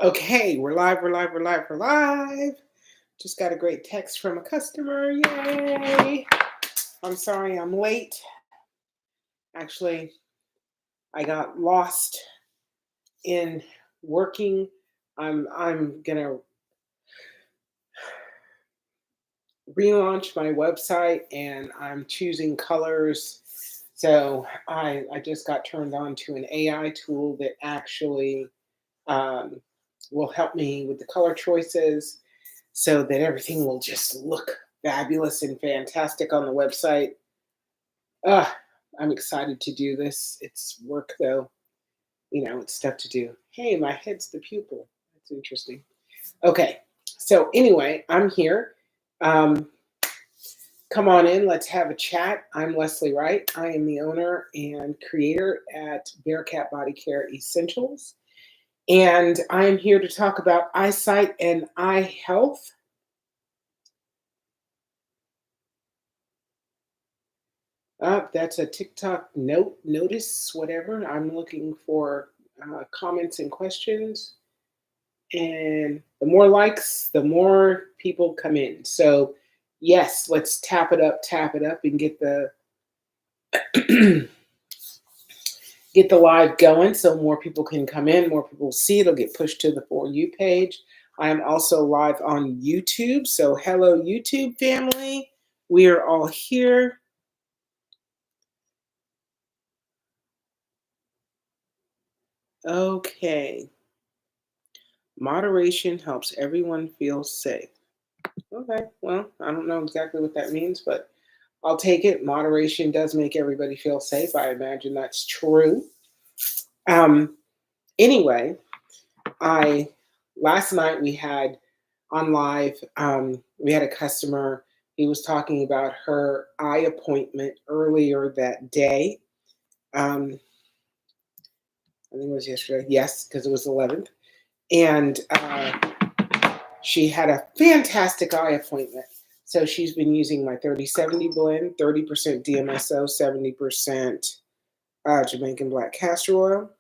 Okay, we're live. Just got a great text from a customer. Yay! I'm sorry I'm late. Actually, I got lost in working. I'm gonna relaunch my website and I'm choosing colors. So I just got turned on to an AI tool that actually um, will help me with the color choices so that everything will just look fabulous and fantastic on the website. Ah, I'm excited to do this. It's work though, it's stuff to do. Hey, my head's the pupil. That's interesting. Okay, so anyway, I'm here. Um, Come on in, let's have a chat. I'm Leslie Wright. I am the owner and creator at Bearcat Body Care Essentials. And I'm here to talk about eyesight and eye health. That's a TikTok notice, whatever. I'm looking for comments and questions. And the more likes, the more people come in. So, yes, let's tap it up, and get the get the live going so more people can come in, more people see. It'll get pushed to the For You page. I am also live on YouTube. So, hello, YouTube family. We are all here. Okay. Moderation helps everyone feel safe. Okay, well, I don't know exactly what that means, but I'll take it. Moderation does make everybody feel safe. I imagine that's true. Um, anyway, I last night we had on live, we had a customer. He was talking about her eye appointment earlier that day. I think it was yesterday. Yes, because it was 11th. And she had a fantastic eye appointment. So she's been using my 30/70 blend, 30% DMSO, 70% Jamaican black castor oil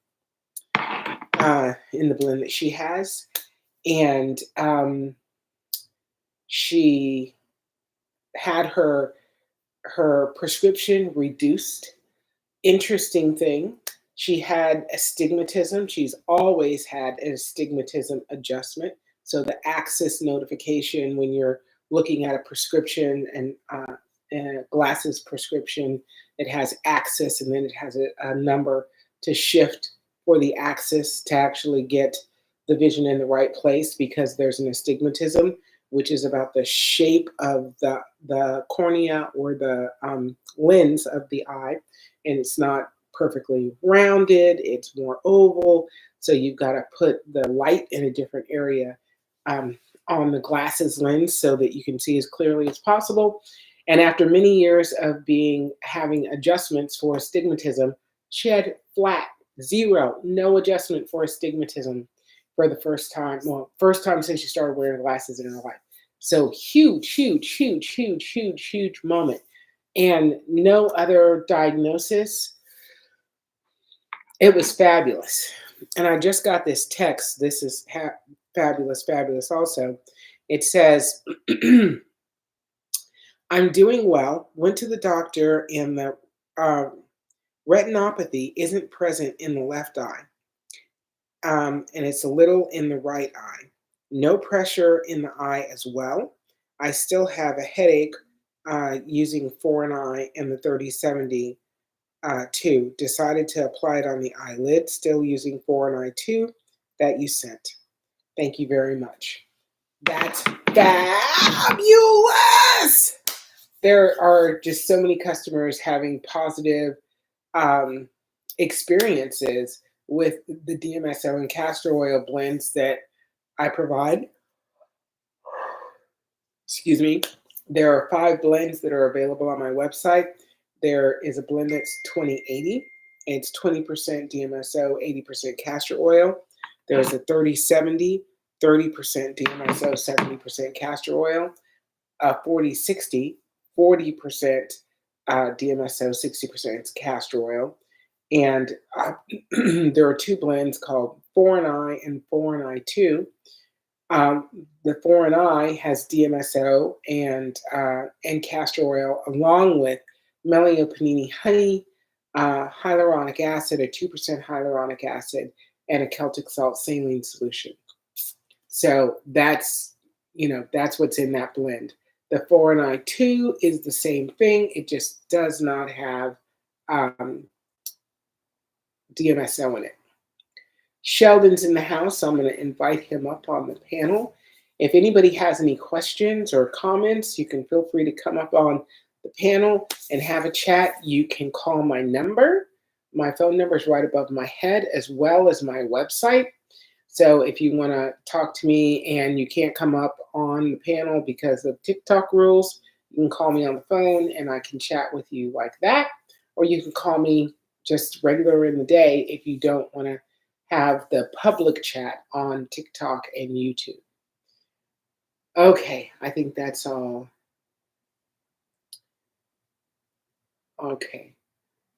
in the blend that she has. And she had her prescription reduced. Interesting thing, she had astigmatism. She's always had an astigmatism adjustment. So the access notification when you're looking at a prescription and a glasses prescription, it has access and then it has a number to shift for the axis to actually get the vision in the right place because there's an astigmatism, which is about the shape of the cornea or the lens of the eye, and it's not perfectly rounded, it's more oval. So you've got to put the light in a different area um, on the glasses lens so that you can see as clearly as possible. And after many years of having adjustments for astigmatism, she had flat, zero, no adjustment for astigmatism for the first time. Well, first time since she started wearing glasses in her life. So huge moment. And no other diagnosis. It was fabulous. And I just got this text. This is fabulous also. It says, I'm doing well. Went to the doctor, and the retinopathy isn't present in the left eye, and it's a little in the right eye. No pressure in the eye as well. I still have a headache using 4 eye and the 30/70 2. Decided to apply it on the eyelid, still using 4 2 that you sent. Thank you very much. That's fabulous. There are just so many customers having positive um, experiences with the DMSO and castor oil blends that I provide. Excuse me. There are 5 blends that are available on my website. There is a blend that's 20/80. It's 20% DMSO, 80% castor oil. There's a 30/70, 30% DMSO, 70% castor oil. 40/60, 40% DMSO, 60% castor oil. And there are two blends called 4 and I and 4 and I 2. The 4 and I has DMSO and castor oil, along with Meliopanini honey, hyaluronic acid, a 2% hyaluronic acid, and a Celtic salt saline solution. So that's what's in that blend. The 4 and I 2 is the same thing. It just does not have um, DMSO in it. Sheldon's in the house, so I'm going to invite him up on the panel. If anybody has any questions or comments, you can feel free to come up on the panel and have a chat. You can call my number. My phone number is right above my head, as well as my website. So if you want to talk to me and you can't come up on the panel because of TikTok rules, you can call me on the phone and I can chat with you like that. Or you can call me just regular in the day if you don't want to have the public chat on TikTok and YouTube. Okay, I think that's all. Okay.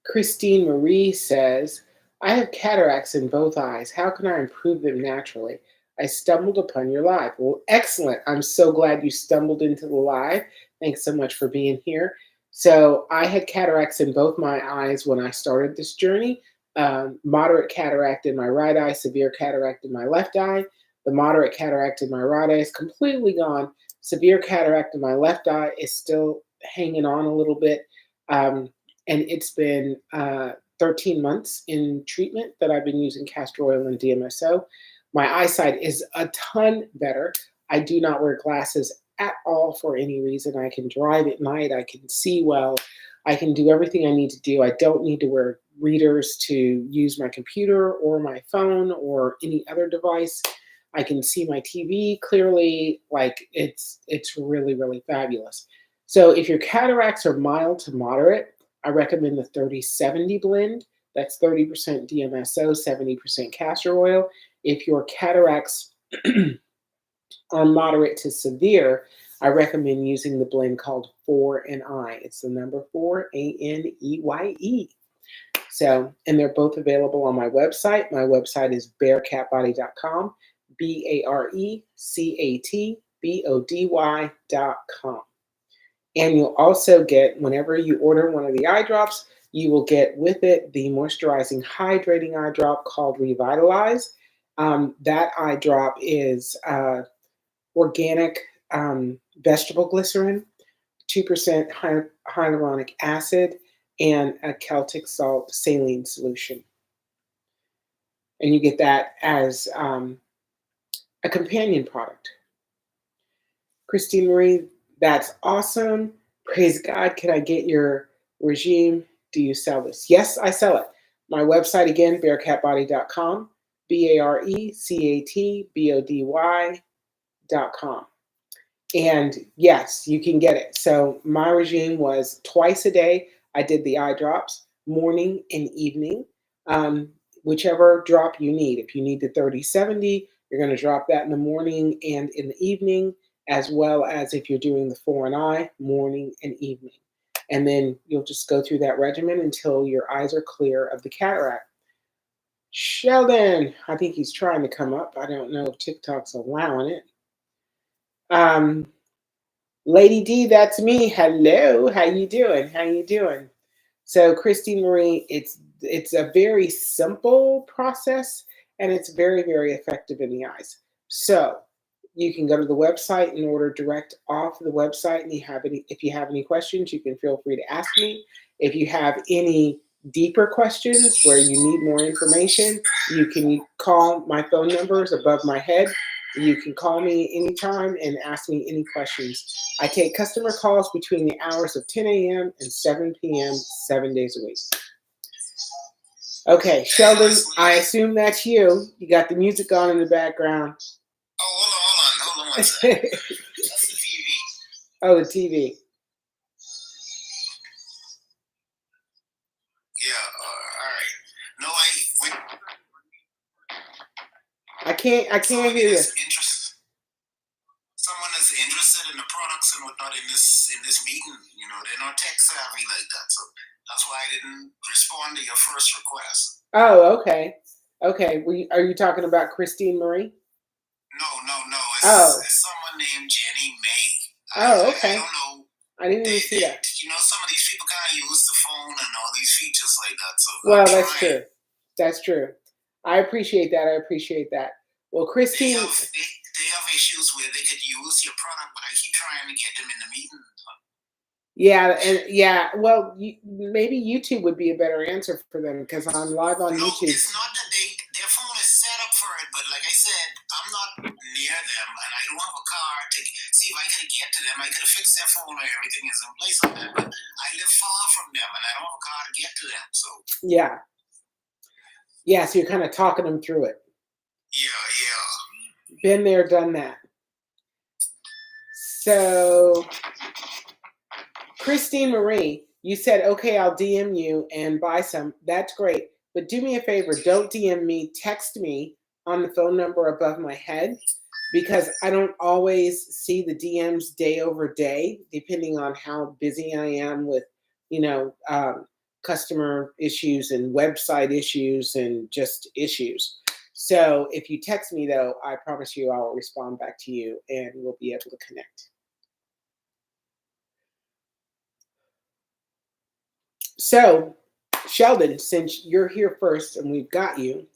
Christine Marie says, I have cataracts in both eyes. How can I improve them naturally? I stumbled upon your live. Well, excellent. I'm so glad you stumbled into the live. Thanks so much for being here. So, I had cataracts in both my eyes when I started this journey. Moderate cataract in my right eye, severe cataract in my left eye. The moderate cataract in my right eye is completely gone. Severe cataract in my left eye is still hanging on a little bit. Um, and it's been 13 months in treatment that I've been using castor oil and DMSO. My eyesight is a ton better. I do not wear glasses at all for any reason. I can drive at night. I can see well. I can do everything I need to do. I don't need to wear readers to use my computer or my phone or any other device. I can see my TV clearly. Like it's really, really fabulous. So if your cataracts are mild to moderate, I recommend the 30-70 blend. That's 30% DMSO, 70% castor oil. If your cataracts are moderate to severe, I recommend using the blend called 4 and I. It's the number 4, ANEYE. So, and they're both available on my website. My website is bearcatbody.com, BARECATBODY.com. And you'll also get, whenever you order one of the eye drops, you will get with it the moisturizing, hydrating eye drop called Revitalize. That eye drop is organic vegetable glycerin, 2% hyaluronic acid, and a Celtic salt saline solution. And you get that as a companion product. Christine Marie, that's awesome. Praise God. Can I get your regime? Do you sell this? Yes, I sell it. My website again, bearcatbody.com, BARECATBODY.com. And yes, you can get it. So my regime was twice a day. I did the eye drops, morning and evening, whichever drop you need. If you need the 30-70, you're going to drop that in the morning and in the evening, as well as if you're doing the 4 and I, morning and evening. And then you'll just go through that regimen until your eyes are clear of the cataract. Sheldon, I think he's trying to come up. I don't know if TikTok's allowing it. Lady D, that's me. Hello, how you doing? How you doing? So, Christine Marie, it's a very simple process and it's very, very effective in the eyes. So, you can go to the website and order direct off the website. And if you have any questions, you can feel free to ask me. If you have any deeper questions where you need more information, you can call my phone numbers above my head. You can call me anytime and ask me any questions. I take customer calls between the hours of 10 a.m. and 7 p.m. 7 days a week. Okay, Sheldon, I assume that's you. You got the music on in the background. Oh, hold on one second. That's the TV. Oh, the TV. Yeah, all right. No, I can't hear you. Someone is interested in the products and whatnot in this meeting. You know, they're not tech savvy like that. So That's why I didn't respond to your first request. Oh, okay. Okay. Are you talking about Christine Marie? No. Oh. It's someone named Jenny May. Oh, I okay. don't know. I didn't even see that. Some of these people kind of use the phone and all these features like that. So Well, I'm that's trying. true. That's true. I appreciate that. I appreciate that. Well, Christine, They have issues where they could use your product, but I keep trying to get them in the meeting. yeah, and yeah, well, maybe YouTube would be a better answer for them because I'm live on No, YouTube. it's not that their phone is set up for it, but like I said, I'm not near them, and I don't have a car to see if I could get to them. I could have fixed their phone or everything is in place on that, but I live far from them, and I don't have a car to get to them. So yeah, so you're kind of talking them through it. Yeah. Been there, done that. So, Christine Marie, you said, okay, I'll DM you and buy some. That's great. But do me a favor, don't DM me, text me on the phone number above my head because I don't always see the DMs day over day, depending on how busy I am with, customer issues and website issues and just issues. So if you text me, though, I promise you I will respond back to you and we'll be able to connect. So, Sheldon, since you're here first and we've got you,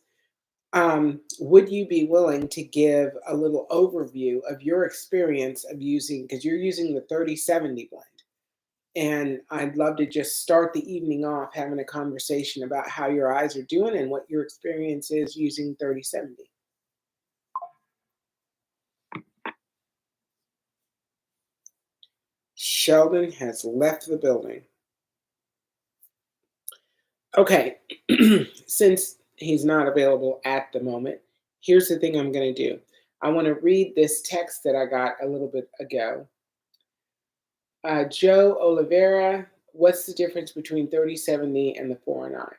would you be willing to give a little overview of your experience of using, because you're using the 3070 blend? And I'd love to just start the evening off having a conversation about how your eyes are doing and what your experience is using 3070. Sheldon has left the building. Okay, since he's not available at the moment, here's the thing I'm going to do. I want to read this text that I got a little bit ago. Joe Oliveira, what's the difference between 3070 and the 4&I?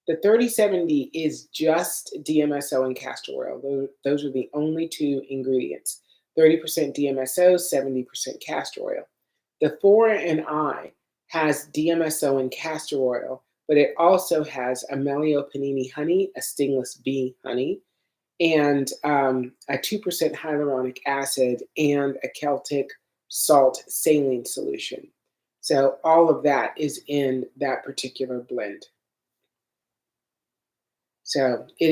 The 3070 is just DMSO and castor oil. Those are the only two ingredients. 30% DMSO, 70% castor oil. The 4&I has DMSO and castor oil, but it also has a Meliopanini honey, a stingless bee honey, and a 2% hyaluronic acid and a Celtic salt saline solution. So all of that is in that particular blend. So it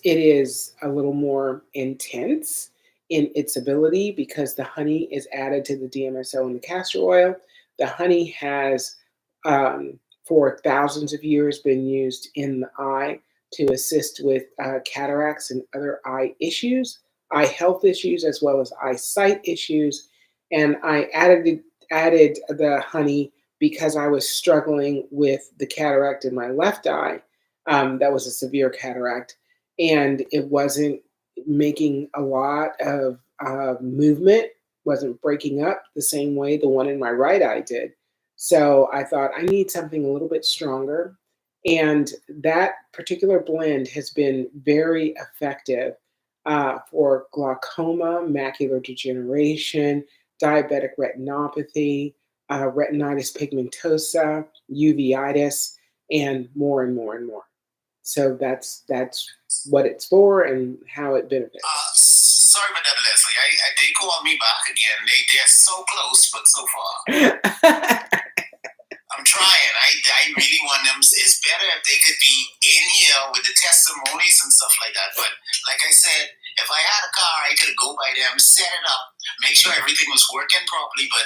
is a little more intense in its ability because the honey is added to the DMSO and the castor oil. The honey has, for thousands of years, been used in the eye to assist with cataracts and other eye issues, eye health issues, as well as eyesight issues. And I added the honey because I was struggling with the cataract in my left eye. That was a severe cataract, and it wasn't making a lot of movement, wasn't breaking up the same way the one in my right eye did. So I thought I need something a little bit stronger. And that particular blend has been very effective for glaucoma, macular degeneration, diabetic retinopathy, retinitis pigmentosa, uveitis, and more and more and more. So that's what it's for and how it benefits. Sorry about that, Leslie. They called me back again. They're so close, but so far. I'm trying. I really want them. It's better if they could be in here with the testimonies and stuff like that. But like I said, if I had a car, I could go by them, set it up, make sure everything was working properly. But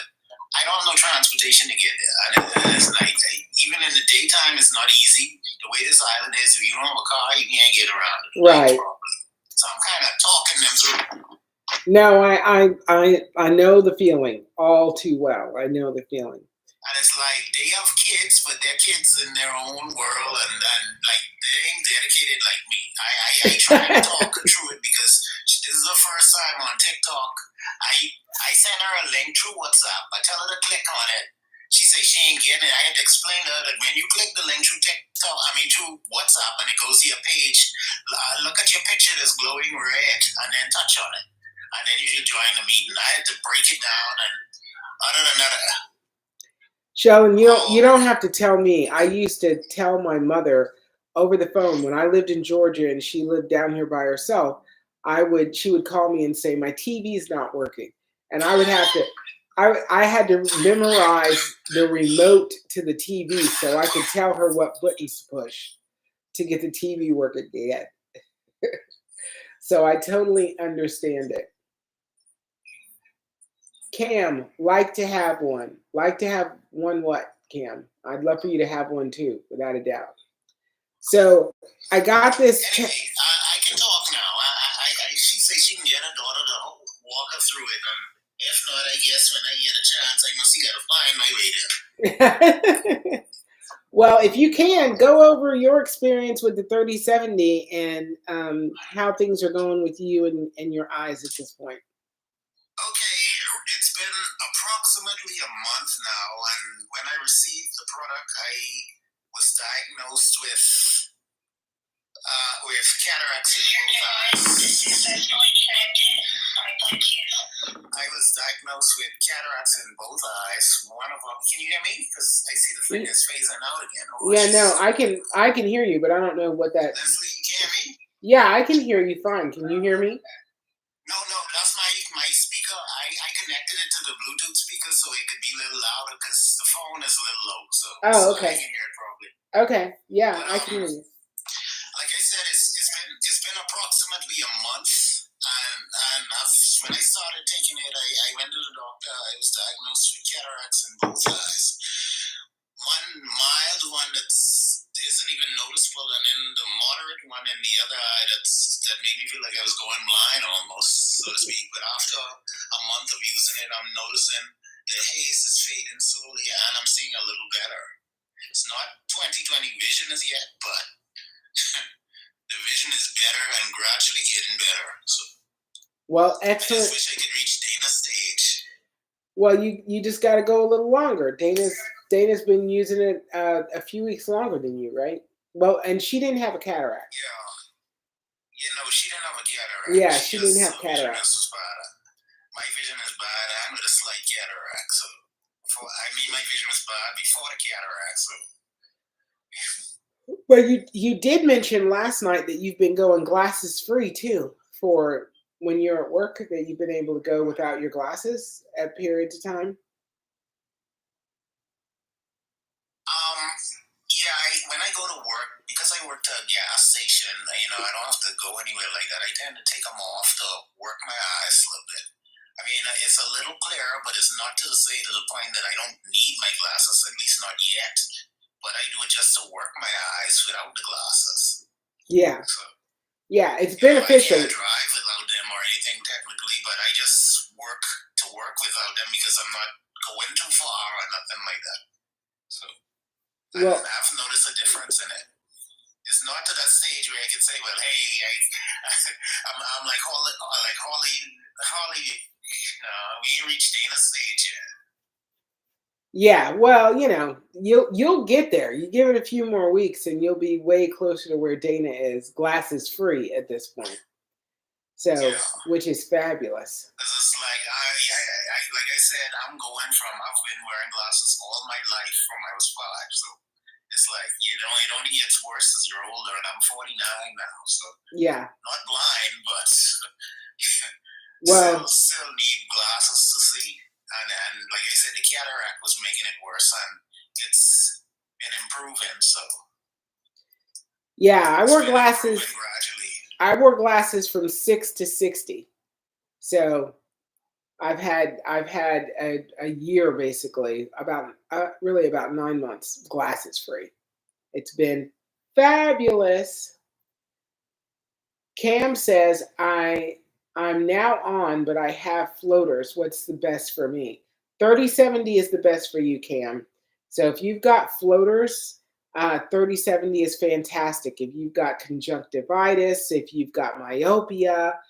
I don't have no transportation to get there. And it's night. Even in the daytime, it's not easy. The way this island is, if you don't have a car, you can't get around it right properly. So I'm kind of talking them through. No, I know the feeling all too well. I know the feeling. And it's like they have kids, but they're kids in their own world, and like they ain't dedicated like me. I try to talk her through it because this is her first time on TikTok. I send her a link through WhatsApp. I tell her to click on it. She says she ain't getting it. I had to explain to her that when you click the link through through WhatsApp, and it goes to your page, look at your picture that's glowing red, and then touch on it, and then you should join the meeting. I had to break it down, and other than that. Sheldon, you Oh, don't have to tell me. I used to tell my mother over the phone when I lived in Georgia and she lived down here by herself. She would call me and say my TV's not working, and I would have to. I had to memorize the remote to the TV so I could tell her what buttons to push to get the TV working again. So I totally understand it. Cam, like to have one. Like to have one what, Cam? I'd love for you to have one too, without a doubt. So I got this. anyway, I can talk now. She says she can get her daughter to walk her through it. If not, I guess when I get a chance, I must got to find my way there. Well, if you can, go over your experience with the 3070 and how things are going with you and your eyes at this point. Okay, it's been approximately a month now, and when I received the product, I was diagnosed with cataracts in both eyes. I was diagnosed with cataracts in both eyes. One of them, can you hear me? Because I see the thing is phasing out again. Oh, yeah, no, I can hear you, but I don't know what that. Leslie, you can hear me? Yeah, I can hear you fine. Can you hear me? No, that's my speaker. I connected it to the Bluetooth speaker so it could be a little louder because the phone is a little low. So, okay. I can hear it probably. Okay, yeah, but, I can hear you. Like I said, it's been approximately a month, and when I started taking it, I went to the doctor. I was diagnosed with cataracts in both eyes. One mild one that isn't even noticeable, and then the moderate one in the other eye that made me feel like I was going blind almost, so to speak. But after a month of using it, I'm noticing the haze is fading slowly, and I'm seeing a little better. It's not 20/20 vision as yet, but the vision is better and gradually getting better. So, well, excellent. I just wish I could reach Dana's stage. Well, you just got to go a little longer. Dana's been using it a few weeks longer than you, right? Well, and she didn't have a cataract. Yeah. She didn't have a cataract. Yeah, she didn't have cataract. My vision is bad and with a slight cataract. So, my vision was bad before the cataract. So. Well, you did mention last night that you've been going glasses free too for when you're at work, that you've been able to go without your glasses at periods of time. Yeah, when I go to work, because I work at a gas station, I don't have to go anywhere like that. I tend to take them off to work my eyes a little bit. I mean, it's a little clearer, but it's not to the point that I don't need my glasses, at least not yet. But I do it just to work my eyes without the glasses. Yeah. So, yeah, it's beneficial. I can't drive without them or anything technically, but I just work without them because I'm not going too far or nothing like that. So, well, I've noticed a difference in it. It's not to that stage where I can say, "Well, hey, I'm like Holly. We ain't reached Dana's stage yet." Yeah, well, you'll get there. You give it a few more weeks, and you'll be way closer to where Dana is, glasses free at this point. So, yeah. Which is fabulous. It's like like I said, I've been wearing glasses all my life from I was 5. So it's like it only gets worse as you're older, and I'm 49 now. So yeah, not blind, but still need glasses to see. And like I said, the cataract was making it worse, and it's been improving. So yeah, I wore glasses gradually. I wore glasses from 6 to 60. So I've had a year basically, about 9 months glasses free. It's been fabulous. Cam says I'm now on, but I have floaters. What's the best for me? 3070 is the best for you, Cam. So if you've got floaters, 3070 is fantastic. If you've got conjunctivitis, if you've got myopia,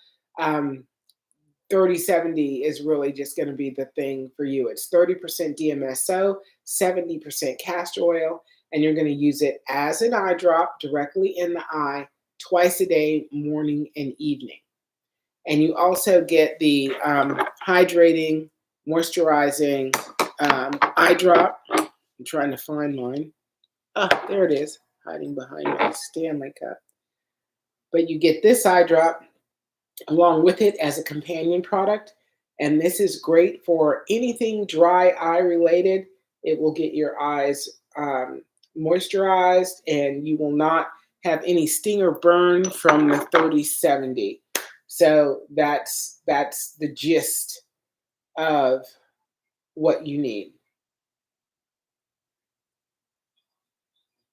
3070 is really just going to be the thing for you. It's 30% DMSO, 70% castor oil, and you're going to use it as an eye drop directly in the eye twice a day, morning and evening. And you also get the hydrating, moisturizing eye drop I'm trying to find mine. Ah, there it is, hiding behind my Stanley Cup. But you get this eye drop along with it as a companion product. And this is great for anything dry eye related. It will get your eyes moisturized, and you will not have any sting or burn from the 3070. So that's the gist of what you need.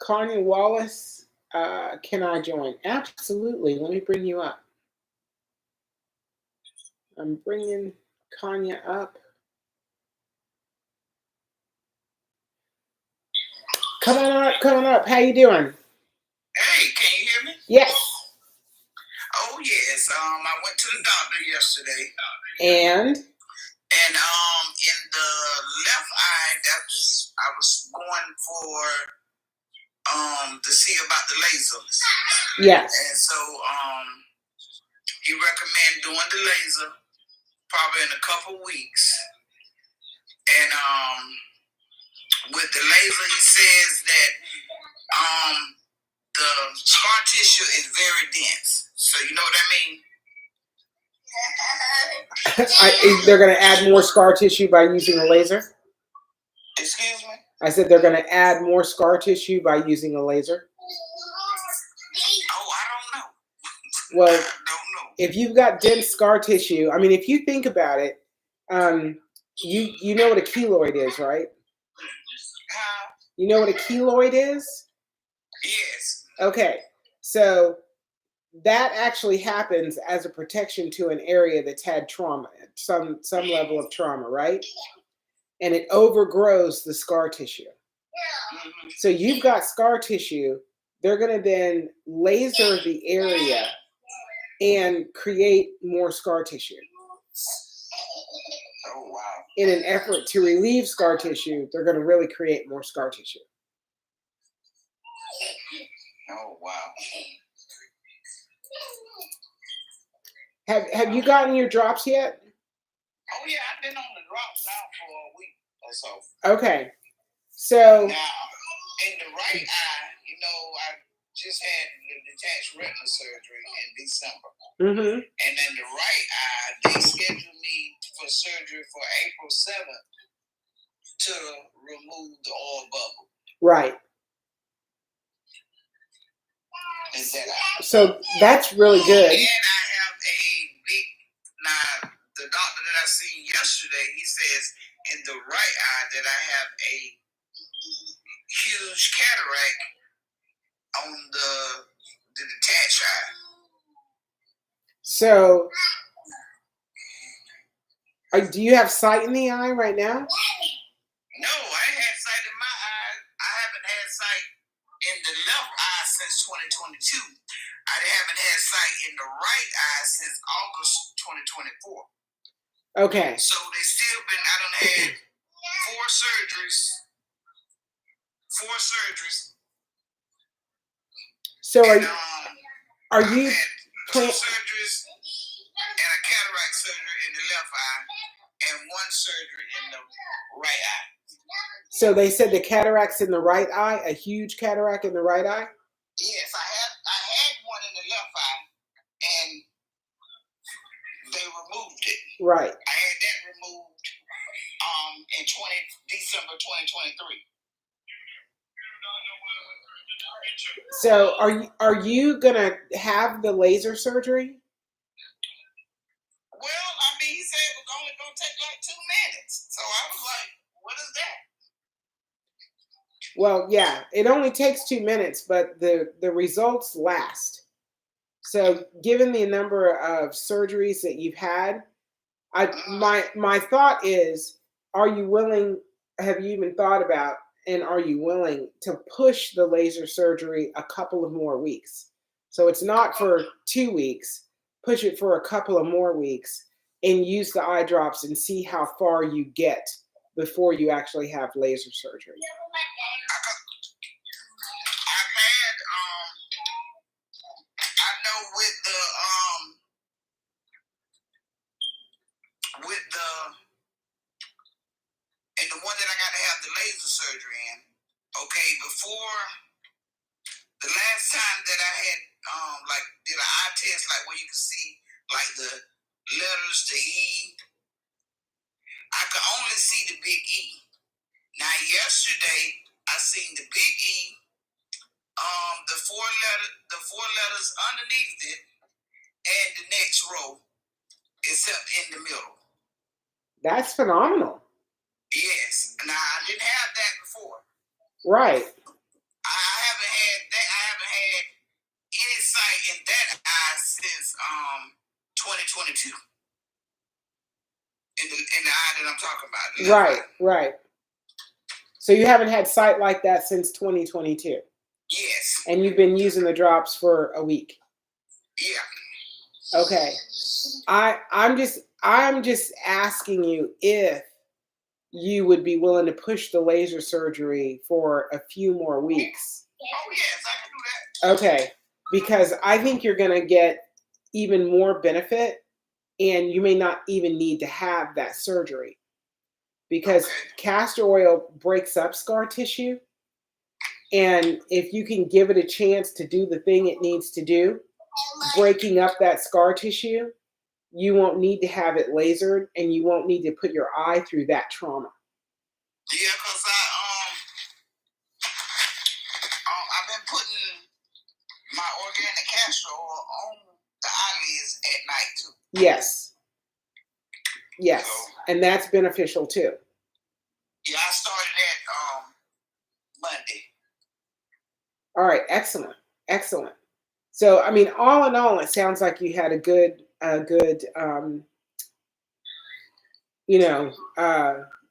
Kanye Wallace, can I join? Absolutely. Let me bring you up. I'm bringing Kanye up. Come on up. How you doing? Hey, can you hear me? Yes. Oh yes. I went to the doctor yesterday. And in the left eye, I was going for to see about the laser. yes. And so he recommended doing the laser probably in a couple weeks. And with the laser, he says that the scar tissue is very dense. So you know what I mean? They're going to add more scar tissue by using a laser? Excuse me? I said they're going to add more scar tissue by using a laser? Oh, I don't know. Well, I don't know. If you've got dense scar tissue, I mean, if you think about it, you know what a keloid is, right? You know what a keloid is? Yes. Okay, so that actually happens as a protection to an area that's had trauma, some level of trauma, right? And it overgrows the scar tissue. So you've got scar tissue. They're going to then laser the area and create more scar tissue. Oh, wow. In an effort to relieve scar tissue, they're going to really create more scar tissue. Oh, wow. Have you gotten your drops yet? Oh, yeah, I've been on the drops now for a week or so. Okay. So now, in the right eye, I just had the detached retina surgery in December. Mm-hmm. And in the right eye, they scheduled me for surgery for April 7th to remove the oil bubble. Right. Is that eye. So that's really good. And I have a big, now the doctor that I seen yesterday, he says in the right eye that I have a huge cataract on the detached eye. So, do you have sight in the eye right now? No, I ain't had sight in my eye. I haven't had sight in the left eye since 2022. I haven't had sight in the right eye since August 2024. Okay. So they still been, I done had four surgeries. So and, are you two surgeries and a cataract surgery in the left eye and one surgery in the right eye. So they said the cataract's in the right eye, a huge cataract in the right eye? Yes, I had one in the left eye and they removed it. Right. I had that removed in December 2023. So are you gonna have the laser surgery? Well, I mean, he said it was only gonna take like 2 minutes. So I was like, what is that? Well, yeah, it only takes 2 minutes, but the results last. So given the number of surgeries that you've had, my thought is, are you willing, have you even thought about, and are you willing to push the laser surgery a couple of more weeks? So it's not for 2 weeks, push it for a couple of more weeks and use the eye drops and see how far you get before you actually have laser surgery. I've had, I know with the and the one that I got to have the laser laser surgery in. Okay, before the last time that I had like did an eye test, like where you can see like the letters, the E, I could only see the big E. Now yesterday I seen the big E, the four letters underneath it, and the next row, except in the middle. That's phenomenal. Yes. Now I didn't have that before. Right. I haven't had that. I haven't had any sight in that eye since 2022. In the eye that I'm talking about. Right, right. So you haven't had sight like that since 2022. Yes. And you've been using the drops for a week. Yeah. Okay. I'm just asking you if you would be willing to push the laser surgery for a few more weeks. Oh yes, I can do that. Okay. Because I think you're going to get even more benefit, and you may not even need to have that surgery. Because castor oil breaks up scar tissue. And if you can give it a chance to do the thing it needs to do, breaking up that scar tissue, you won't need to have it lasered, and you won't need to put your eye through that trauma. Yeah, because I've been putting my organic castor oil on the eyelids at night too. Yes. Yes. So, and that's beneficial too. Yeah, I started that Monday. All right, excellent. Excellent. So, I mean, all in all, it sounds like you had a good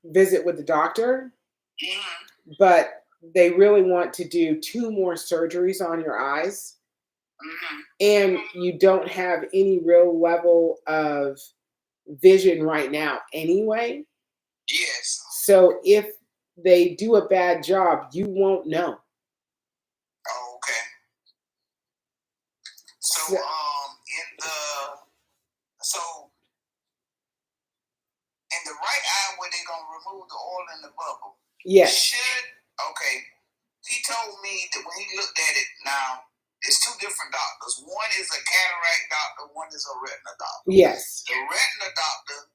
visit with the doctor, but they really want to do 2 more surgeries on your eyes, and you don't have any real level of vision right now anyway. Yes. So if they do a bad job, you won't know. Oh, okay. So in the right eye where they're gonna remove the oil in the bubble. Yes. Okay. He told me that when he looked at it now, it's 2 different doctors. One is a cataract doctor, one is a retina doctor. Yes. The retina doctor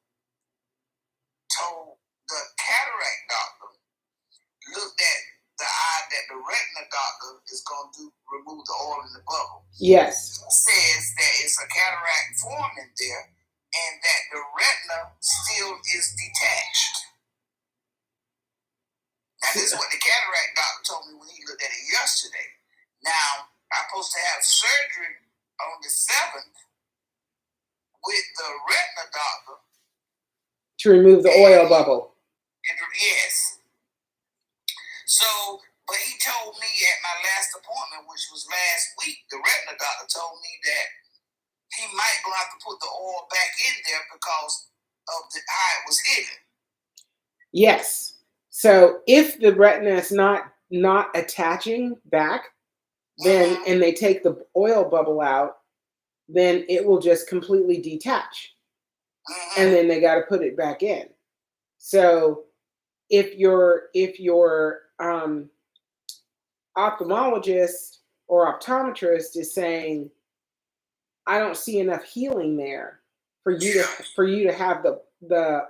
told the cataract doctor, looked at the eye that the retina doctor is going to remove the oil in the bubble. Yes. He says that it's a cataract forming there, and that the retina still is detached. Now, this is what the cataract doctor told me when he looked at it yesterday. Now, I'm supposed to have surgery on the 7th with the retina doctor. To remove the oil bubble. Yes. So, but he told me at my last appointment, which was last week, the retina doctor told me that he might go have to put the oil back in there because of how it was hidden. Yes. So if the retina is not attaching back, then and they take the oil bubble out, then it will just completely detach. And then they got to put it back in. So if your ophthalmologist or optometrist is saying, I don't see enough healing there for you to have the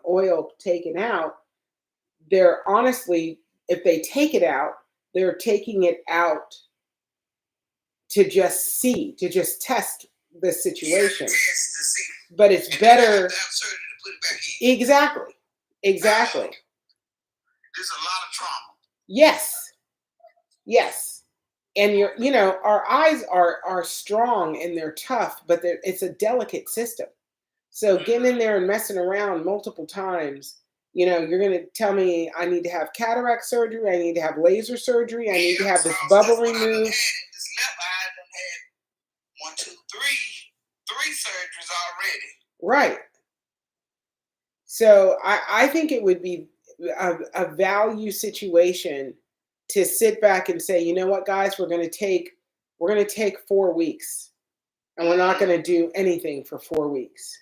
oil taken out, they're honestly, if they take it out, they're taking it out to just test the situation. But it's better. Exactly. There's a lot of trauma. Yes. Yes. And our eyes are strong and they're tough, but it's a delicate system. So getting in there and messing around multiple times, you're going to tell me I need to have cataract surgery, I need to have laser surgery, I need to have this bubble removed. This left eye done had 1, 2, 3 surgeries already. Right. So I think it would be a value situation to sit back and say, you know what, guys, we're going to take 4 weeks, and we're not going to do anything for 4 weeks.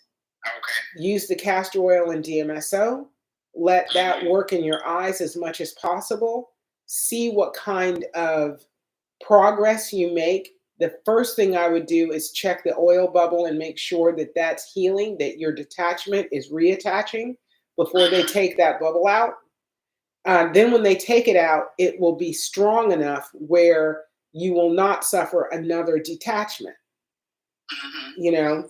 Okay. Use the castor oil and DMSO, let that work in your eyes as much as possible. See what kind of progress you make. The first thing I would do is check the oil bubble and make sure that that's healing, that your detachment is reattaching before they take that bubble out. Then when they take it out, it will be strong enough where you will not suffer another detachment, you know.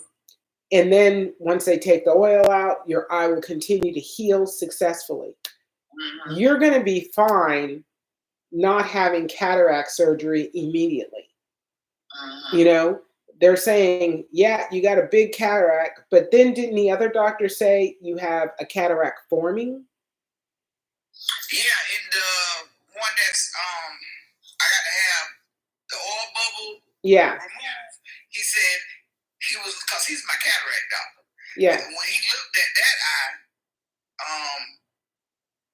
And then once they take the oil out, your eye will continue to heal successfully. You're going to be fine not having cataract surgery immediately. You know, they're saying, yeah, you got a big cataract, but then didn't the other doctor say you have a cataract forming? Yeah, and the one that's I got to have the oil bubble removed. He said he was, because he's my cataract doctor. Yeah. And when he looked at that eye,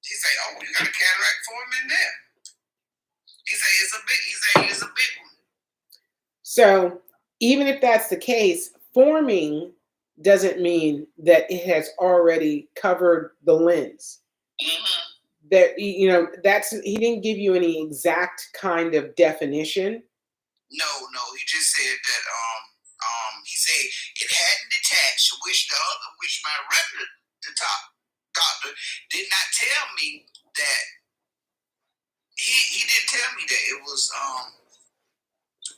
he said, "Oh, you got a cataract forming there." He said it's a big one. So even if that's the case, forming doesn't mean that it has already covered the lens. That, you know, that's, he didn't give you any exact kind of definition. No, he just said that he said it hadn't detached, which my retina doctor did not tell me that. He didn't tell me that it was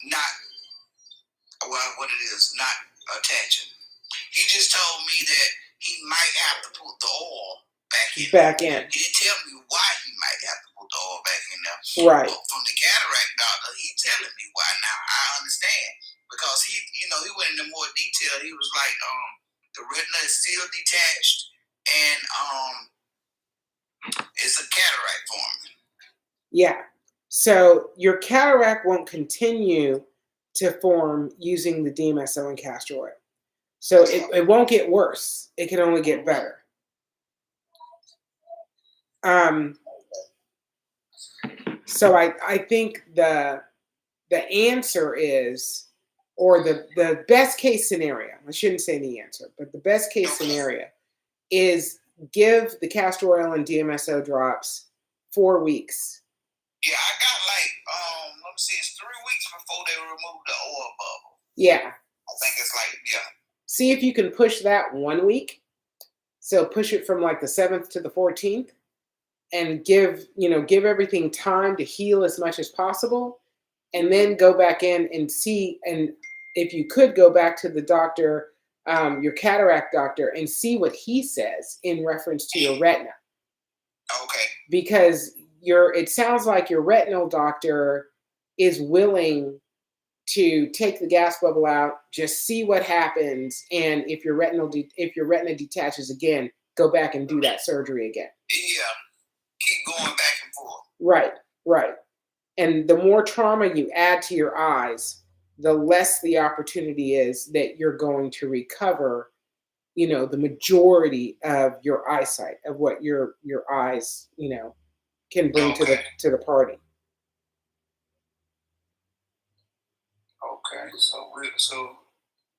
not, well, what it is, not attaching. He just told me that he might have to put the oil back in. He didn't tell me why he might have to put the oil back in there. Right. But from the cataract doctor, he telling me why. Now I understand, because he went into more detail. He was like, the retina is still detached, and it's a cataract forming. Yeah. So your cataract won't continue to form using the DMSO and castor oil. So it won't get worse. It can only get better. So I think the answer is, or the best case scenario, I shouldn't say the answer, but the best case scenario is give the castor oil and DMSO drops 4 weeks. Yeah, I got like, let me see, it's 3 weeks before they remove the oil bubble. Yeah. I think it's like, yeah. See if you can push that 1 week. So push it from like the 7th to the 14th and give everything time to heal as much as possible. And then go back in and see, and if you could go back to the doctor, your cataract doctor, and see what he says in reference to your retina. Okay. Because it sounds like your retinal doctor is willing to take the gas bubble out, just see what happens, and if your retina detaches again, go back and do that surgery again. Yeah, keep going back and forth. Right. And the more trauma you add to your eyes, the less the opportunity is that you're going to recover, the majority of your eyesight, of what your eyes, can bring to the party. Okay, so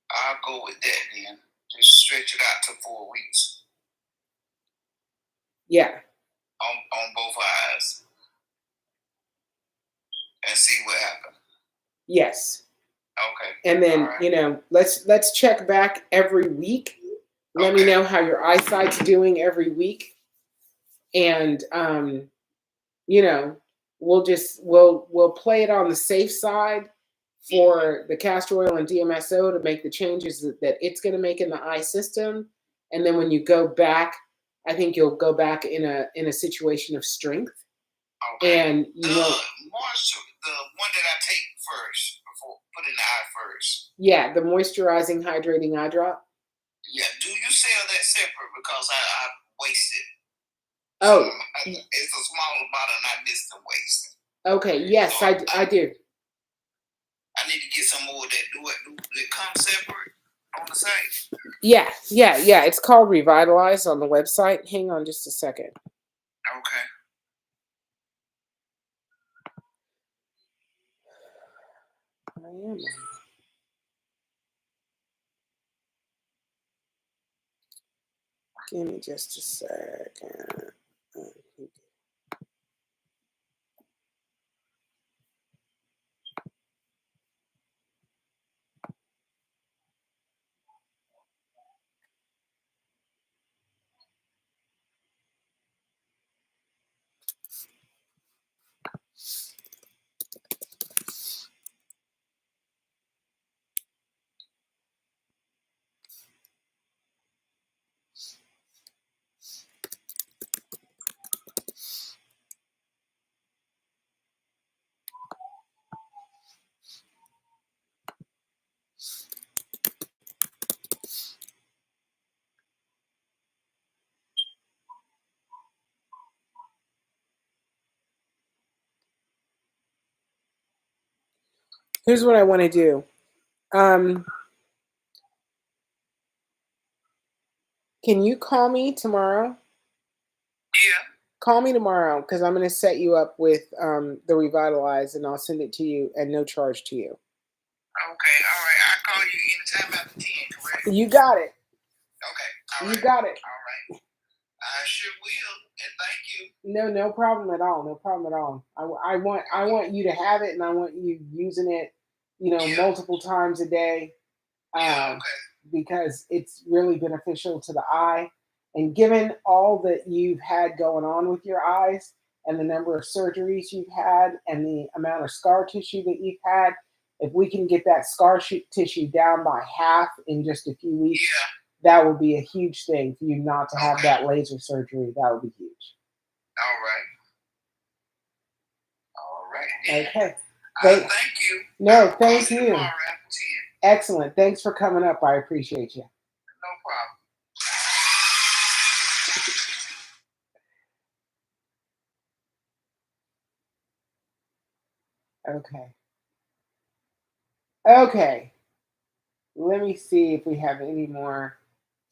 I'll go with that then. Just stretch it out to 4 weeks. Yeah. On both eyes. And see what happens. Yes. Okay. And then, right. Let's check back every week. Let me know how your eyesight's doing every week. And we'll play it on the safe side for the castor oil and DMSO to make the changes that it's going to make in the eye system. And then when you go back, I think you'll go back in a situation of strength. Okay. And the one that I take first, before put in the eye first. Yeah, the moisturizing, hydrating eye drop. Yeah. Do you sell that separate? Because I wasted. Oh. It's a smaller bottle and I missed the waste. Okay. Yes, so I do. I need to get some more of that. Do it come separate on the site? Yeah. It's called Revitalize on the website. Hang on just a second. Okay. I am. Give me just a second. Here's what I want to do. Can you call me tomorrow? Yeah. Call me tomorrow because I'm going to set you up with the Revitalize, and I'll send it to you at no charge to you. Okay, all right. I'll call you anytime after 10, correct? You got it. Okay, all You right. got it. All right. I sure will, and thank you. No problem at all. No problem at all. I want you to have it, and I want you using it, Yeah. multiple times a day, Yeah, okay. because it's really beneficial to the eye. And given all that you've had going on with your eyes, and the number of surgeries you've had, and the amount of scar tissue that you've had, if we can get that tissue down by half in just a few weeks, Yeah. that would be a huge thing for you not to have that laser surgery. That would be huge. All right. Okay. Thank you. No, thank you. Tomorrow after 10. Excellent. Thanks for coming up. I appreciate you. No problem. Okay. Let me see if we have any more.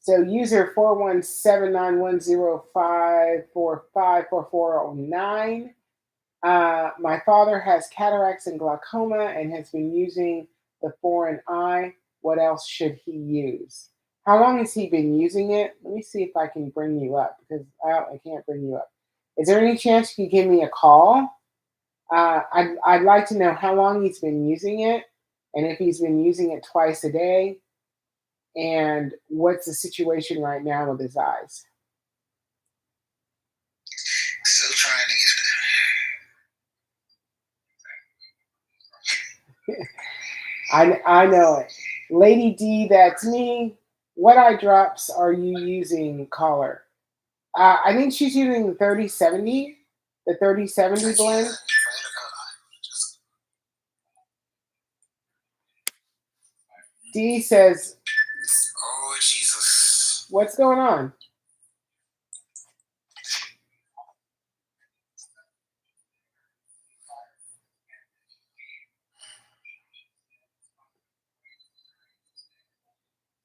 So user 4179105454409. My father has cataracts and glaucoma and has been using the foreign eye. What else should he use? How long has he been using it? Let me see if I can bring you up because I can't bring you up. Is there any chance you could give me a call? I'd like to know how long he's been using it, and if he's been using it twice a day, and what's the situation right now with his eyes. Still trying to get I know it. Lady D, that's me. What eye drops are you using, caller? I think she's using the 3070, the 3070 blend. D says, oh, Jesus. What's going on?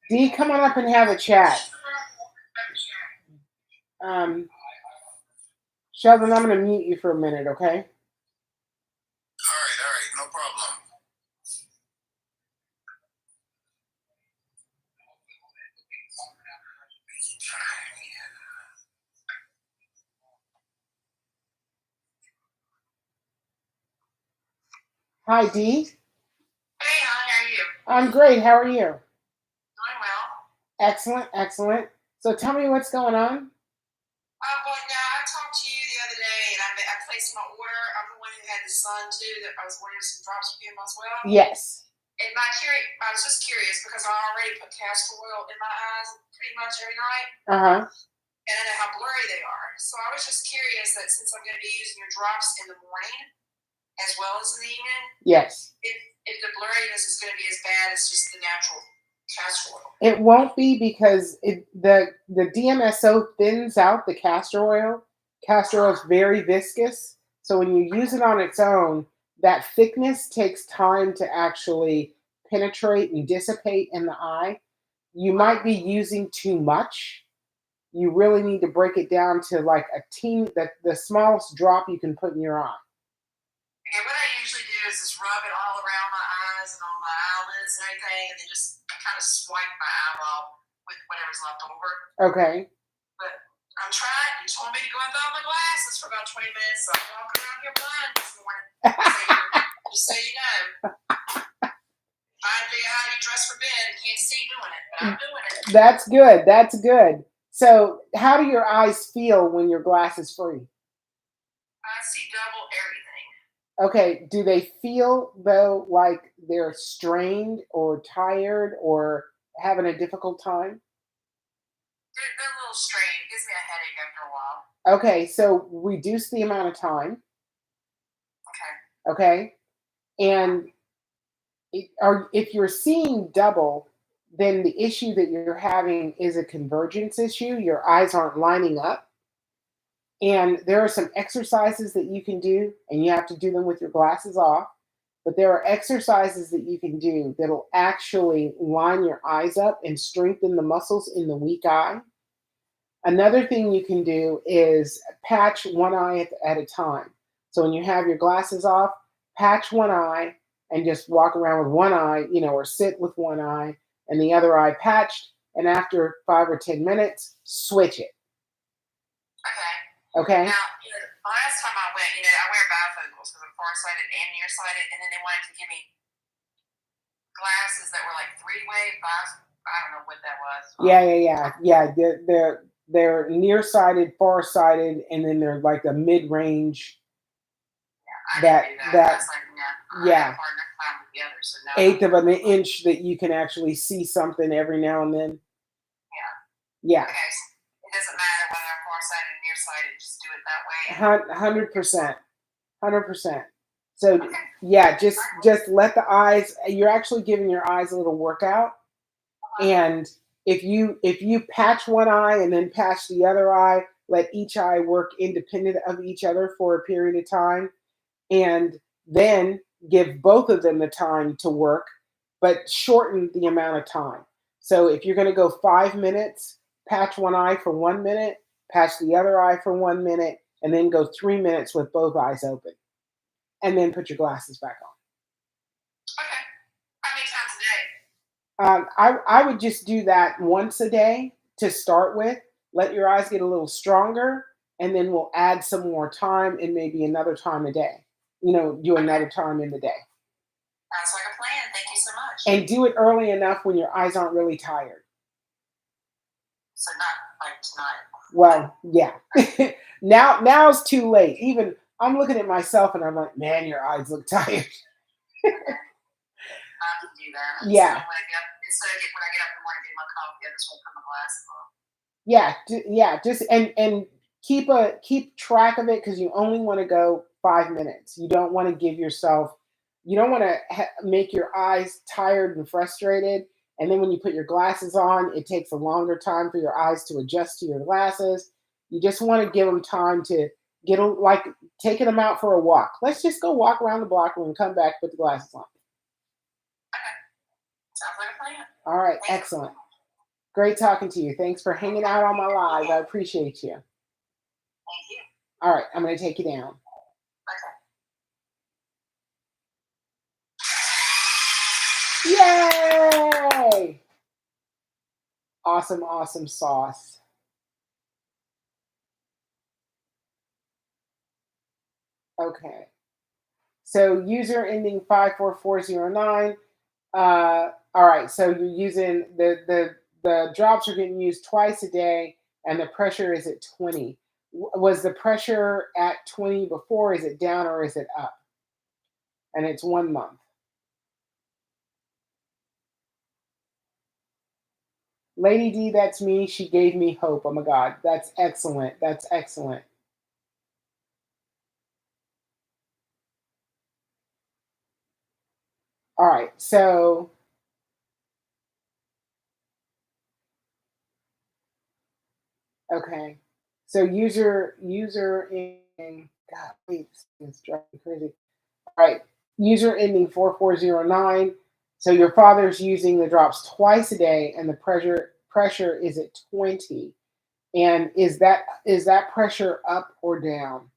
D, come on up and have a chat. Sheldon, I'm going to mute you for a minute, okay? All right, no problem. Hi, D. Hey, how are you? I'm great. How are you? Doing well. Excellent. So tell me what's going on. Well, yeah, I talked to you the other day, and I placed my order. I'm the one who had the son, too, that I was ordering some drops for him as well. Yes. And I was just curious because I already put castor oil in my eyes pretty much every night. Uh-huh. And I know how blurry they are. So I was just curious that since I'm going to be using your drops in the morning as well as in the evening, yes, if the blurriness is going to be as bad as just the natural castor oil. It won't be because the DMSO thins out the castor oil. Castor oil is very viscous. So when you use it on its own, that thickness takes time to actually penetrate and dissipate in the eye. You might be using too much. You really need to break it down to like the smallest drop you can put in your eye. And what I usually do is just rub it all around my eyes and on my eyelids and everything, and then just kind of swipe my eyeball with whatever's left over. Okay. about 20 minutes, so I'm walking around here blind this morning. Just so you know. I do how you dress for bed. Can't see doing it, but I'm doing it. That's good. That's good. So, how do your eyes feel when your glasses free? I see double everything. Okay. Do they feel though like they're strained or tired or having a difficult time? They're a little strained. It gives me a headache after a while. Okay. So reduce the amount of time. Okay. Okay. And if you're seeing double, then the issue that you're having is a convergence issue. Your eyes aren't lining up. And there are some exercises that you can do, and you have to do them with your glasses off. But there are exercises that you can do that'll actually line your eyes up and strengthen the muscles in the weak eye. Another thing you can do is patch one eye at a time. So when you have your glasses off, patch one eye and just walk around with one eye, or sit with one eye and the other eye patched. And after 5 or 10 minutes, switch it. Okay. Okay? Now, last time I went, I wear bifocals because I'm farsighted and nearsighted, and then they wanted to give me glasses that were like three-way. I don't know what that was. Yeah. They're nearsighted, farsighted, and then they're like a mid-range. I didn't do that. I was like, I Yeah. have a hard enough time with the other, so no. Eighth of an inch that you can actually see something every now and then. Yeah. Okay. So it doesn't matter whether I'm farsighted or nearsighted. Just do it that way. 100%. 100%. So yeah, just let the eyes. You're actually giving your eyes a little workout. And if you patch one eye and then patch the other eye, let each eye work independent of each other for a period of time, and then give both of them the time to work, but shorten the amount of time. So if you're going to go 5 minutes, patch one eye for 1 minute, patch the other eye for 1 minute, and then go 3 minutes with both eyes open, and then put your glasses back on. Okay. How many times a day? I would just do that once a day to start with. Let your eyes get a little stronger, and then we'll add some more time and maybe another time a day. Do another time in the day. Sounds like a plan. Thank you so much. And do it early enough when your eyes aren't really tired. So not like tonight. Well, yeah. Now's too late. Even I'm looking at myself and I'm like, man, your eyes look tired. I can do that. Yeah. So when I get up in the morning, get my coffee, I just won't put my glasses on. Yeah. Just and keep track of it because you only want to go 5 minutes. You don't want to give yourself. You don't want to make your eyes tired and frustrated. And then when you put your glasses on, it takes a longer time for your eyes to adjust to your glasses. You just want to give them time to get like taking them out for a walk. Let's just go walk around the block and come back, put the glasses on. Sounds like a plan. All right, excellent. Great talking to you. Thanks for hanging out on my live. I appreciate you. Thank you. All right, I'm going to take you down. Okay. Yay! Awesome sauce. Okay. So user ending 54409. All right, so you're using the drops are getting used twice a day, and the pressure is at 20. Was the pressure at 20 before? Is it down or is it up? And it's 1 month. Lady D, that's me. She gave me hope. Oh my God, that's excellent. That's excellent. All right, so okay, so user in God, wait, it's driving me crazy. All right, user ending 4409. So your father's using the drops twice a day, and the pressure is at 20. And is that pressure up or down?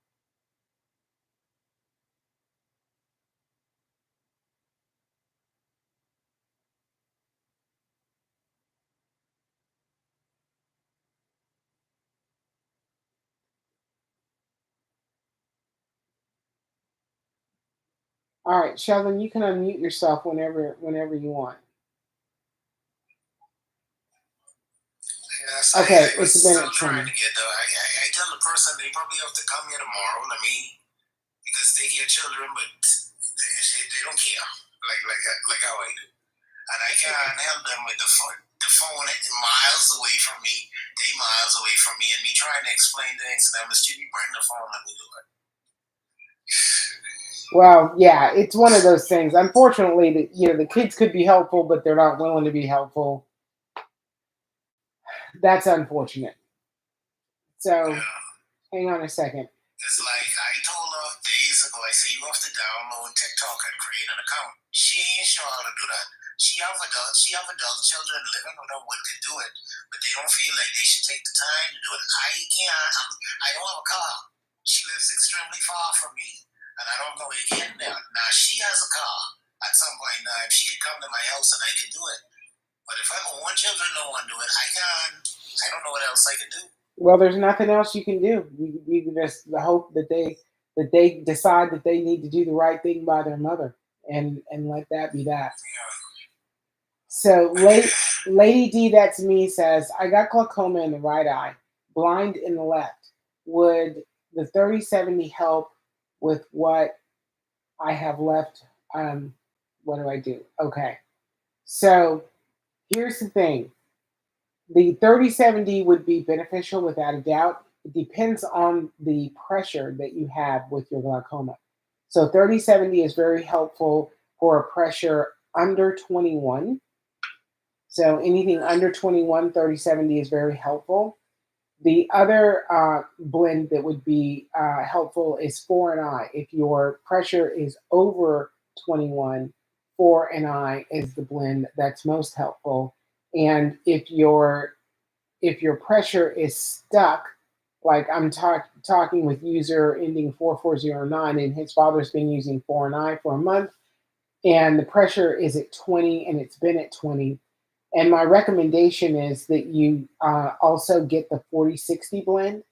All right, Sheldon, you can unmute yourself whenever you want. Yes, Okay, I was it's been still at trying 20. to get though. I tell the person they probably have to come here tomorrow to me because they get children, but they don't care like how I do, and I can't help them with the phone miles away from me. They miles away from me, and me trying to explain things to them. Must you bring the phone? Let me do it. Well, yeah, it's one of those things. Unfortunately, the kids could be helpful, but they're not willing to be helpful. That's unfortunate. So, Yeah. hang on a second. It's like I told her days ago, I said, you have to download TikTok and create an account. She ain't sure how to do that. She have adult children living with her what to do it, but they don't feel like they should take the time to do it. I can't. I don't have a car. She lives extremely far from me, and I don't know where to get there. Now, she has a car. At some point in time, she could come to my house and I could do it. But if I have one children, no one do it. I can't. I don't know what else I can do. Well, there's nothing else you can do. You can just hope that they decide that they need to do the right thing by their mother, and let that be that. Yeah. So, Lady D, that's me, says, I got glaucoma in the right eye, blind in the left. Would the 3070 help with what I have left? What do I do? Okay. So, here's the thing. The 3070 would be beneficial without a doubt. It depends on the pressure that you have with your glaucoma. So 3070 is very helpful for a pressure under 21. So anything under 21, 3070 is very helpful. The other blend that would be helpful is 4 and I. If your pressure is over 21, 4 and I is the blend that's most helpful. And if your pressure is stuck, like I'm talking with user ending 4409, and his father's been using 4 and I for a month, and the pressure is at 20, and it's been at 20. And my recommendation is that you also get the 4060 blend.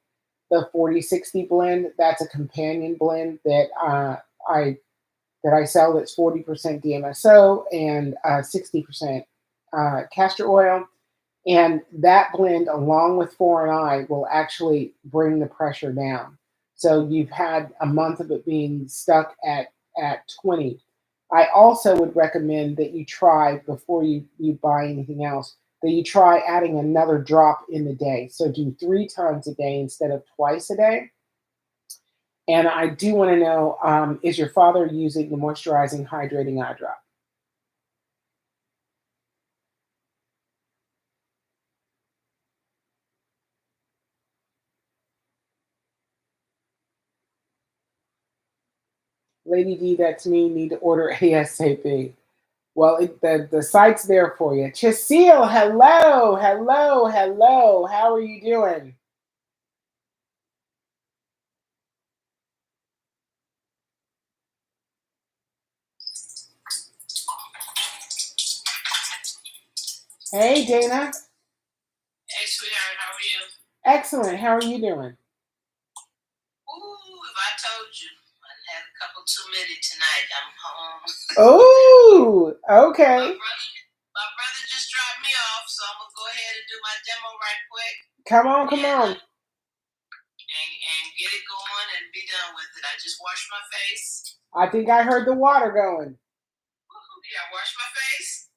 The 4060 blend, that's a companion blend that I sell. That's 40% DMSO and 60% castor oil. And that blend, along with 4 and I, will actually bring the pressure down. So you've had a month of it being stuck at 20. I also would recommend that you try, before you buy anything else, that you try adding another drop in the day. So do 3 times a day instead of twice a day. And I do want to know, is your father using the moisturizing hydrating eye drop? Lady D, that's me, need to order ASAP. Well, the site's there for you. Chasile, hello, hello, hello. How are you doing? Hey, Dana. Hey, sweetheart, how are you? Excellent. How are you doing? Ooh, if I told you, I had a couple too many tonight. I'm home. Oh, okay. My brother just dropped me off, so I'm gonna go ahead and do my demo right quick. Come on. And get it going and be done with it. I just washed my face. I think I heard the water going. Yeah, I washed my face.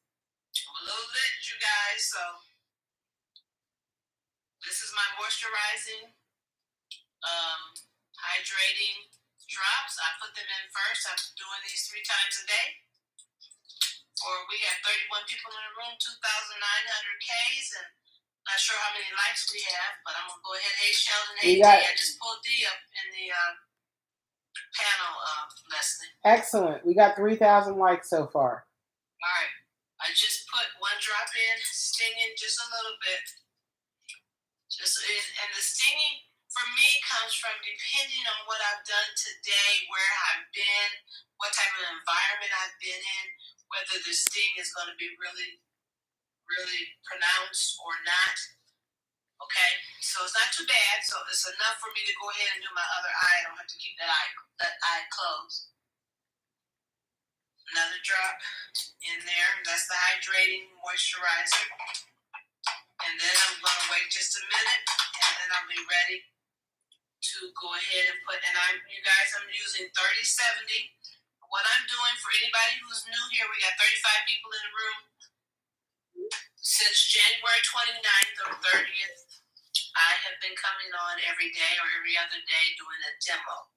I'm a little lit, you guys. So this is my moisturizing, hydrating drops. I put them in first. I'm doing these 3 times a day. We have 31 people in the room, 2,900 Ks, and not sure how many likes we have, but I'm gonna go ahead. Hey, Sheldon. Hey, D. I just pulled D up in the panel, Leslie. Excellent. We got 3,000 likes so far. All right. I just put one drop in, stinging just a little bit. And the stinging for me comes from depending on what I've done today, where I've been, what type of environment I've been in, whether the sting is going to be really, really pronounced or not. Okay, so it's not too bad. So it's enough for me to go ahead and do my other eye. I don't have to keep that eye closed. another drop in there. That's the hydrating moisturizer. And then I'm going to wait just a minute, and then I'll be ready to go ahead and put, and I'm using 3070. What I'm doing for anybody who's new here, we got 35 people in the room. Since January 29th or 30th, I have been coming on every day or every other day doing a demo.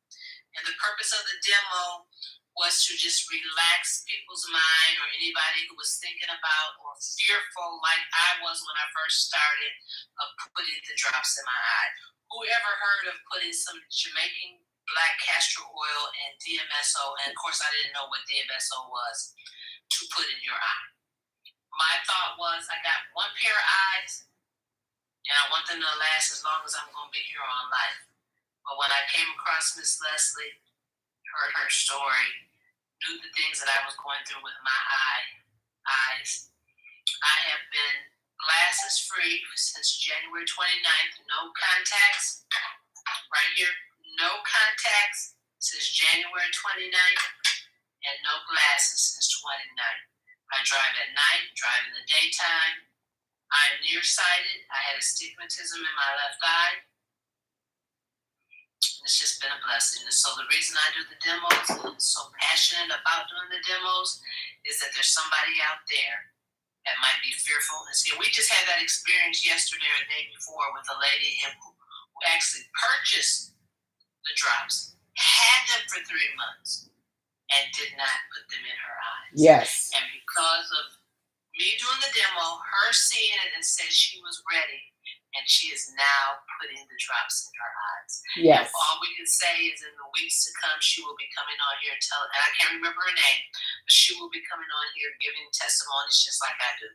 And the purpose of the demo was to just relax people's mind, or anybody who was thinking about or fearful like I was when I first started of putting the drops in my eye. Whoever heard of putting some Jamaican black castor oil and DMSO, and of course I didn't know what DMSO was, to put in your eye. My thought was, I got one pair of eyes, and I want them to last as long as I'm going to be here on life. But when I came across Miss Leslie, heard her story, knew the things that I was going through with my eyes, I have been glasses free since January 29th. No contacts, right here, no contacts since January 29th, and no glasses since 29th. I drive at night, drive in the daytime. I'm nearsighted. I had astigmatism in my left eye. It's just been a blessing. And so the reason I do the demos, and I'm so passionate about doing the demos, is that there's somebody out there that might be fearful. And see, we just had that experience yesterday or the day before with a lady who actually purchased the drops, had them for 3 months, and did not put them in her eyes. Yes. And because of me doing the demo, her seeing it and said she was ready, and she is now putting the drops in her eyes. Yes. And all we can say is in the weeks to come, she will be coming on here and and I can't remember her name, but she will be coming on here giving testimonies just like I do.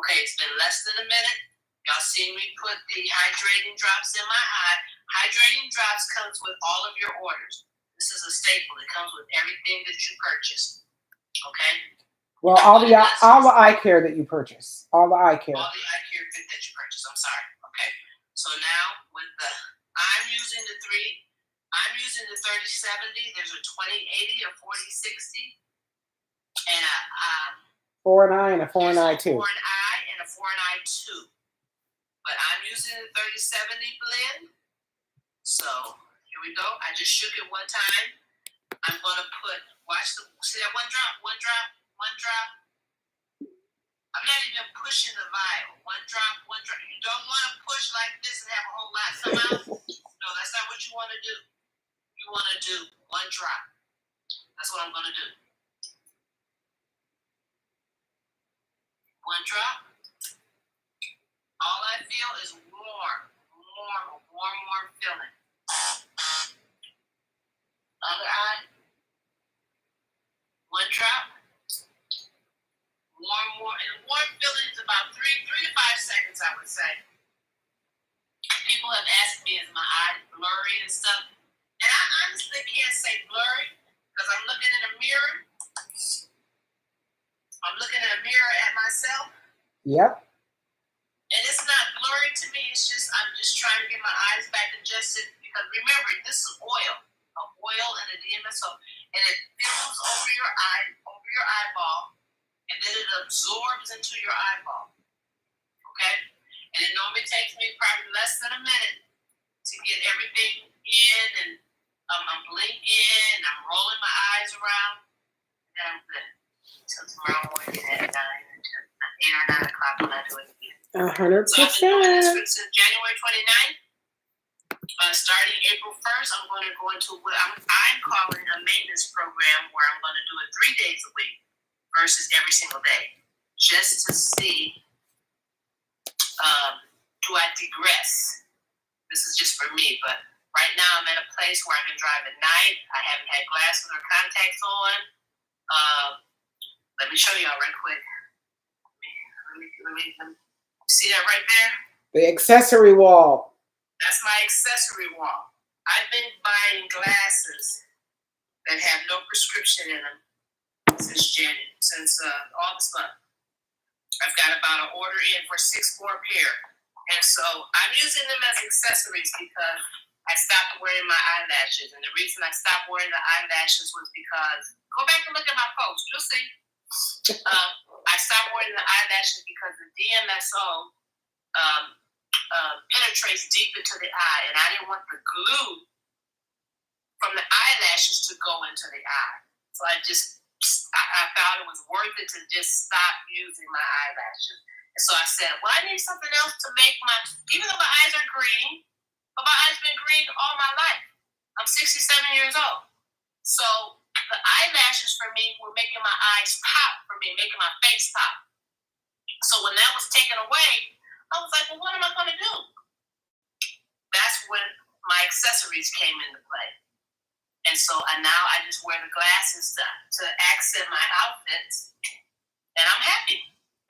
Okay, it's been less than a minute. Y'all seen me put the hydrating drops in my eye. Hydrating drops comes with all of your orders. This is a staple. It comes with everything that you purchase. Okay? Well, all the eye care that you purchase. All the eye care. All the eye care that you purchase. I'm sorry. Okay. So now with I'm using the 3070. There's a 2080, a 4060, and a 4 and I and a 4 and I too. 4 and I and a 4 and I too. But I'm using the 3070 blend. So here we go. I just shook it one time. I'm gonna see that one drop. I'm not even pushing the vial. One drop. You don't want to push like this and have a whole lot come out. No, that's not what you want to do. You want to do one drop. That's what I'm going to do. One drop. All I feel is warm feeling. Other eye. One drop. Warm feeling is about 3 to 5 seconds, I would say. People have asked me, is my eye blurry and stuff? And I honestly can't say blurry because I'm looking in a mirror. I'm looking in a mirror at myself. Yep. And it's not blurry to me. It's just, I'm just trying to get my eyes back adjusted because remember, this is oil and a DMSO, and it fills over your eyeball. And then it absorbs into your eyeball, okay? And it normally takes me probably less than a minute to get everything in, and I'm blinking, I'm rolling my eyes around, and then I'm good. Until tomorrow morning at 8 or 9 o'clock when I do it again. 100%. So I've been doing this since January 29th. Starting April 1st, I'm going to go into what I'm calling a maintenance program where I'm going to do it 3 days a week versus every single day, just to see, do I digress? This is just for me, but right now I'm at a place where I can drive at night. I haven't had glasses or contacts on. Let me show y'all right quick. Let me see that right there? The accessory wall. That's my accessory wall. I've been buying glasses that have no prescription in them since August month. I've got about an order in for 6 more pair. And so I'm using them as accessories because I stopped wearing my eyelashes. And the reason I stopped wearing the eyelashes was because, go back and look at my post, you'll see. I stopped wearing the eyelashes because the DMSO penetrates deep into the eye, and I didn't want the glue from the eyelashes to go into the eye. So I found it was worth it to just stop using my eyelashes. And so I said, well, I need something else to make even though my eyes are green, but my eyes been green all my life. I'm 67 years old. So the eyelashes for me were making my eyes pop for me, making my face pop. So when that was taken away, I was like, well, what am I going to do? That's when my accessories came into play. And so now I just wear the glasses to accent my outfits, and I'm happy.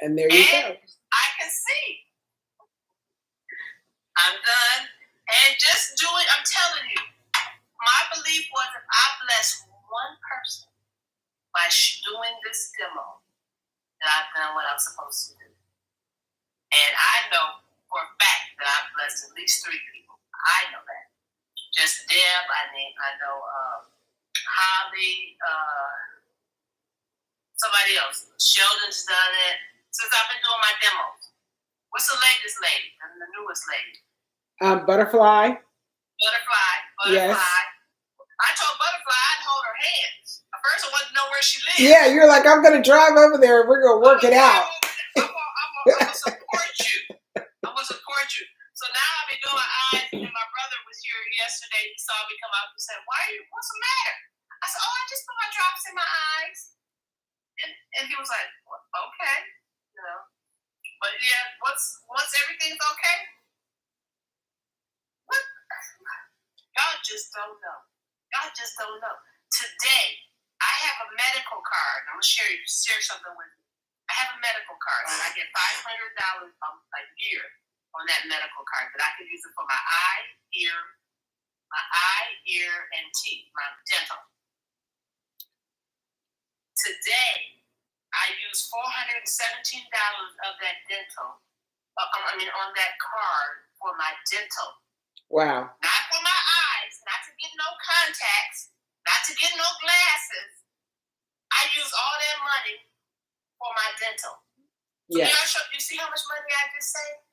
And there you go. I can see. I'm done. And just do it. I'm telling you, my belief was if I bless one person by doing this demo, that I've done what I'm supposed to do. And I know for a fact that I've blessed at least 3 people. I know that. Just Deb, I know Holly, somebody else. Sheldon's done it. Since I've been doing my demos. What's the latest lady? And the newest lady? Butterfly. Yes. I told Butterfly I'd hold her hands. At first I wanted to know where she lives. Yeah, you're like, I'm going to drive over there and we're going to work it out. I'm going to support you. So now I've been doing my eyes, and my brother was here yesterday. He saw me come out and said, what's the matter? I said, I just put my drops in my eyes. And he was like, well, okay. You know. But yeah, once everything's okay, what? Y'all just don't know. Today, I have a medical card. I'm going to share something with you. I have a medical card, and I get $500 a year on that medical card that I can use it for my eye, ear, and teeth, my dental. Today, I use $417 of that dental, on that card for my dental. Wow. Not for my eyes, not to get no contacts, not to get no glasses. I use all that money for my dental. Yes. You see how much money I just saved?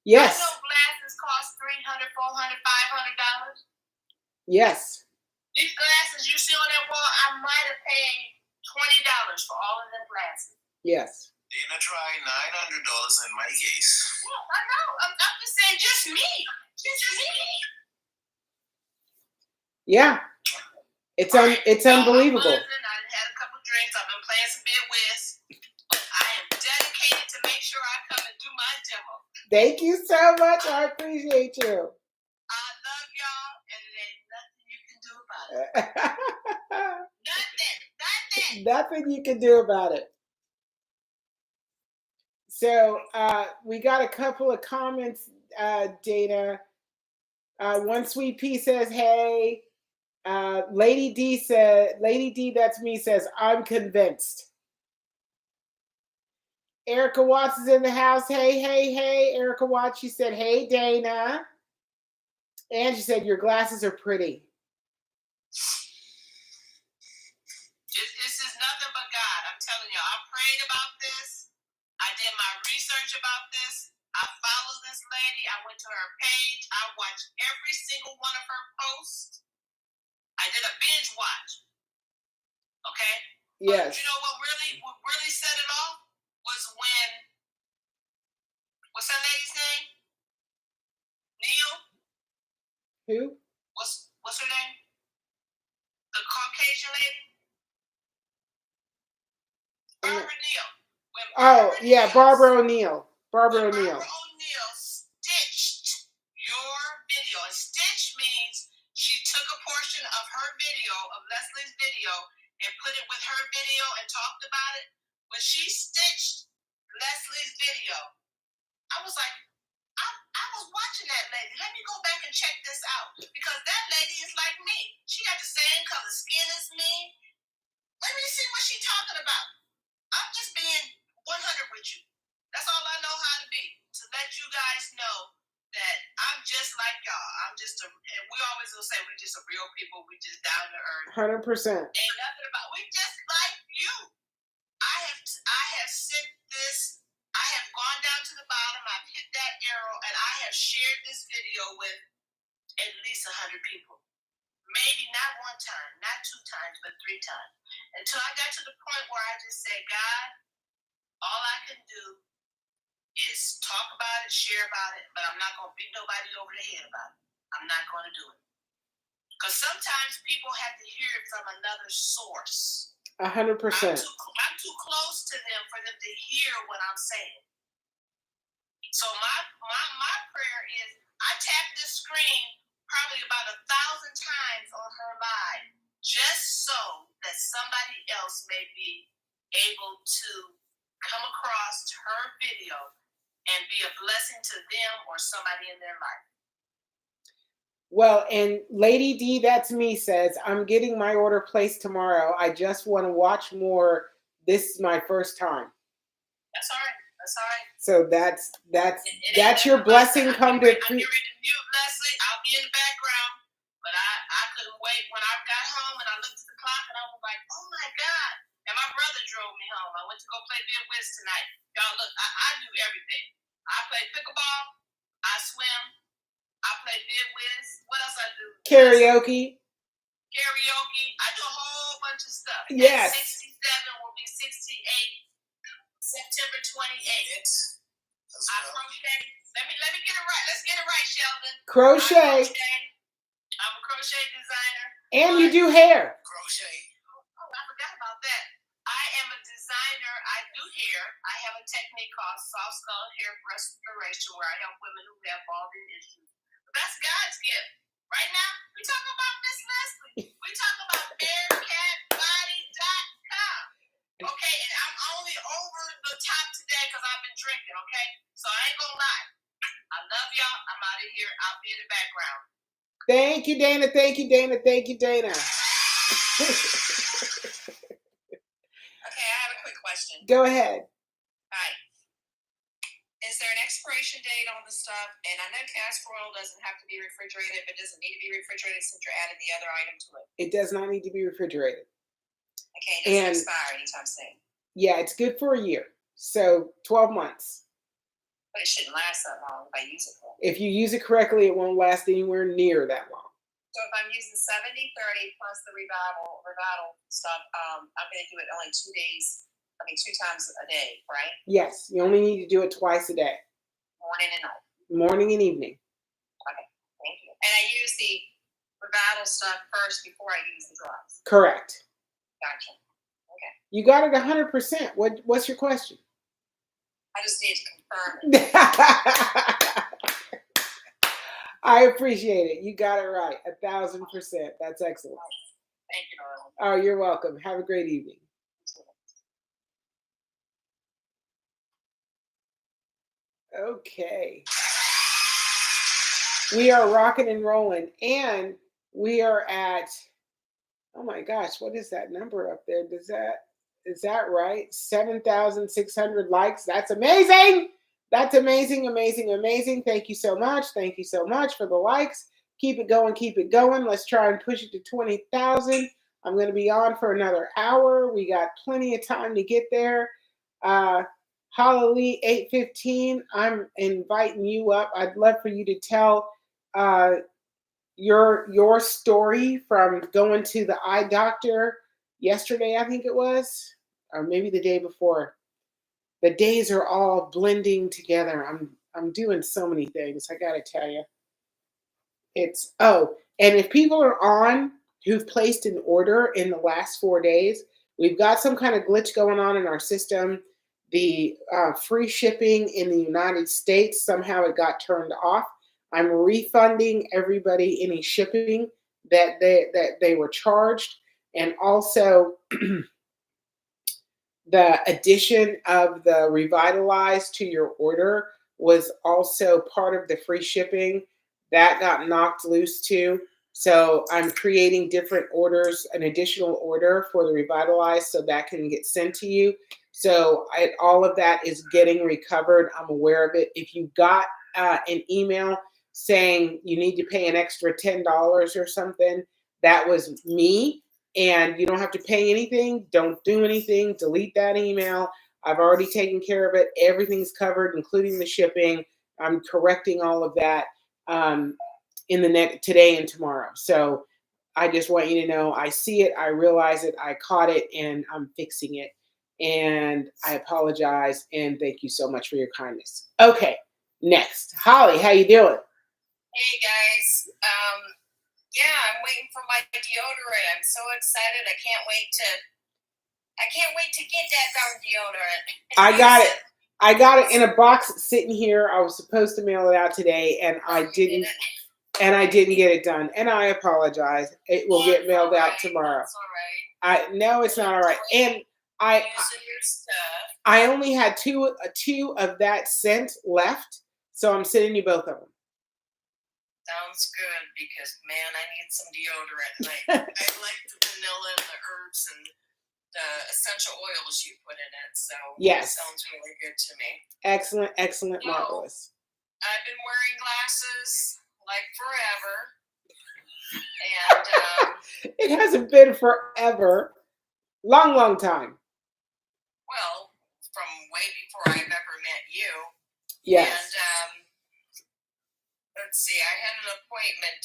Yes. I know glasses cost $300, $400, $500. Yes. These glasses you see on that wall, I might have paid $20 for all of them glasses. Yes. Dana tried $900 in my case. Yeah, I know. I'm just saying, just me. Yeah. It's unbelievable. I had a couple drinks. I've been playing some bit whiz. I am dedicated to make sure I come and do my demo. Thank you so much. I appreciate you. I love y'all, and it ain't nothing you can do about it. Nothing. Nothing you can do about it. So we got a couple of comments, Dana. One Sweet Pea says, hey. Lady D, that's me, says, I'm convinced. Erica Watts is in the house. Hey, Erica Watts. She said, hey, Dana. And she said, your glasses are pretty. This is nothing but God. I'm telling you, I prayed about this. I did my research about this. I followed this lady. I went to her page. I watched every single one of her posts. I did a binge watch. Okay? Yes. But you know what really set it off was when, what's that lady's name? Neil? Who? What's her name? The Caucasian lady? Barbara Neal. Barbara O'Neill. Barbara O'Neill stitched your video. And stitch means she took a portion of her video, of Leslie's video, and put it with her video and talked about it. When she stitched Leslie's video, I was like, I was watching that lady. Let me go back and check this out. Because that lady is like me. She got the same color skin as me. Let me see what she's talking about. I'm just being 100 with you. That's all I know how to be. To let you guys know that I'm just like y'all. I'm just we always will say we're just a real people. We just down to earth. 100%. Ain't nothing about. We just like you. I have sent this. I have gone down to the bottom. I've hit that arrow, and I have shared this video with at least 100 people. Maybe not one time, not 2 times, but 3 times. Until I got to the point where I just said, God, all I can do is talk about it, share about it, but I'm not going to beat nobody over the head about it. I'm not going to do it. Because sometimes people have to hear it from another source. 100%. I'm too close to them for them to hear what I'm saying. So my prayer is, I tapped this screen probably about 1,000 times on her live, just so that somebody else may be able to come across her video and be a blessing to them or somebody in their life. Well, and Lady D, that's me, says, I'm getting my order placed tomorrow. I just want to watch more. This is my first time. That's all right. That's all right. So that's your blessing come to. I'm getting ready to mute Leslie. I'll be in the background, but I couldn't wait. When I got home and I looked at the clock and I was like, oh my God. And my brother drove me home. I went to go play Bid Whiz tonight. Y'all, look, I do everything. I play pickleball. I swim. I play Bid Whiz. What else I do? Karaoke. I do a whole bunch of stuff. Yes. 67 will be 68. September 28th. I crochet. Let me get it right. Let's get it right, Sheldon. Crochet. I'm a crochet designer. And you do hair. Crochet. Oh, I forgot about that. I am a designer. I do hair. I have a technique called soft skull hair restoration where I help women who have balding issues. But that's God's gift. Right now, we talking about Miss Leslie. We talking about bearcatbody.com. Okay, and I'm only over the top today because I've been drinking, okay? So I ain't gonna lie. I love y'all. I'm out of here. I'll be in the background. Thank you, Dana. Thank you, Dana. Thank you, Dana. Okay, I have a quick question. Go ahead. Hi. Is there an expiration date on the stuff? And I know castor oil doesn't have to be refrigerated, but does it need to be refrigerated since you're adding the other item to it? It does not need to be refrigerated. Okay, it doesn't expire anytime soon. Yeah, it's good for a year. So 12 months. But it shouldn't last that long if I use it correctly. If you use it correctly, it won't last anywhere near that long. So if I'm using 70-30 plus the revival stuff, I'm going to do it only 2 days. 2 times a day, right? Yes, you only need to do it twice a day. Morning and night. Morning and evening. Okay, thank you. And I use the revival stuff first before I use the drops. Correct. Gotcha. Okay. You got it 100%. What's your question? I just need to confirm it. I appreciate it. You got it right. 1,000%. That's excellent. Thank you, darling. Oh, you're welcome. Have a great evening. Okay. We are rocking and rolling. And we are at, oh my gosh, what is that number up there? Is that right? 7,600 likes. That's amazing. That's amazing, amazing, amazing. Thank you so much. Thank you so much for the likes. Keep it going. Keep it going. Let's try and push it to 20,000. I'm going to be on for another hour. We got plenty of time to get there. Hallelujah 8:15. I'm inviting you up. I'd love for you to tell your story from going to the eye doctor yesterday, I think it was, or maybe the day before. The days are all blending together. I'm doing so many things. I gotta tell you. And if people are on who've placed an order in the last 4 days, we've got some kind of glitch going on in our system. The free shipping in the United States, somehow it got turned off. I'm refunding everybody any shipping that they were charged. And also the addition of the Revitalize to your order was also part of the free shipping. That got knocked loose too. So I'm creating different orders, an additional order for the Revitalize so that can get sent to you. So all of that is getting recovered. I'm aware of it. If you got an email saying you need to pay an extra $10 or something. That was me. And you don't have to pay anything. Don't do anything. Delete that email. I've already taken care of it. Everything's covered, including the shipping. I'm correcting all of that in the today and tomorrow. So I just want you to know I see it, I realize it, I caught it, and I'm fixing it. And I apologize, and thank you so much for your kindness. Okay, next. Holly, how you doing? Hey guys. Yeah, I'm waiting for my deodorant. I'm so excited. I can't wait to get that darn deodorant. I got it. I got it in a box sitting here. I was supposed to mail it out today, and I didn't. And I didn't get it done. And I apologize. It will get mailed out tomorrow. That's all right. No, it's not all right. And I only had two of that scent left, so I'm sending you both of them. Sounds good, because man, I need some deodorant. I like the vanilla and the herbs and the essential oils you put in it. So yes, it sounds really good to me. Excellent, excellent, marvelous. I've been wearing glasses like forever, and it hasn't been forever. Long time. Well, from way before I've ever met you. Yes. And let's see, I had an appointment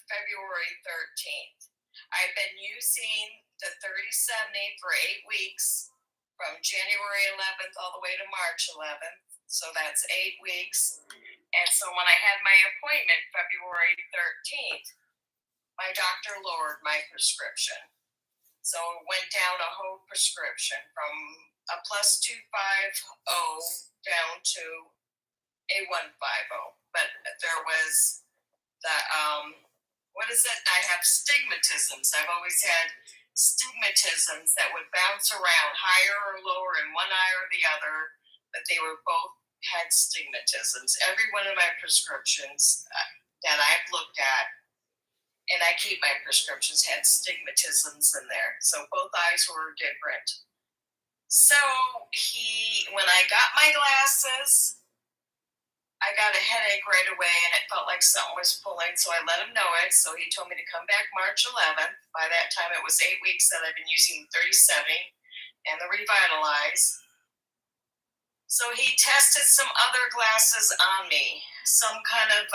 February 13th. I've been using the 3070 for 8 weeks, from January 11th all the way to March 11th. So that's 8 weeks. And so when I had my appointment February 13th, my doctor lowered my prescription. So it went down a whole prescription from a +250 down to a 150. But there was the, what is it? I have stigmatisms. I've always had stigmatisms that would bounce around higher or lower in one eye or the other, but they were both had stigmatisms. Every one of my prescriptions that I've looked at, and I keep my prescriptions, had stigmatisms in there. So both eyes were different. So when I got my glasses, I got a headache right away, and it felt like something was pulling, so I let him know it. So he told me to come back March 11th. By that time, it was 8 weeks that I've been using 3070 and the Revitalize. So he tested some other glasses on me, some kind of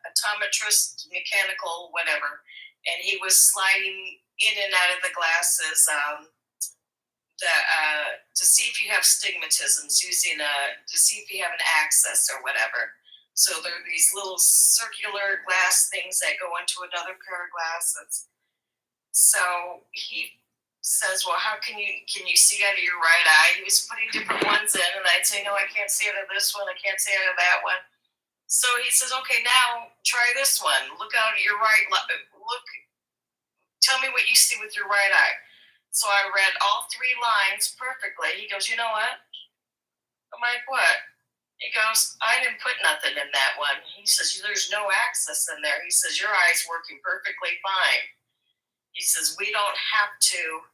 optometrist, mechanical, whatever, and he was sliding in and out of the glasses to see if you have stigmatisms, using to see if you have an access or whatever. So there are these little circular glass things that go into another pair of glasses. So he says, well, how can you see out of your right eye? He was putting different ones in, and I'd say, no, I can't see out of this one, I can't see out of that one. So he says, okay, now try this one. Look out of your right, tell me what you see with your right eye. So I read all 3 lines perfectly. He goes, you know what? I'm like, what? He goes, I didn't put nothing in that one. He says, there's no access in there. He says, your eye's working perfectly fine. He says, we don't have to.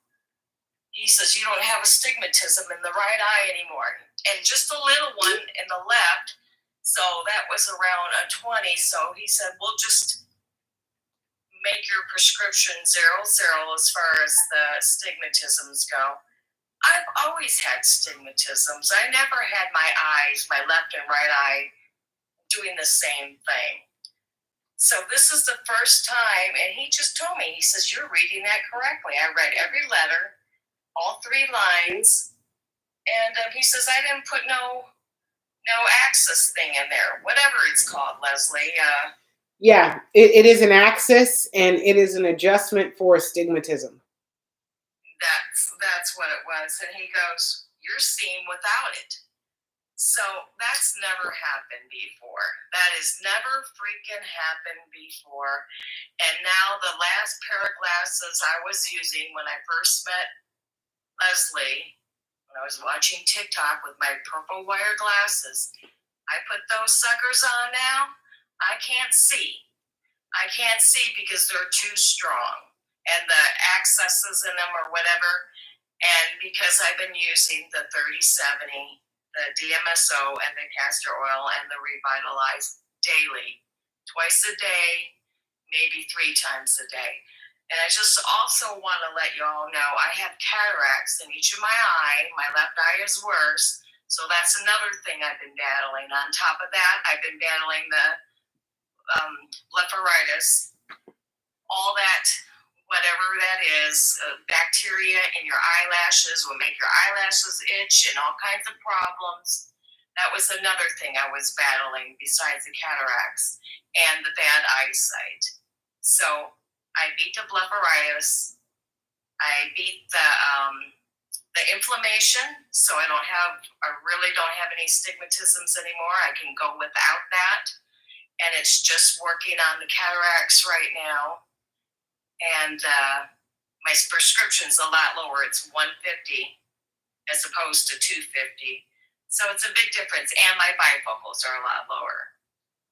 He says, you don't have astigmatism in the right eye anymore. And just a little one in the left. So that was around a 20. So he said, we'll just make your prescription 0 as far as the stigmatisms go. I've always had stigmatisms. I never had my eyes, my left and right eye, doing the same thing. So this is the first time, and he just told me, he says, you're reading that correctly. I read every letter, all 3 lines, and he says, I didn't put no access thing in there, whatever it's called, Leslie. Yeah, it is an axis, and it is an adjustment for astigmatism. That's what it was. And he goes, you're seeing without it. So that's never happened before. That has never freaking happened before. And now the last pair of glasses I was using when I first met Leslie, when I was watching TikTok with my purple wire glasses, I put those suckers on now. I can't see. I can't see because they're too strong. And the accesses in them or whatever. And because I've been using the 3070, the DMSO, and the Castor oil, and the Revitalize daily, twice a day, maybe 3 times a day. And I just also want to let you all know I have cataracts in each of my eye. My left eye is worse. So that's another thing I've been battling. On top of that, I've been battling the blepharitis, all that, whatever that is, bacteria in your eyelashes will make your eyelashes itch and all kinds of problems. That was another thing I was battling besides the cataracts and the bad eyesight. So I beat the blepharitis. I beat the inflammation, so I really don't have any stigmatisms anymore. I can go without that. And it's just working on the cataracts right now. And my prescription's a lot lower. It's $150 as opposed to $250. So it's a big difference. And my bifocals are a lot lower.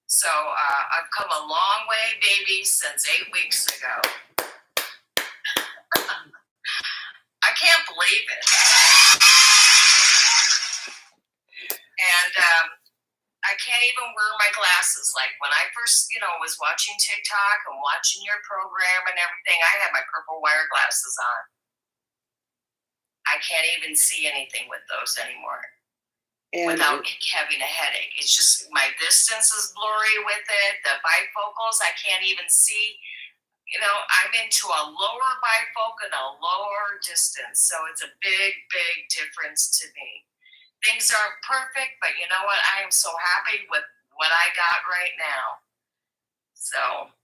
So I've come a long way, baby, since 8 weeks ago. I can't believe it. And I can't even wear my glasses. Like when I first, was watching TikTok and watching your program and everything, I had my purple wire glasses on. I can't even see anything with those anymore. Without having a headache. It's just my distance is blurry with it. The bifocals, I can't even see. I'm into a lower bifocal and a lower distance. So it's a big, big difference to me. Things aren't perfect, but you know what? I am so happy with what I got right now. So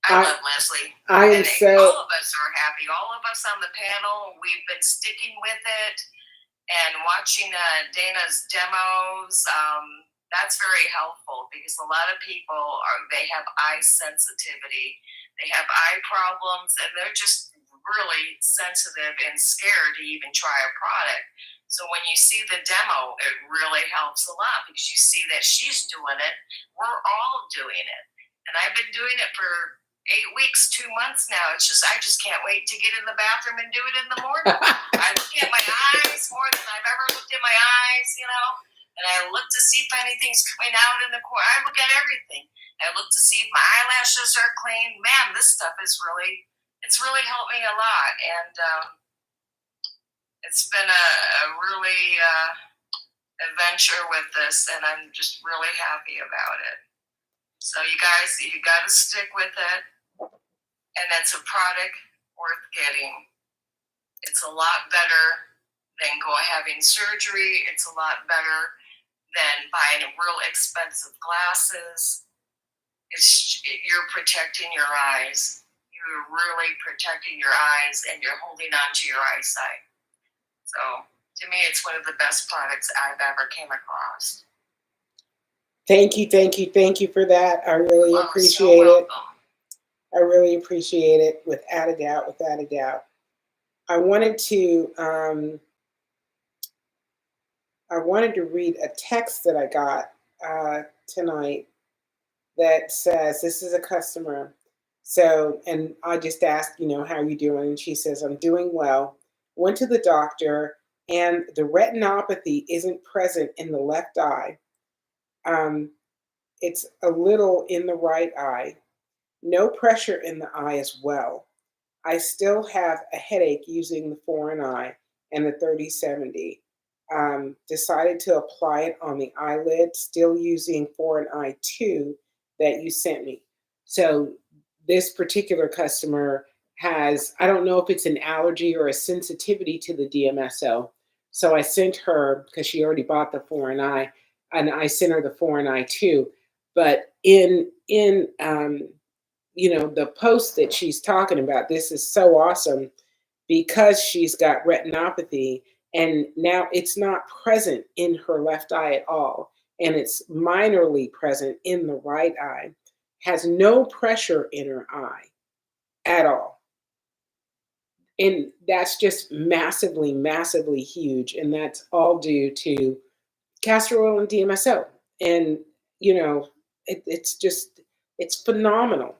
I love Leslie. All of us are happy. All of us on the panel, we've been sticking with it. And watching Dana's demos, that's very helpful because a lot of people they have eye sensitivity, they have eye problems, and they're just really sensitive and scared to even try a product. So when you see the demo, it really helps a lot because you see that she's doing it. We're all doing it, and I've been doing it for 8 weeks, 2 months now. It's just I just can't wait to get in the bathroom and do it in the morning. I look at my eyes more than I've ever looked at my eyes, and I look to see if anything's coming out in the corner. I look at everything. I look to see if my eyelashes are clean. Man, this stuff it's really helped me a lot, and it's been a really adventure with this, and I'm just really happy about it. So you guys, you got to stick with it. And it's a product worth getting. It's a lot better than having surgery. It's a lot better than buying real expensive glasses. You're protecting your eyes. You're really protecting your eyes, and you're holding on to your eyesight. So to me, it's one of the best products I've ever came across. Thank you for that. I really appreciate it. I really appreciate it, without a doubt. I wanted to read a text that I got tonight that says, this is a customer. So, and I just asked, how are you doing? And she says, I'm doing well. Went to the doctor, and the retinopathy isn't present in the left eye. It's a little in the right eye. No pressure in the eye as well. I still have a headache using the foreign eye and the 3070. Decided to apply it on the eyelid, still using foreign eye 2 that you sent me. So this particular customer has, I don't know if it's an allergy or a sensitivity to the DMSO. So I sent her, because she already bought the foreign eye, and I sent her the foreign eye 2. But in the post that she's talking about, this is so awesome because she's got retinopathy, and now it's not present in her left eye at all, and it's minorly present in the right eye, has no pressure in her eye at all. And that's just massively, massively huge, and that's all due to castor oil and DMSO. And, it's phenomenal.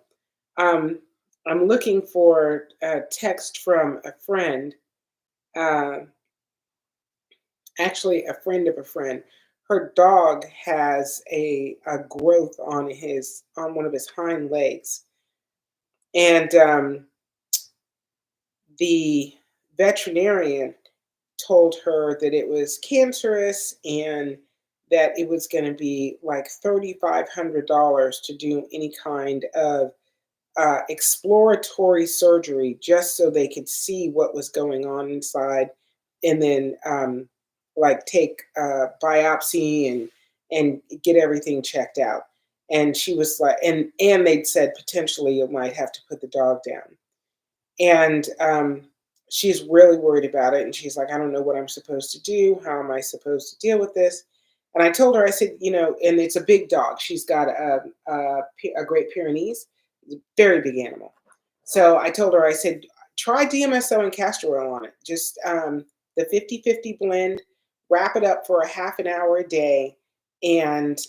I'm looking for a text from a friend, actually a friend of a friend, her dog has a growth on one of his hind legs, and the veterinarian told her that it was cancerous and that it was going to be like $3,500 to do any kind of exploratory surgery just so they could see what was going on inside, and then like take biopsy and get everything checked out. And she was like, and they'd said potentially you might have to put the dog down. And she's really worried about it. And she's like, I don't know what I'm supposed to do. How am I supposed to deal with this? And I told her, I said, and it's a big dog. She's got a Great Pyrenees, very big animal. So I told her, I said, try DMSO and castor oil on it. Just the 50-50 blend, wrap it up for a half an hour a day, and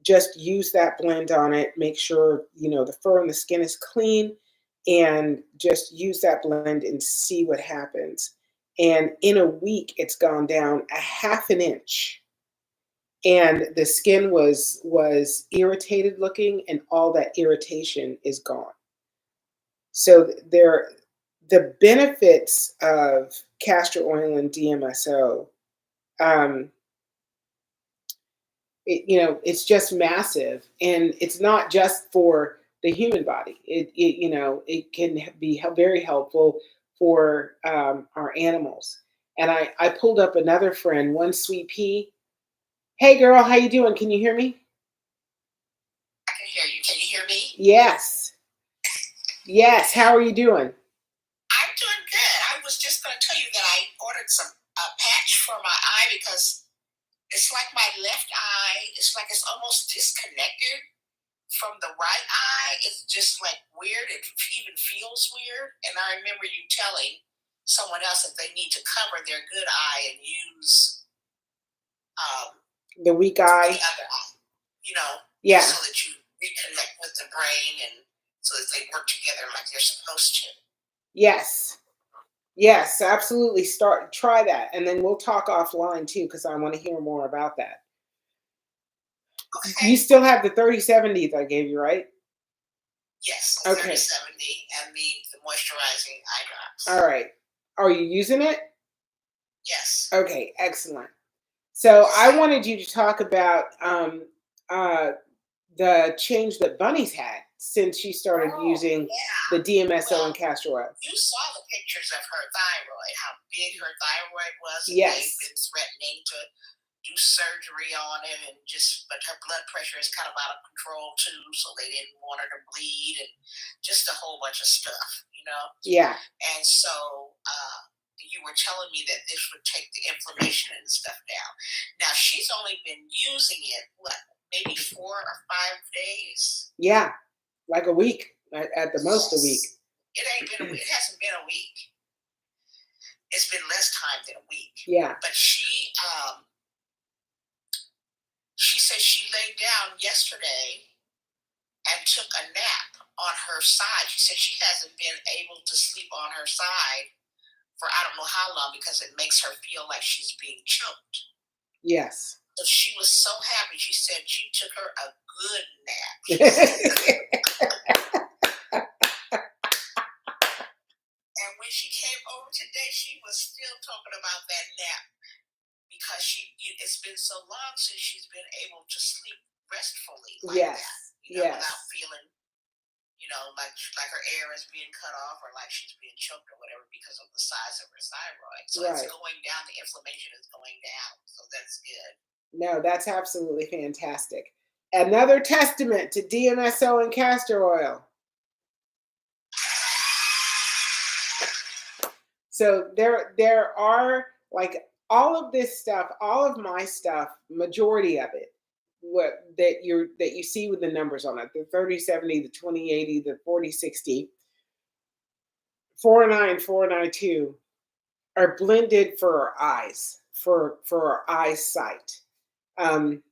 just use that blend on it. Make sure, the fur and the skin is clean, and just use that blend and see what happens. And in a week, it's gone down a half an inch. And the skin was irritated looking, and all that irritation is gone. So the benefits of castor oil and DMSO, it's just massive, and it's not just for the human body. It can be very helpful for our animals. And I pulled up another friend, One Sweet Pea. Hey girl, how you doing? Can you hear me? I can hear you. Can you hear me? Yes. Yes. How are you doing? I'm doing good. I was just going to tell you that I ordered some patch for my eye because it's like my left eye. It's like it's almost disconnected from the right eye. It's just like weird. It even feels weird. And I remember you telling someone else that they need to cover their good eye and use The weak eye. the other eye. Yeah. So that you reconnect with the brain and so that they work together like they're supposed to. Yes. Yes, absolutely. Try that. And then we'll talk offline too, because I want to hear more about that. Okay. You still have the 30/70 that I gave you, right? Yes. Okay. 30/70 and the moisturizing eye drops. All right. Are you using it? Yes. Okay, excellent. So I wanted you to talk about the change that Bunny's had since she started using the DMSO and castor oil. You saw the pictures of her thyroid, how big her thyroid was. Yes. They've been threatening to do surgery on it, but her blood pressure is kind of out of control too, so they didn't want her to bleed and just a whole bunch of stuff, Yeah. And so you were telling me that this would take the inflammation and stuff down. Now she's only been using it, maybe 4 or 5 days? Yeah, like a week, at the most a week. It hasn't been a week. It's been less time than a week. Yeah. But she said she laid down yesterday and took a nap on her side. She said she hasn't been able to sleep on her side for I don't know how long because it makes her feel like she's being choked. Yes. So she was so happy. She said she took her a good nap. And when she came over today, she was still talking about that nap because it's been so long since she's been able to sleep restfully like Yes. that. Without feeling, like her air is being cut off or like she's being choked or whatever because of the size of her thyroid. So It's going down. The inflammation is going down. So that's good. No, that's absolutely fantastic. Another testament to DMSO and castor oil. So there are, like, all of this stuff, all of my stuff, majority of it, that you see with the numbers on it, the 30/70, the 20/80, the 40/60, 4/9, 4/9/2 are blended for our eyes, for our eyesight. The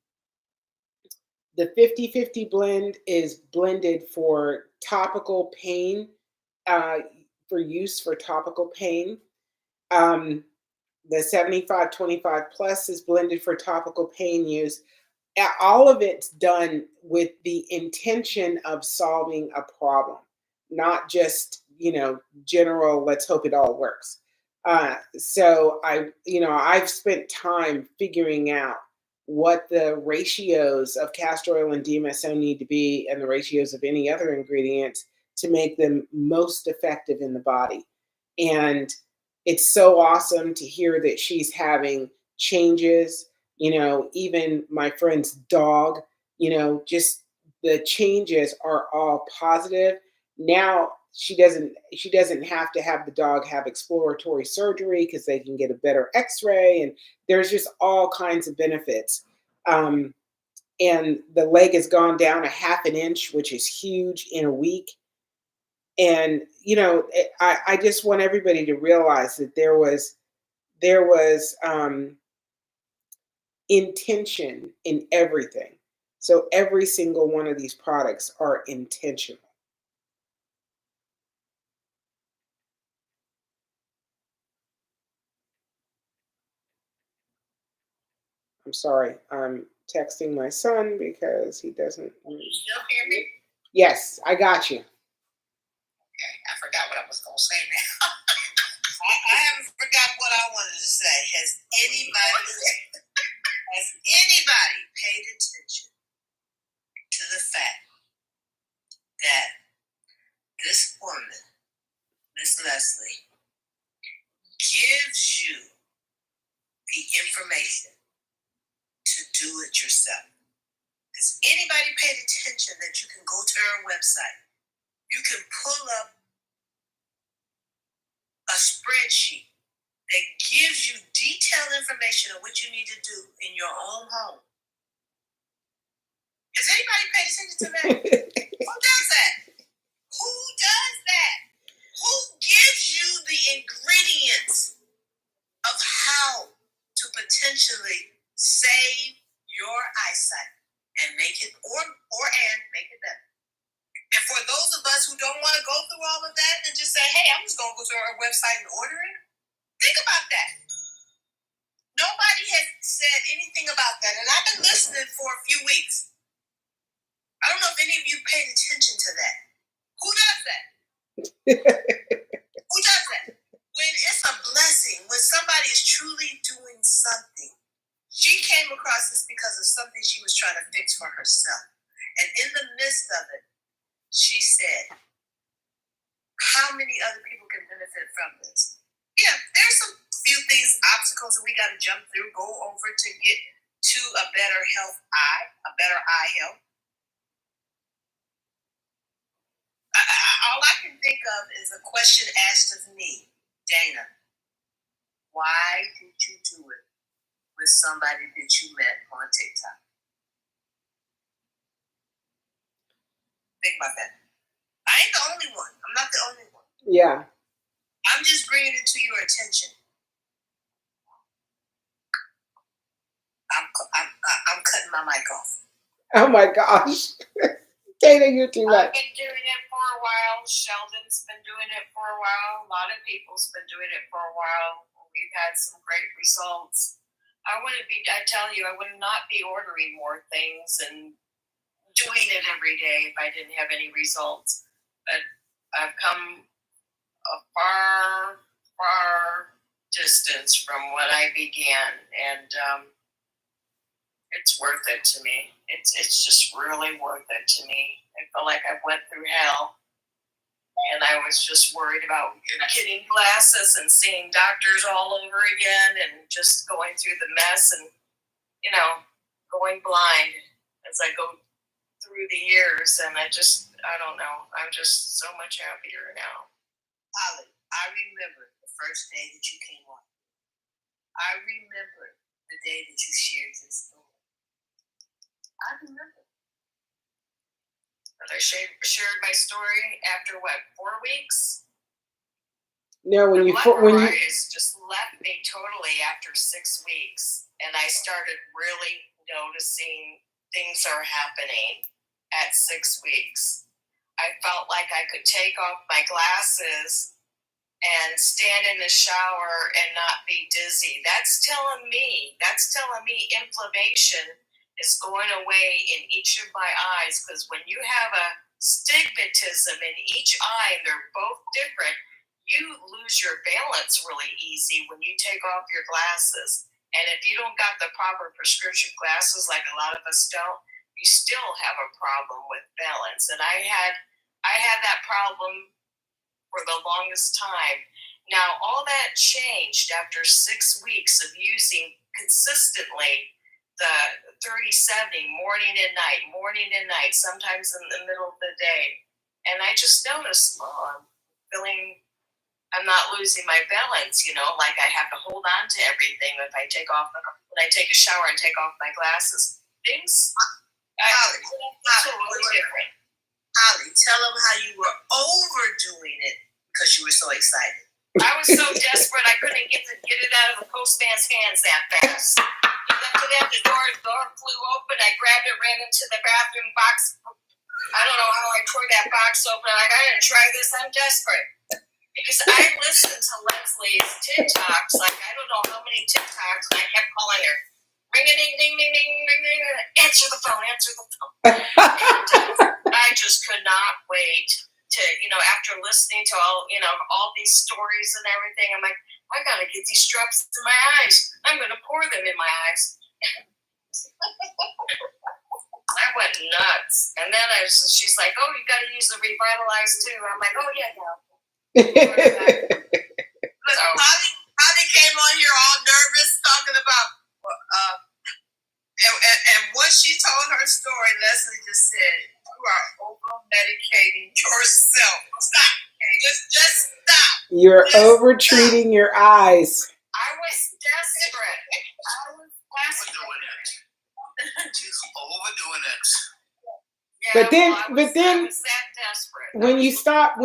50/50 blend is blended for topical pain, for use for topical pain. The 75-25 plus is blended for topical pain use. All of it's done with the intention of solving a problem, not just, general, let's hope it all works. So I've spent time figuring out what the ratios of castor oil and DMSO need to be, and the ratios of any other ingredients to make them most effective in the body. And it's so awesome to hear that she's having changes. Even my friend's dog, just the changes are all positive. Now she doesn't have to have the dog have exploratory surgery because they can get a better x-ray, and there's just all kinds of benefits. And the leg has gone down a half an inch, which is huge, in a week. And I just want everybody to realize that there was intention in everything. So every single one of these products are intentional. I'm sorry, I'm texting my son because he doesn't. You still hear me? Yes, I got you. Okay, I forgot what I was going to say now. I haven't forgot what I wanted to say. Has anybody paid attention to the fact that this woman, Miss Leslie, gives you the information to do it yourself? Has anybody paid attention that you can go to her website? You can pull up a spreadsheet that gives you detailed information on what you need to do in your own home. Has anybody paid attention to that? Who does that? Who does that? Who gives you the ingredients of how to potentially save your eyesight and make it make it better? And for those of us who don't want to go through all of that and just say, hey, I'm just going to go to our website and order it, think about that. Nobody has said anything about that. And I've been listening for a few weeks. I don't know if any of you paid attention to that. Who does that? Who does that? When it's a blessing, when somebody is truly doing something. She came across this because of something she was trying to fix for herself. And in the midst of it, she said, how many other people can benefit from this? Yeah, there's some few things, obstacles that we got to jump through, go over to get to a better better eye health. All I can think of is a question asked of me, Dana, why did you do it with somebody that you met on TikTok? Think about that. I ain't the only one. I'm not the only one. Yeah. I'm just bringing it to your attention. I'm cutting my mic off. Oh my gosh. Dana, you're too much. I've been doing it for a while. Sheldon's been doing it for a while. A lot of people's been doing it for a while. We've had some great results. I tell you, I would not be ordering more things and doing it every day if I didn't have any results. But I've come a far, far distance from when I began, and it's worth it to me. It's just really worth it to me. I feel like I went through hell, and I was just worried about getting glasses and seeing doctors all over again, and just going through the mess, and going blind as I go through the years. And I don't know. I'm just so much happier now. Holly, I remember the first day that you came on. I remember the day that you shared this story. I remember. But I shared my story after 4 weeks? No, when you just left me totally after 6 weeks, and I started really noticing things are happening at 6 weeks. I felt like I could take off my glasses and stand in the shower and not be dizzy. That's telling me inflammation is going away in each of my eyes, because when you have a stigmatism in each eye and they're both different, you lose your balance really easy when you take off your glasses. And if you don't got the proper prescription glasses, like a lot of us don't, you still have a problem with balance. And I had that problem for the longest time. Now, all that changed after 6 weeks of using consistently the 30-70 morning and night, sometimes in the middle of the day. And I just noticed, I'm not losing my balance, like I have to hold on to everything when I take a shower and take off my glasses. Things totally different. Holly, tell them how you were overdoing it because you were so excited. I was so desperate I couldn't get it out of the postman's hands that fast. He left it at the door flew open. I grabbed it, ran into the bathroom box. I don't know how I tore that box open. I'm like, I gotta try this. I'm desperate. Because I listened to Leslie's TikToks, like I don't know how many TikToks, and I kept calling her. Ring a ding ding ding ding ding ding. Answer the phone. And I just could not wait to, after listening to all these stories and everything, I'm like, I gotta get these drops in my eyes. I'm gonna pour them in my eyes. I went nuts. And then she's like, oh, you gotta use the Revitalize too. I'm like, oh yeah, no. So, Holly came on here all nervous talking about and once she told her story, Leslie just said, you are over medicating yourself. Stop. Just stop. You're over treating your eyes. I was desperate. Overdoing it. She's overdoing it. Yeah, but then I was that desperate. when you stopped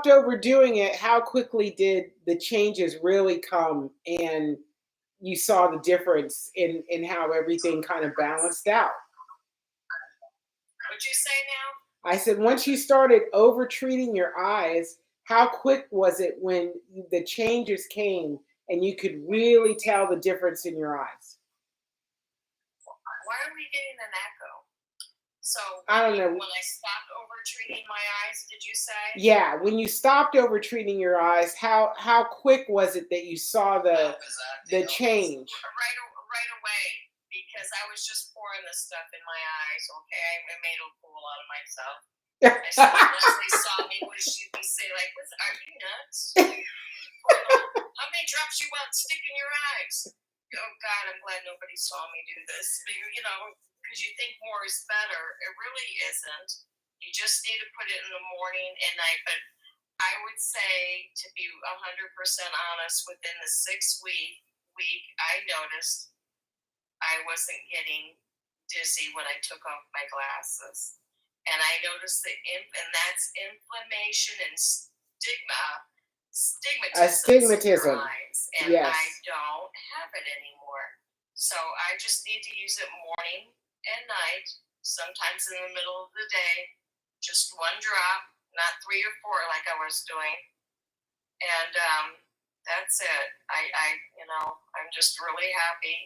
overdoing it, how quickly did the changes really come, and you saw the difference in how everything kind of balanced out? What'd you say now? I said, once you started over treating your eyes, how quick was it when the changes came and you could really tell the difference in your eyes? Why are we getting an echo? So I don't know. When I stopped over treating my eyes, did you say? Yeah, when you stopped over treating your eyes, how quick was it that you saw the change? Right away, because I was just pouring this stuff in my eyes. Okay, I made a fool out of myself. I said, Leslie saw me, she'd say, like, are you nuts? How many drops you want to stick in your eyes? Oh God, I'm glad nobody saw me do this. Because you think more is better. It really isn't. You just need to put it in the morning and night. But I would say, to be 100% honest, within the 6 week, I noticed I wasn't getting dizzy when I took off my glasses. And I noticed and that's inflammation and stigmatism. And yes. I don't have it anymore. So I just need to use it morning and night, sometimes in the middle of the day, just one drop, not 3 or 4 like I was doing. And that's it. I'm just really happy.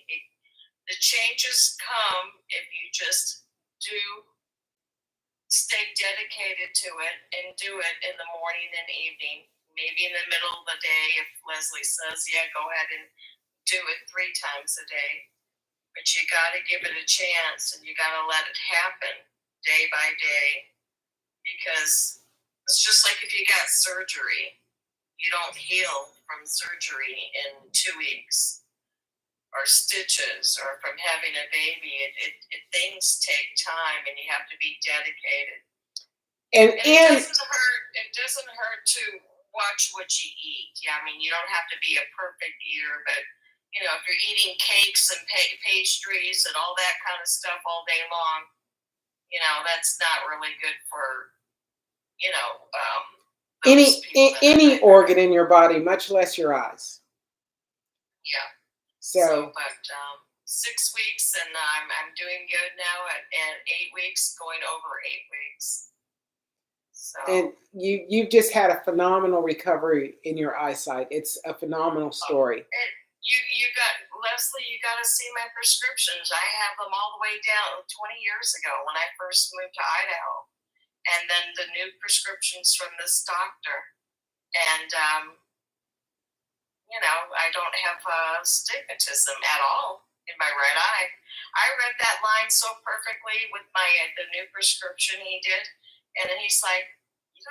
The changes come if you just stay dedicated to it and do it in the morning and evening. Maybe in the middle of the day, if Leslie says, yeah, go ahead and do it 3 times a day. But you got to give it a chance, and you got to let it happen day by day. Because it's just like if you got surgery, you don't heal from surgery in 2 weeks, or stitches, or from having a baby. Things take time, and you have to be dedicated. And it doesn't hurt to watch what you eat. Yeah, I mean, you don't have to be a perfect eater, but if you're eating cakes and pastries and all that kind of stuff all day long, that's not really good for any organ in your body, much less your eyes. Yeah. So 6 weeks, and I'm doing good now at 8 weeks, going over 8 weeks. So And you've just had a phenomenal recovery in your eyesight. It's a phenomenal story. you got Leslie. You got to see my prescriptions. I have them all the way down 20 years ago when I first moved to Idaho, and then the new prescriptions from this doctor. And I don't have stigmatism at all in my right eye. I read that line so perfectly with the new prescription he did, and then he's like, "You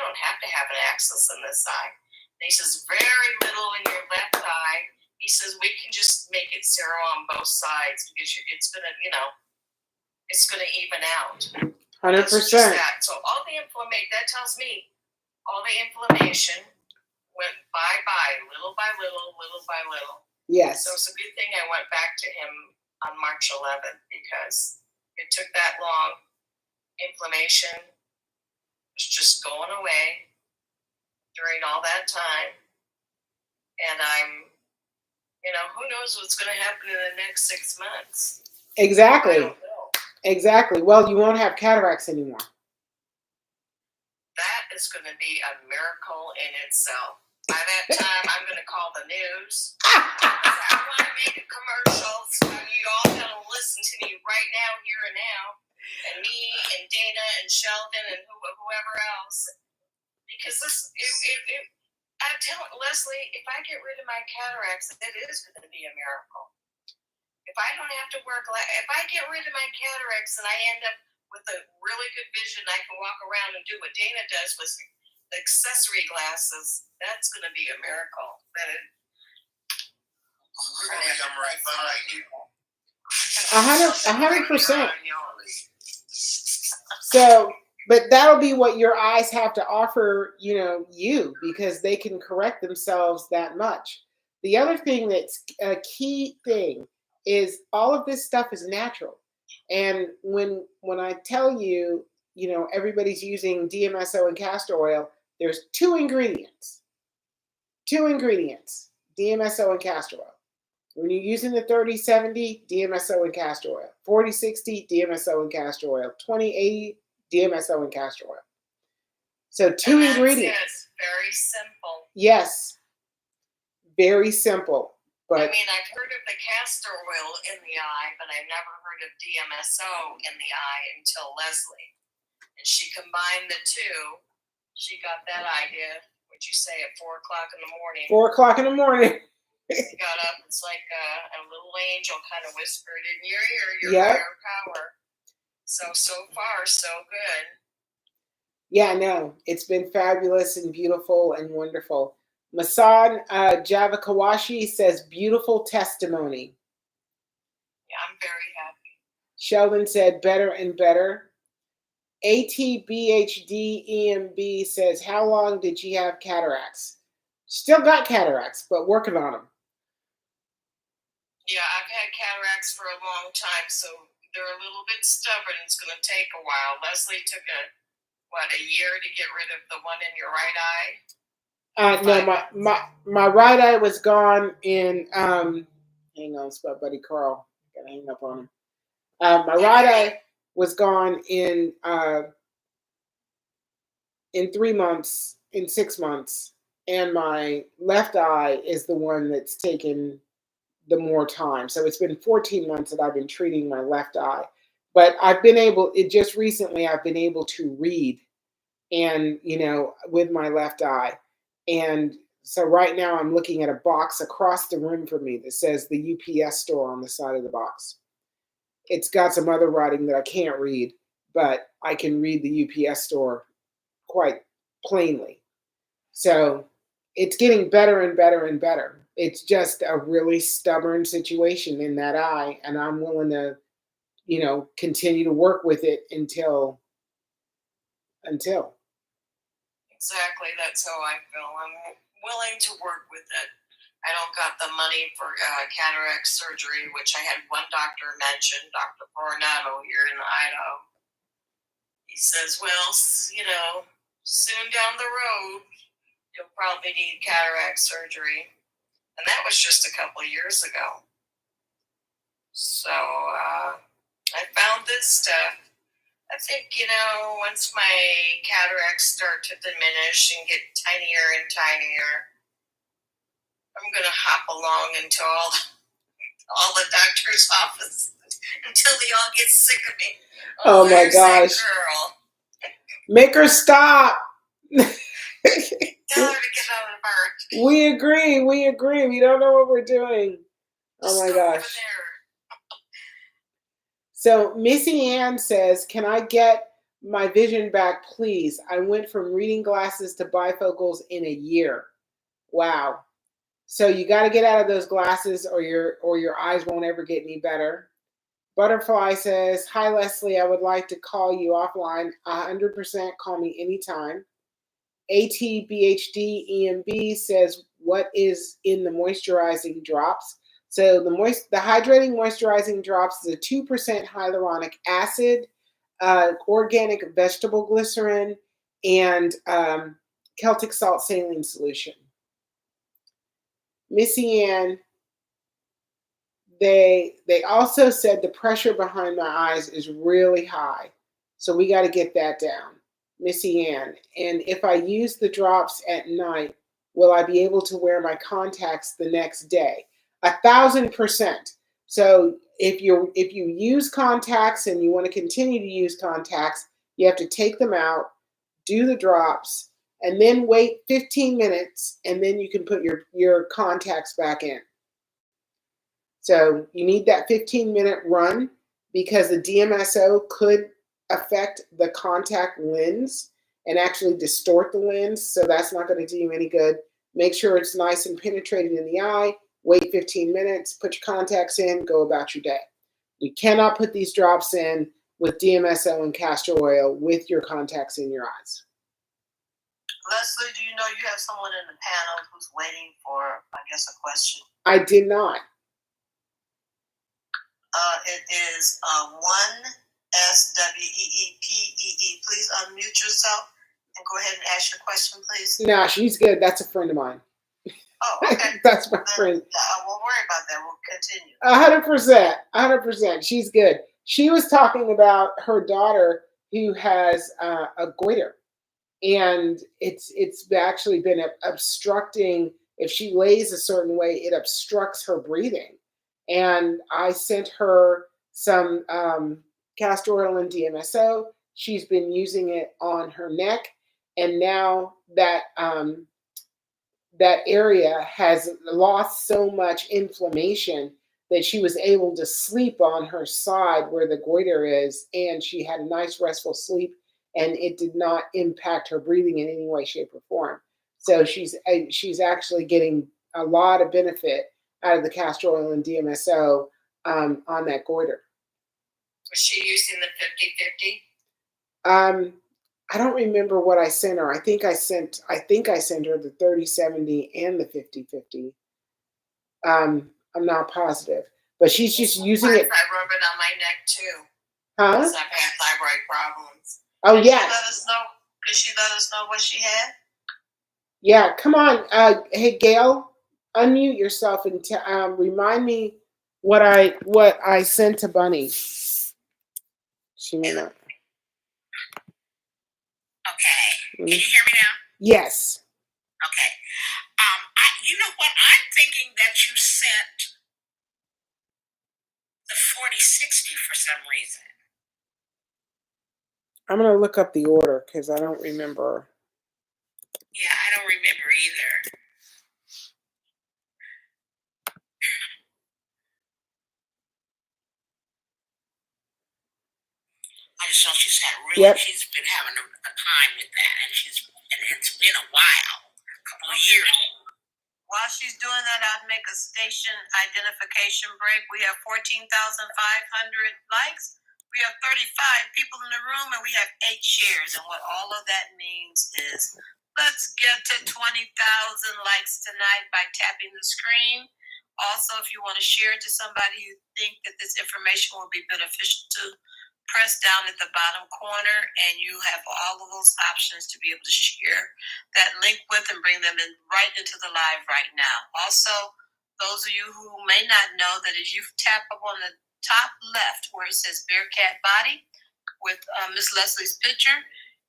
don't have to have an axis in this eye." And he says, "Very little in your left eye." He says, "We can just make it zero on both sides because it's gonna even out." 100%. So all the inflammation, that tells me all the inflammation went bye-bye, little by little, little by little. Yes. So it's a good thing I went back to him on March 11th because it took that long. Inflammation was just going away during all that time. And who knows what's going to happen in the next 6 months? Exactly. I don't know. Exactly. Well, you won't have cataracts anymore. That is going to be a miracle in itself. By that time, I'm going to call the news. I want to make a commercial, so you all got to listen to me right now, here and now, and me and Dana and Sheldon and whoever else, because I'm telling Leslie, if I get rid of my cataracts, it is going to be a miracle. If I don't have to work, if I get rid of my cataracts and I end up with a really good vision, I can walk around and do what Dana does with the accessory glasses. That's going to be a miracle. I'm right behind you. 100%. So, but that'll be what your eyes have to offer, you, because they can correct themselves that much. The other thing that's a key thing is all of this stuff is natural. And when I tell you, everybody's using DMSO and castor oil, there's two ingredients, DMSO and castor oil. When you're using the 3070, DMSO and castor oil. 4060, DMSO and castor oil. 2080, DMSO and castor oil. So two ingredients. Very simple. Yes. Very simple. But I've heard of the castor oil in the eye, but I've never heard of DMSO in the eye until Leslie. And she combined the two. She got that idea, what'd you say, at 4 o'clock in the morning. 4 o'clock in the morning. She got up, it's like a little angel kind of whispered in your ear, your higher power. So far, so good. Yeah, no, it's been fabulous and beautiful and wonderful. Masan Javakawashi says, beautiful testimony. Yeah, I'm very happy. Sheldon said, better and better. ATBHDEMB says, how long did you have cataracts? Still got cataracts, but working on them. Yeah, I've had cataracts for a long time, so they're a little bit stubborn. It's going to take a while. Leslie took a year to get rid of the one in your right eye? No, my right eye was gone in, hang on, it's my buddy Carl. Gotta hang up on him. My right eye was gone in 3 months, in 6 months. And my left eye is the one that's taken the more time. So it's been 14 months that I've been treating my left eye. But I've been able to read and, with my left eye. And so right now I'm looking at a box across the room from me that says the UPS store on the side of the box. It's got some other writing that I can't read, but I can read the UPS store quite plainly. So it's getting better and better and better. It's just a really stubborn situation in that eye, and I'm willing to, continue to work with it until. Exactly, that's how I feel. I'm willing to work with it. I don't got the money for cataract surgery, which I had one doctor mention, Dr. Coronado here in Idaho. He says, well, soon down the road, you'll probably need cataract surgery. And that was just a couple of years ago. So I found this stuff. I think, once my cataracts start to diminish and get tinier and tinier, I'm going to hop along into all the doctor's office until they all get sick of me. Oh my gosh. That girl. Make her stop. Tell her to get out of her. We agree. We don't know what we're doing. Oh my Just go over gosh. there. So Missy Ann says, can I get my vision back, please? I went from reading glasses to bifocals in a year. Wow. So you got to get out of those glasses or your eyes won't ever get any better. Butterfly says, hi, Leslie. I would like to call you offline. 100% call me anytime. ATBHD says, what is in the moisturizing drops? So the hydrating moisturizing drops is a 2% hyaluronic acid, organic vegetable glycerin, and Celtic salt saline solution. Missy Ann, they also said the pressure behind my eyes is really high. So we got to get that down. Missy Ann, and if I use the drops at night, will I be able to wear my contacts the next day? 1,000%. So if you use contacts and you want to continue to use contacts, you have to take them out, do the drops, and then wait 15 minutes, and then you can put your contacts back in. So you need that 15-minute run because the DMSO could affect the contact lens and actually distort the lens. So that's not going to do you any good. Make sure it's nice and penetrated in the eye. Wait 15 minutes, put your contacts in, go about your day. You cannot put these drops in with DMSO and castor oil with your contacts in your eyes. Leslie, do you know you have someone in the panel who's waiting for, I guess, a question? I did not. It is 1SWEEPEE. Please unmute yourself and go ahead and ask your question, please. No, she's good. That's a friend of mine. Oh, okay. That's my friend. I won't worry about that. We'll continue. 100%. She's good. She was talking about her daughter who has a goiter, and it's actually been obstructing. If she lays a certain way, it obstructs her breathing. And I sent her some castor oil and DMSO. She's been using it on her neck, and now that that area has lost so much inflammation that she was able to sleep on her side where the goiter is, and she had a nice restful sleep, and it did not impact her breathing in any way, shape, or form. So she's actually getting a lot of benefit out of the castor oil and DMSO on that goiter. Was she using the 50/50? I don't remember what I sent her. I think I sent her the 30/70 and the 50/50. I'm not positive, but she's just using it. I rub it on my neck too. Huh? Because I've had thyroid problems. Oh yeah. Could she let us know what she had? Yeah, come on. Hey Gail, unmute yourself and remind me what I sent to Bunny. She may not. Okay. Can you hear me now? Yes. Okay. You know what? I'm thinking that you sent the 40/60 for some reason. I'm gonna look up the order because I don't remember. Yeah, I don't remember either. I just know she's had she's been having a time with that, and it's been a while, a couple of years. While she's doing that, I'd make a station identification break. We have 14,500 likes. We have 35 people in the room, and we have 8 shares. And what all of that means is let's get to 20,000 likes tonight by tapping the screen. Also, if you want to share it to somebody you think that this information will be beneficial to, press down at the bottom corner, and you have all of those options to be able to share that link with and bring them in right into the live right now. Also, those of you who may not know that if you tap up on the top left where it says Bearcat Body, with Miss Leslie's picture.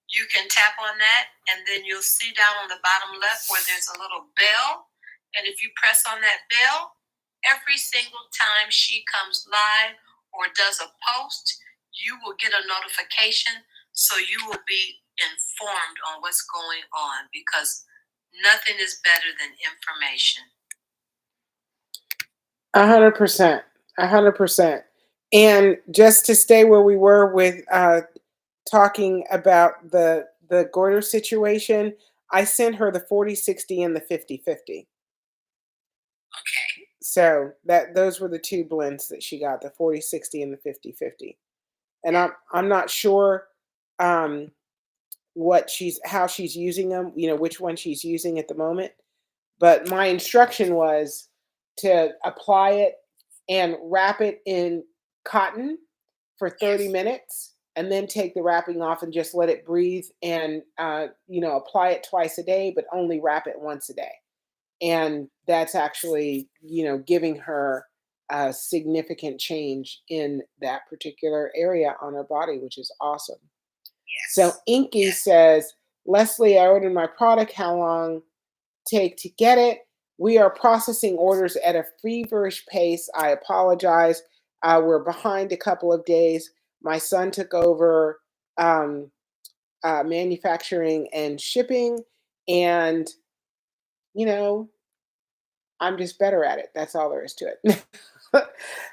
You can tap on that, and then you'll see down on the bottom left where there's a little bell. And if you press on that bell, every single time she comes live or does a post, you will get a notification, so you will be informed on what's going on, because nothing is better than information. 100%. 100%. And just to stay where we were with talking about the goiter situation, I sent her the 40-60 and the 50-50. Okay. So those were the two blends that she got, the 40-60 and the 50-50. And I'm not sure how she's using them, which one she's using at the moment. But my instruction was to apply it and wrap it in cotton for 30 minutes, and then take the wrapping off and just let it breathe, and apply it twice a day, but only wrap it once a day. And that's actually, giving her a significant change in that particular area on her body, which is awesome. Yes. So Inky says, Leslie, I ordered my product. How long take to get it? We are processing orders at a feverish pace. I apologize. We're behind a couple of days. My son took over manufacturing and shipping, and I'm just better at it. That's all there is to it.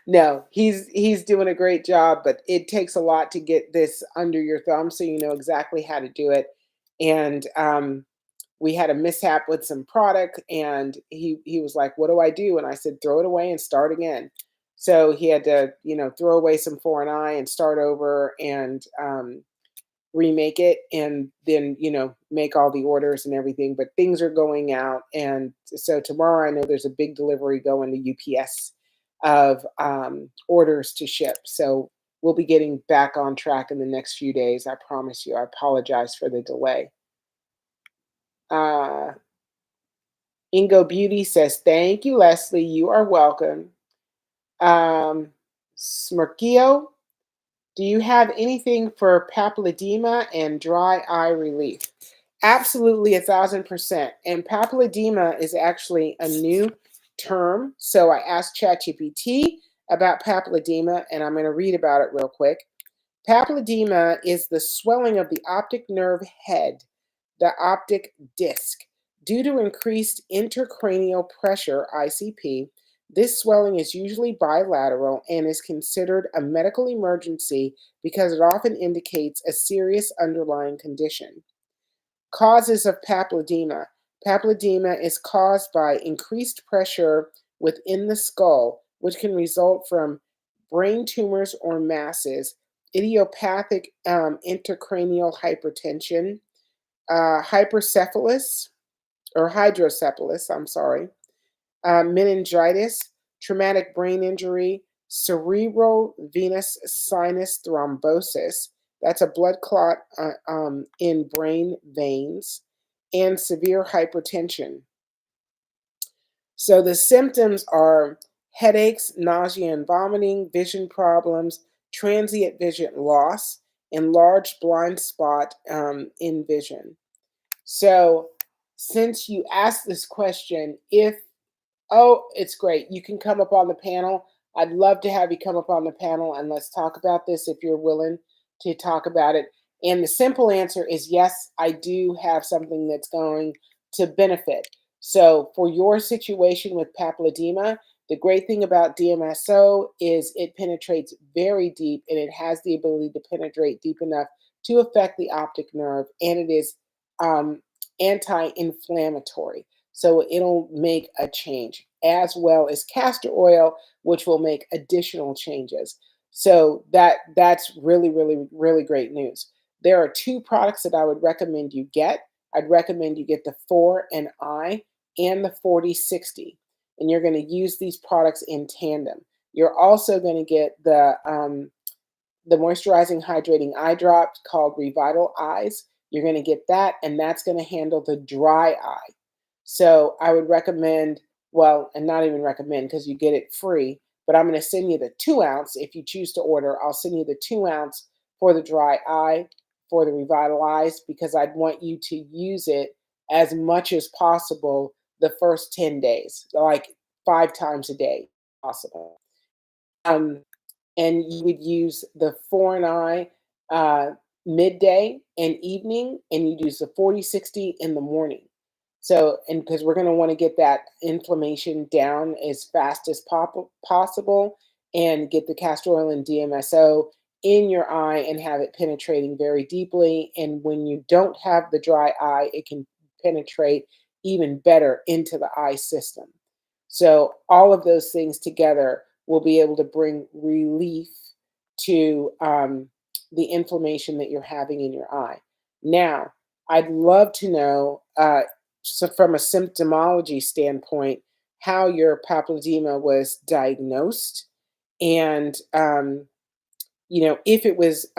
No, he's doing a great job, but it takes a lot to get this under your thumb, so you know exactly how to do it. And we had a mishap with some product, and he was like, "What do I do?" And I said, "Throw it away and start again." So he had to, throw away some 4&I and start over and remake it, and then make all the orders and everything. But things are going out, and so tomorrow I know there's a big delivery going to UPS of orders to ship. So we'll be getting back on track in the next few days. I promise you. I apologize for the delay. Ingo Beauty says, thank you, Leslie. You are welcome. Smirkio, do you have anything for papilledema and dry eye relief? Absolutely, 1,000%. And papilledema is actually a new term. So I asked ChatGPT about papilledema, and I'm going to read about it real quick. Papilledema is the swelling of the optic nerve head, the optic disc. Due to increased intracranial pressure, ICP, this swelling is usually bilateral and is considered a medical emergency because it often indicates a serious underlying condition. Causes of papilledema. Papilledema is caused by increased pressure within the skull, which can result from brain tumors or masses, idiopathic intracranial hypertension, hydrocephalus, meningitis, traumatic brain injury, cerebral venous sinus thrombosis, that's a blood clot in brain veins, and severe hypertension. So the symptoms are headaches, nausea and vomiting, vision problems, transient vision loss, and large blind spot in vision. So since you asked this question, it's great. You can come up on the panel. I'd love to have you come up on the panel and let's talk about this if you're willing to talk about it. And the simple answer is yes, I do have something that's going to benefit. So for your situation with papilledema, the great thing about DMSO is it penetrates very deep, and it has the ability to penetrate deep enough to affect the optic nerve, and it is anti-inflammatory. So it'll make a change, as well as castor oil, which will make additional changes. So that's really, really, really great news. There are two products that I would recommend you get. I'd recommend you get the 4&I and the 40-60. And you're going to use these products in tandem. You're also going to get the moisturizing hydrating eye drop called Revital Eyes. You're going to get that, and that's going to handle the dry eye. So I would recommend, and not even recommend because you get it free, but I'm going to send you the 2 ounce. If you choose to order, I'll send you the 2 ounce for the dry eye, for the revitalized, because I'd want you to use it as much as possible the first 10 days, like 5 times a day, possible. Um, and you would use the 4 and I midday and evening, and you'd use the 40/60 in the morning. So, and because we're going to want to get that inflammation down as fast as possible and get the castor oil and DMSO in your eye and have it penetrating very deeply. And when you don't have the dry eye, it can penetrate even better into the eye system. So, all of those things together will be able to bring relief to the inflammation that you're having in your eye. Now, I'd love to know, so from a symptomology standpoint, how your papilledema was diagnosed, and if it was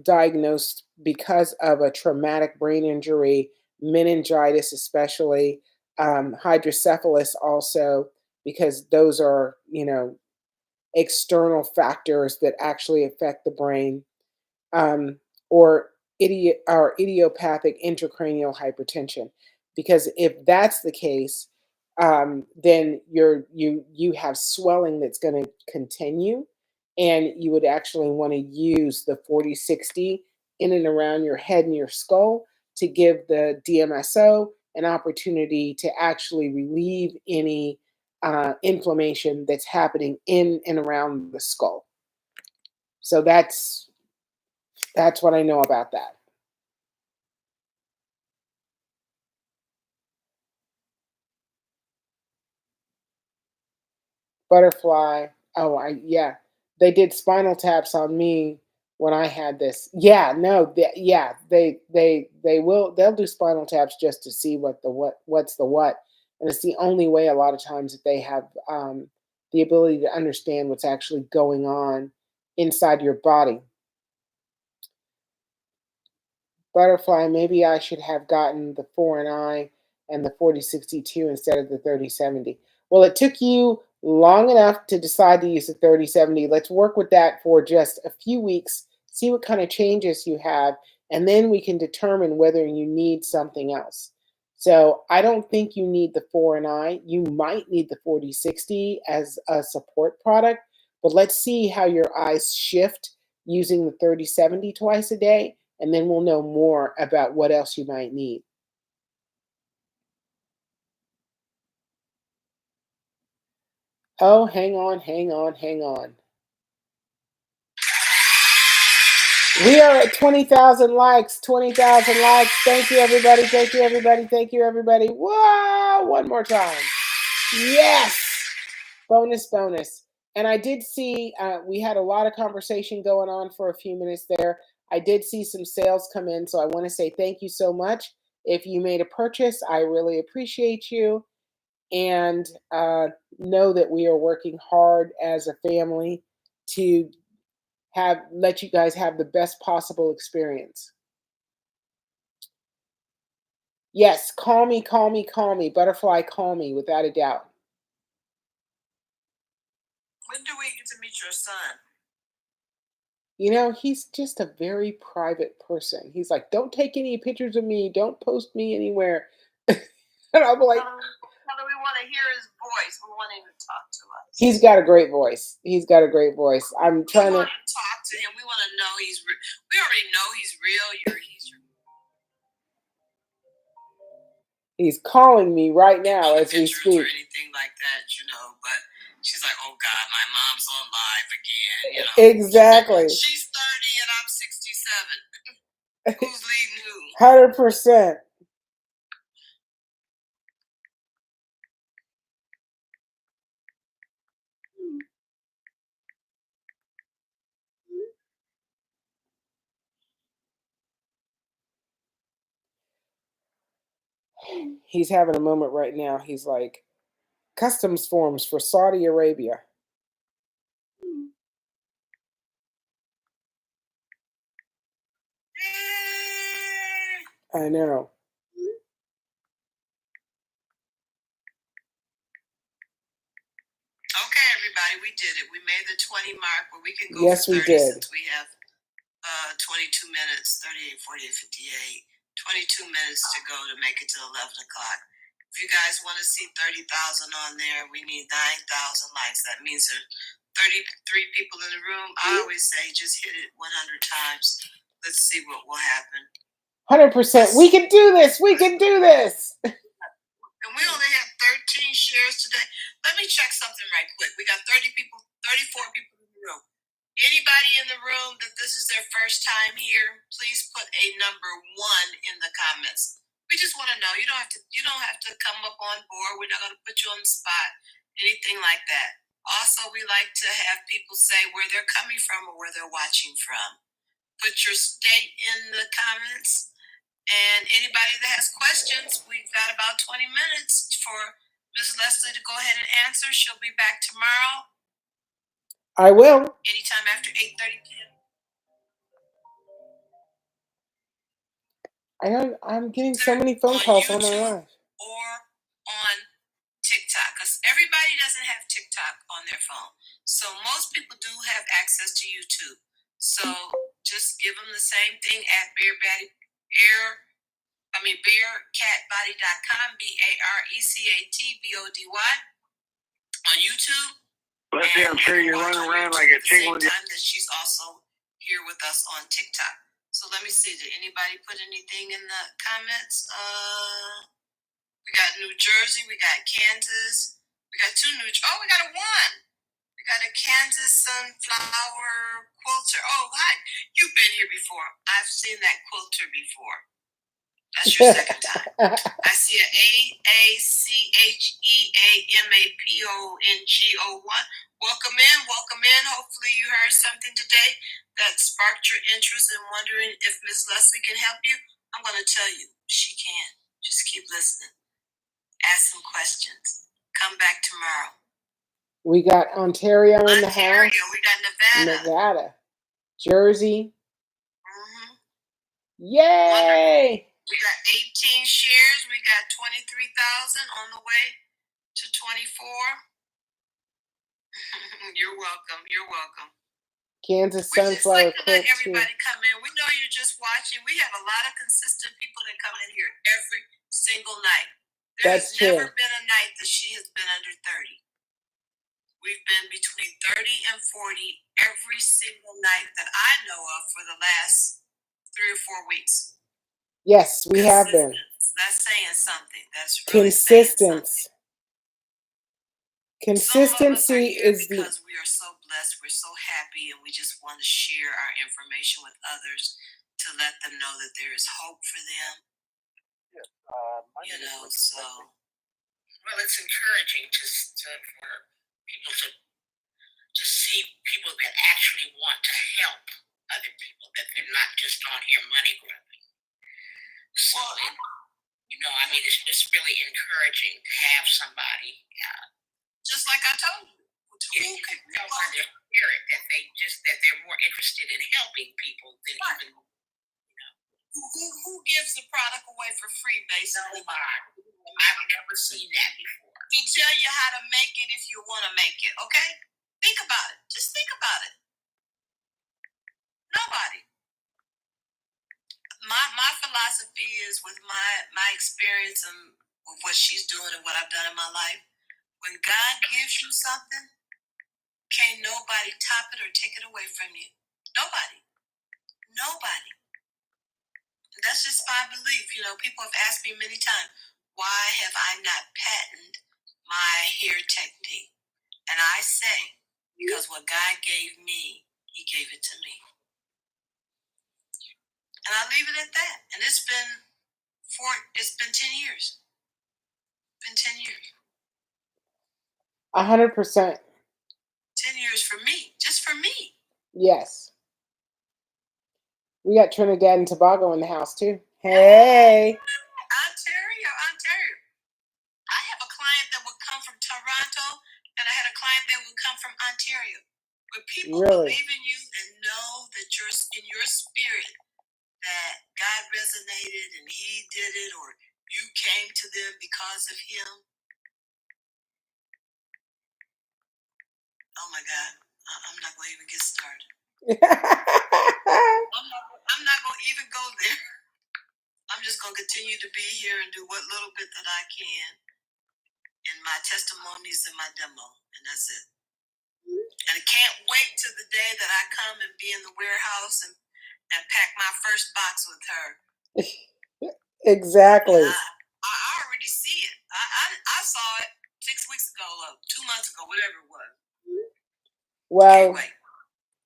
diagnosed because of a traumatic brain injury, meningitis, especially hydrocephalus, also because those are external factors that actually affect the brain, um, or idiopathic intracranial hypertension. Because if that's the case, then you have swelling that's going to continue, and you would actually want to use the 40/60 in and around your head and your skull to give the DMSO an opportunity to actually relieve any inflammation that's happening in and around the skull. So that's what I know about that. Butterfly. Oh, yeah. They did spinal taps on me when I had this. Yeah, no, yeah, they'll do spinal taps just to see what's the what. And it's the only way a lot of times that they have the ability to understand what's actually going on inside your body. Butterfly, maybe I should have gotten the 4 and I and the 40/62 instead of the 30/70. Well, it took you long enough to decide to use the 30/70. Let's work with that for just a few weeks, see what kind of changes you have, and then we can determine whether you need something else. So I don't think you need the 4 and I. You might need the 40/60 as a support product, but let's see how your eyes shift using the 30/70 twice a day, and then we'll know more about what else you might need. Oh, hang on, hang on, hang on. We are at 20,000 likes. 20,000 likes. Thank you, everybody. Thank you, everybody. Thank you, everybody. Whoa! One more time. Yes! Bonus, bonus. And I did see, we had a lot of conversation going on for a few minutes there. I did see some sales come in, so I want to say thank you so much. If you made a purchase, I really appreciate you. And know that we are working hard as a family to let you guys have the best possible experience. Yes, call me, call me, call me. Butterfly, call me, without a doubt. When do we get to meet your son? He's just a very private person. He's like, don't take any pictures of me. Don't post me anywhere. And I'm like, How do we want to hear his voice? We want him to talk to us. He's got a great voice. He's got a great voice. I'm trying to talk to him. We want to know he's real. We already know he's real. He's calling me right now as we speak. Or anything like that, but she's like, oh God, my mom's on live again, Exactly. She's 30 and I'm 67. Who's leading who? 100%. He's having a moment right now. He's like, customs forms for Saudi Arabia. I know. Okay, everybody, we did it. We made the 20 mark, but we can go Yes, for 30 we did. since we have 22 minutes, 38, 48, 58. 22 minutes to go to make it to 11 o'clock. If you guys want to see 30,000 on there, we need 9,000 likes. That means there's 33 people in the room. I always say just hit it 100 times. Let's see what will happen. 100%. We can do this. We can do this. And we only have 13 shares today. Let me check something right quick. We got 34 people in the room. Anybody in the room that this is their first time here, please put a number 1 in the comments. We just want to know. You don't have to come up on board. We're not going to put you on the spot, anything like that. Also, we like to have people say where they're coming from or where they're watching from. Put your state in the comments. And anybody that has questions, we've got about 20 minutes for Ms. Leslie to go ahead and answer. She'll be back tomorrow. I will. Anytime after 8:30 p.m. I'm getting so many phone calls on my live. Or on TikTok, because everybody doesn't have TikTok on their phone. So most people do have access to YouTube. So just give them the same thing at bearcatbody.com, BARECATBODY on YouTube. Let's say I'm sure you're running around like a chicken. At the same time that she's also here with us on TikTok. So let me see. Did anybody put anything in the comments? We got New Jersey. We got Kansas. We got 2 we got a 1. We got a Kansas sunflower quilter. Oh, hi. You've been here before. I've seen that quilter before. That's your second time. I see an AACHEAMAPONGO1. Welcome in. Hopefully you heard something today that sparked your interest in wondering if Miss Leslie can help you. I'm going to tell you, she can. Just keep listening. Ask some questions. Come back tomorrow. We got Ontario in the house. We got Nevada. Jersey. Yay! We got 18 shares. We got 23,000 on the way to 24. You're welcome. Kansas sunflower quilter. Let too. everybody come in. We know you're just watching. We have a lot of consistent people that come in here every single night. There's never been a night that she has been under 30. We've been between 30 and 40 every single night that I know of for the last 3 or 4 weeks. Yes, we have been. That's saying something. That's really Consistency is because we are so blessed, we're so happy, and we just want to share our information with others to let them know that there is hope for them. Yes, Well, it's encouraging for people to see people that actually want to help other people, that they're not just on here money grubbing. So, it's just really encouraging to have somebody, just like I told you, who could tell by their spirit that they're more interested in helping people than even, who gives the product away for free, basically? Nobody. I've never seen that before. To tell you how to make it if you want to make it, okay? Think about it. Just think about it. Nobody. My philosophy is with my experience and with what she's doing and what I've done in my life. When God gives you something, can't nobody top it or take it away from you. Nobody. And that's just my belief. People have asked me many times, why have I not patented my hair technique? And I say, because what God gave me, He gave it to me. And I leave it at that. And it's been 10 years. 10 years. 100%. 10 years for me. Just for me. Yes. We got Trinidad and Tobago in the house too. Hey. Ontario. I have a client that would come from Toronto, and I had a client that would come from Ontario. But people believe in you and know that you're in your spirit, that God resonated and He did it, or you came to them because of Him. Oh my God, I'm not going to even get started. I'm not going to even go there. I'm just going to continue to be here and do what little bit that I can in my testimonies and my demo. And that's it. And I can't wait till the day that I come and be in the warehouse and pack my first box with her. Exactly. I already see it. I saw it 6 weeks ago, 2 months ago, whatever it was. Well,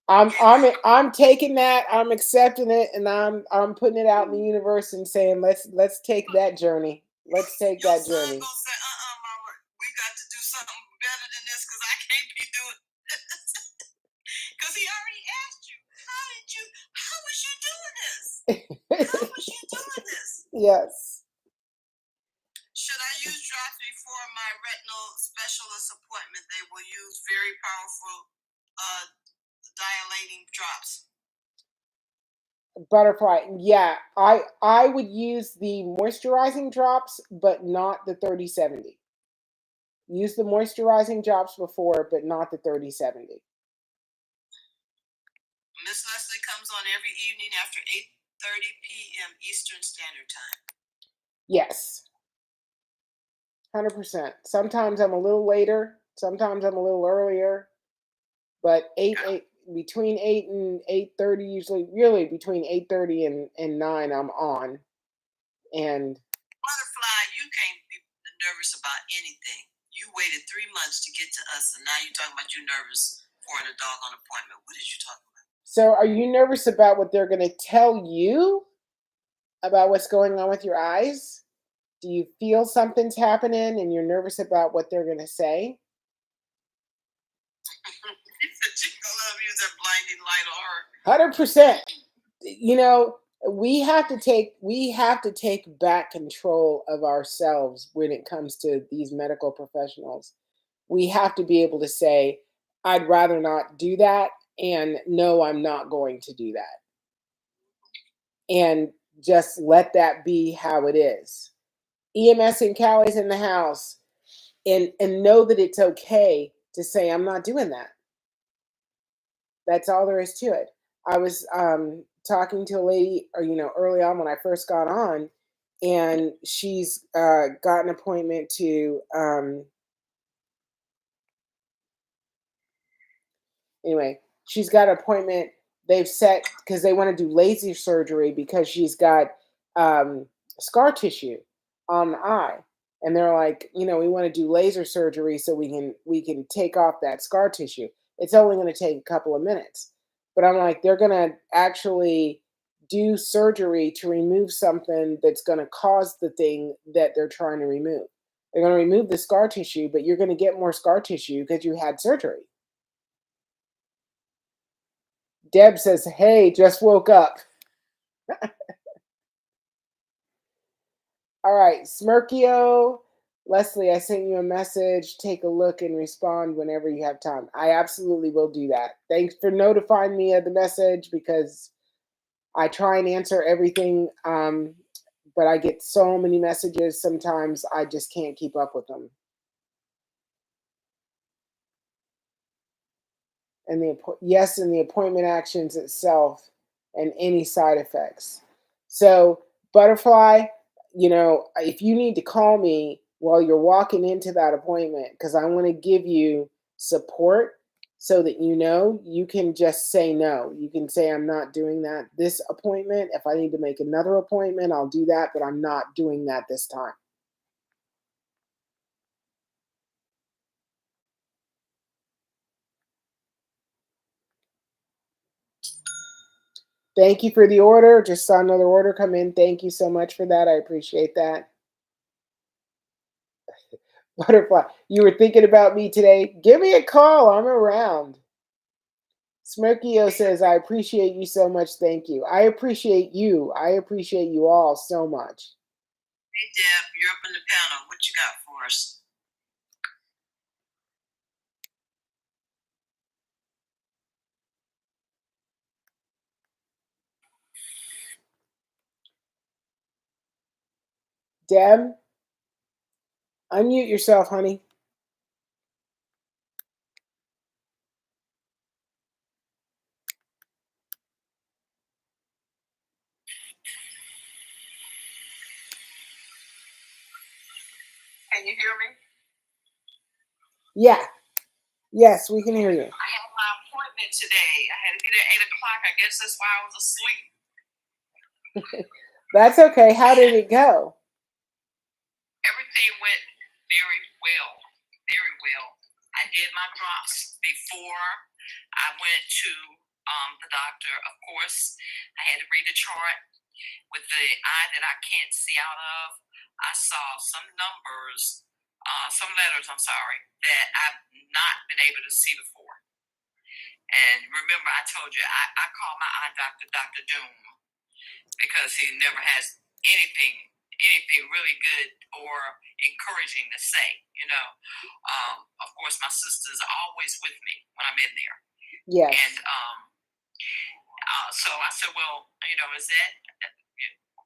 I'm taking that, I'm accepting it, and I'm putting it out in the universe and saying let's take that journey. Let's take Your that son journey. gonna say, mama, we got to do something better than this because I can't be doing this. Because he already asked you, how was you doing this? How was you doing this? Yes. Should I use drops before my retinal specialist appointment? They will use very powerful dilating drops. Butterfly, yeah, I would use the moisturizing drops, but not the 30/70. Use the moisturizing drops before, but not the 30/70. Miss Leslie comes on every evening after 8:30 p.m. Eastern Standard Time. Yes. 100%. Sometimes I'm a little later, sometimes I'm a little earlier, but between 8 and 8:30, usually, really between 8:30 and 9, I'm on. And Butterfly, you can't be nervous about anything. You waited 3 months to get to us, and now you're talking about you nervous for a doggone appointment. What did you talk about? so are you nervous about what they're going to tell you about what's going on with your eyes? Do you feel something's happening and you're nervous about what they're going to say? She gonna love use that blinding light on her. 100%. You know, we have to take back control of ourselves when it comes to these medical professionals. We have to be able to say, I'd rather not do that, and no, I'm not going to do that. And just let that be how it is. EMS and Callie's in the house, and know that it's okay to say, I'm not doing that. That's all there is to it. I was talking to a lady, or early on when I first got on, and she's got an appointment to anyway. She's got an appointment they've set because they want to do laser surgery because she's got scar tissue on the eye, and they're like, we want to do laser surgery so we can take off that scar tissue. It's only going to take a couple of minutes. But I'm like, they're going to actually do surgery to remove something that's going to cause the thing that they're trying to remove. They're going to remove the scar tissue, but you're going to get more scar tissue because you had surgery. Deb says, hey, just woke up. All right, Smirkio. Leslie, I sent you a message. Take a look and respond whenever you have time. I absolutely will do that. Thanks for notifying me of the message because I try and answer everything, but I get so many messages sometimes I just can't keep up with them. And the appointment actions itself and any side effects. So, Butterfly, if you need to call me while you're walking into that appointment, because I want to give you support so that you can just say no. You can say, I'm not doing that this appointment. If I need to make another appointment, I'll do that, but I'm not doing that this time. Thank you for the order. Just saw another order come in. Thank you so much for that. I appreciate that. Butterfly, you were thinking about me today? Give me a call. I'm around. Smirkio says, I appreciate you so much. Thank you. I appreciate you. I appreciate you all so much. Hey, Deb, you're up in the panel. What you got for us? Deb, unmute yourself, honey. Can you hear me? Yeah. Yes, we can hear you. I had my appointment today. I had to be there at 8 o'clock. I guess that's why I was asleep. That's okay. How did it go? Everything went very well. Very well. I did my drops before I went to the doctor. Of course, I had to read the chart with the eye that I can't see out of. I saw some numbers, some letters, I'm sorry, that I've not been able to see before. And remember, I told you, I call my eye doctor Dr. Doom because he never has anything really good or encouraging to say, you know. Of course, my sister's always with me when I'm in there. Yes. And so I said, well, you know,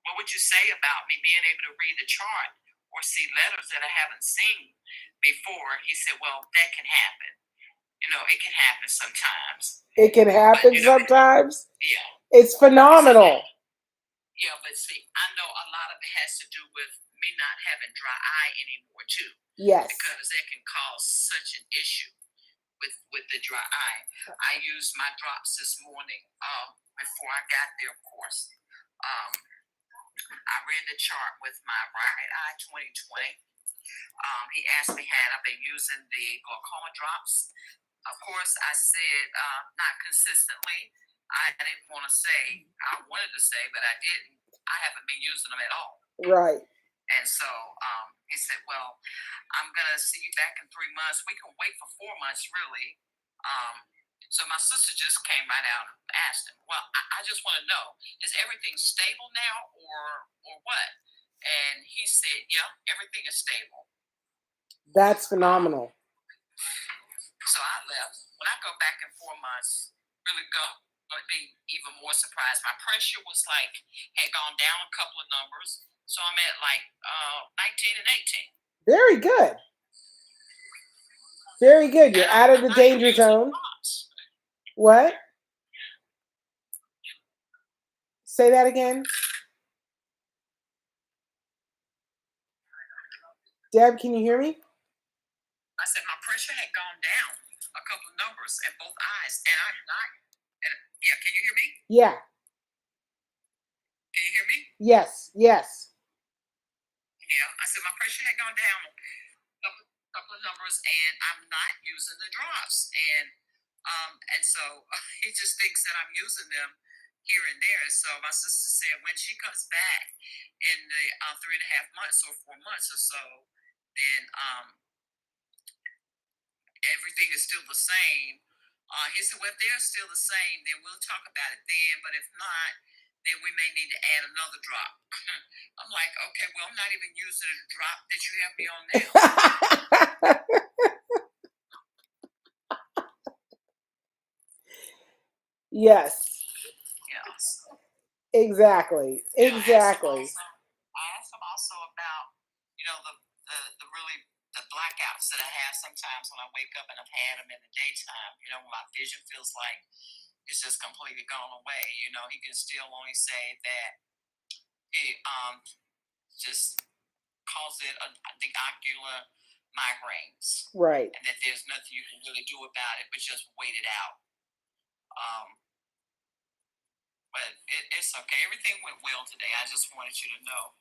what would you say about me being able to read the chart or see letters that I haven't seen before? He said, well, that can happen. You know, it can happen sometimes. It can happen sometimes? Yeah. It's phenomenal. Yeah, but see, I know a lot of it has to do with me not having dry eye anymore, too. Yes. Because that can cause such an issue with the dry eye. I used my drops this morning before I got there, of course. I read the chart with my right eye 20/20. He asked me had I been using the glaucoma drops. Of course, I said not consistently. I didn't want to say, I wanted to say, but I didn't. I haven't been using them at all. Right. And so he said, well, I'm going to see you back in 3 months. We can wait for 4 months, really. So my sister just came right out and asked him, well, I just want to know, is everything stable now or what? And he said, yeah, everything is stable. That's phenomenal. So I left. When I go back in 4 months, really going to be even more surprised. My pressure was had gone down a couple of numbers. So I'm at 19 and 18. Very good. Very good. You're out of the danger zone. What? Say that again. Deb, can you hear me? I said my pressure had gone down a couple of numbers at both eyes, and I'm not. Yeah, can you hear me? Yeah. Can you hear me? Yes. Yes. Yeah, I said my pressure had gone down a couple of numbers, and I'm not using the drops, and so he just thinks that I'm using them here and there. So my sister said when she comes back in the 3.5 months or 4 months or so, then everything is still the same. He said, well, if they're still the same, then we'll talk about it then. But if not, then we may need to add another drop. I'm like, okay, well, I'm not even using a drop that you have me on now. Yes. Yes. Exactly. Exactly. I asked him also about, you know, the really the blackouts that I have sometimes when I wake up, and I've had them in the daytime. You know, when my vision feels like it's just completely gone away. You know, he can still only say that it just calls it the ocular migraines. Right. And that there's nothing you can really do about it, but just wait it out. But it's okay. Everything went well today. I just wanted you to know.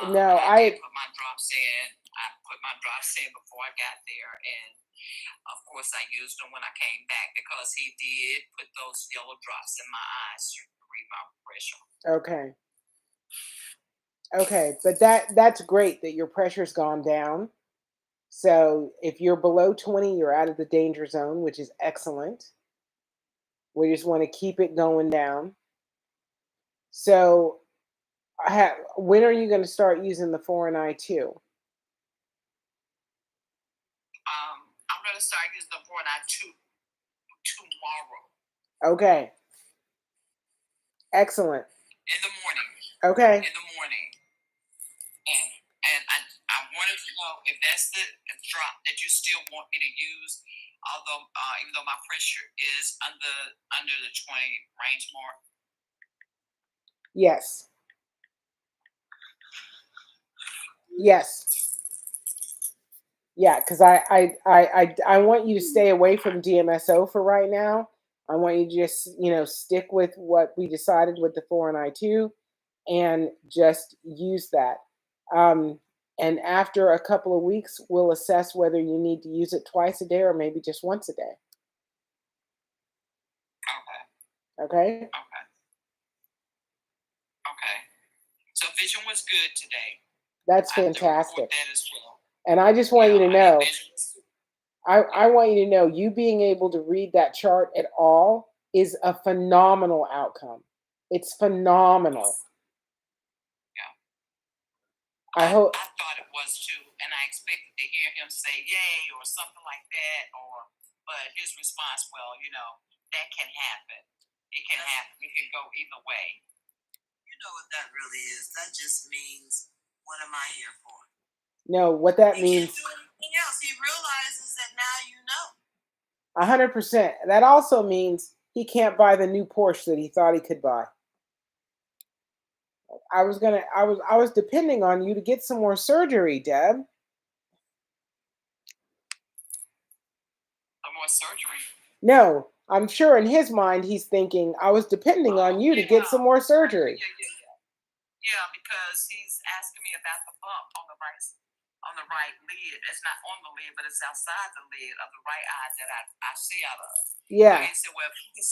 No, I did put my drops in. I put my drops in before I got there, and of course I used them when I came back because he did put those yellow drops in my eyes to read my pressure. Okay. Okay, but that's great that your pressure's gone down. So if you're below 20, you're out of the danger zone, which is excellent. We just want to keep it going down. So when are you going to start using the 4NI2? I'm going to start using the 4NI2 tomorrow. Okay. Excellent. In the morning. Okay. In the morning. And I wanted to know if that's the drop that you still want me to use, although even though my pressure is under the 20 range mark. Yes. Yes. Yeah, because I want you to stay away from DMSO for right now. I want you to just, stick with what we decided with the 4 and I2 and just use that. Um, and after a couple of weeks, we'll assess whether you need to use it twice a day or maybe just once a day. Okay. Okay? Okay. Okay. So vision was good today. That's I have to report fantastic. that as well. And I just want you to I mean, know, vision was- I want you to know, you being able to read that chart at all is a phenomenal outcome. It's phenomenal. Yeah. I hope. I thought it was too, and I expected to hear him say "yay" or something like that, but his response, well, that can happen. It can happen. It can go either way. You know what that really is? That just means, what am I here for? No, what that He means. can't do anything else. He realizes that now you know. 100%. That also means he can't buy the new Porsche that he thought he could buy. I was depending on you to get some more surgery, Deb. Some more surgery? No, I'm sure in his mind he's thinking, I was depending on you to get some more surgery. Yeah, because he's asking me about the bump on the right lid. It's not on the lid, but it's outside the lid of the right eye that I see out of. Yeah. And he said, well, if you can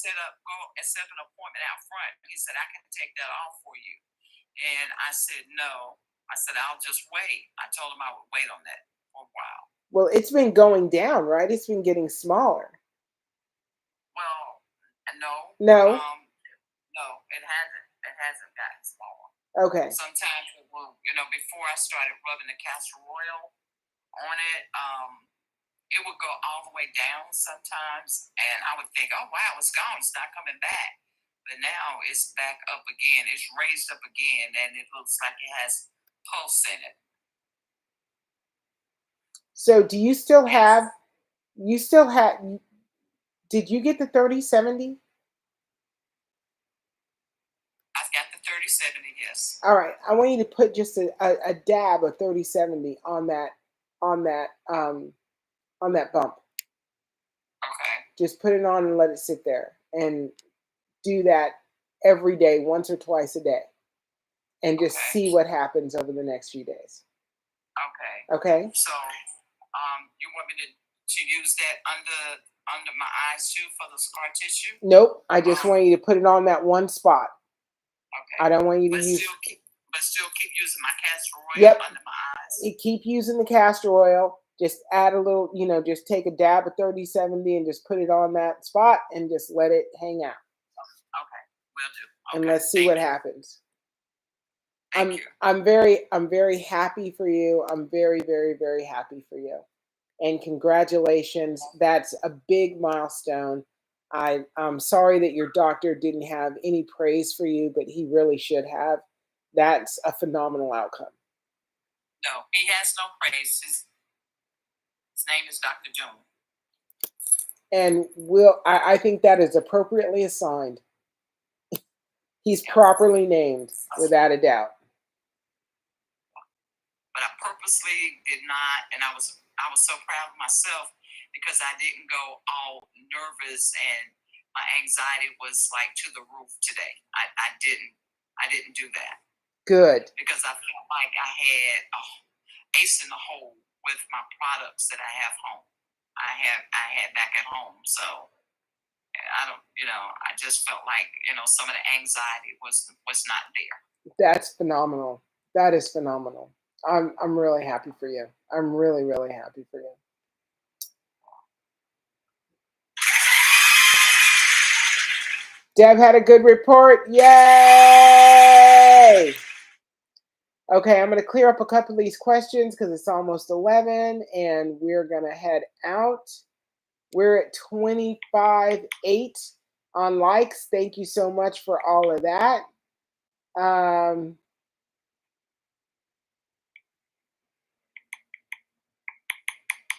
go and set an appointment out front, he said, I can take that off for you. And I said, no. I said, I'll just wait. I told him I would wait on that for a while. Well, it's been going down, right? It's been getting smaller. Well, no. No. No, it hasn't. It hasn't gotten smaller. Okay. Sometimes it will, before I started rubbing the castor oil on it, it would go all the way down sometimes, and I would think, oh wow, it's gone, it's not coming back. But now it's back up again, it's raised up again, and it looks like it has pulse in it. So do you still have, did you get the 3070? I've got the 3070, yes. All right, I want you to put just a dab of 3070 on that bump. Okay. Just put it on and let it sit there, and do that every day, once or twice a day, and just see what happens over the next few days. Okay. Okay. So, you want me to use that under my eyes too for the scar tissue? Nope. I just want you to put it on that one spot. Okay. I don't want you to use. Still keep using my castor oil under my eyes. Keep using the castor oil. Just add a little, just take a dab of 3070 and just put it on that spot and just let it hang out. Okay, will do. Okay. And let's see what happens. Thank you. I'm very happy for you. I'm very, very, very happy for you. And congratulations. That's a big milestone. I'm sorry that your doctor didn't have any praise for you, but he really should have. That's a phenomenal outcome. No, he has no praise. His name is Dr. Jones. And I think that is appropriately assigned. He's properly named, without a doubt. But I purposely did not, and I was so proud of myself because I didn't go all nervous and my anxiety was like to the roof today. I didn't do that. Good. Because I felt like I had ace in the hole with my products that I have home. I had back at home. So I just felt like, some of the anxiety was not there. That's phenomenal. That is phenomenal. I'm really happy for you. I'm really, really happy for you. Deb had a good report. Yay! Okay, I'm going to clear up a couple of these questions because it's almost 11 and we're going to head out. We're at 25.8 on likes. Thank you so much for all of that.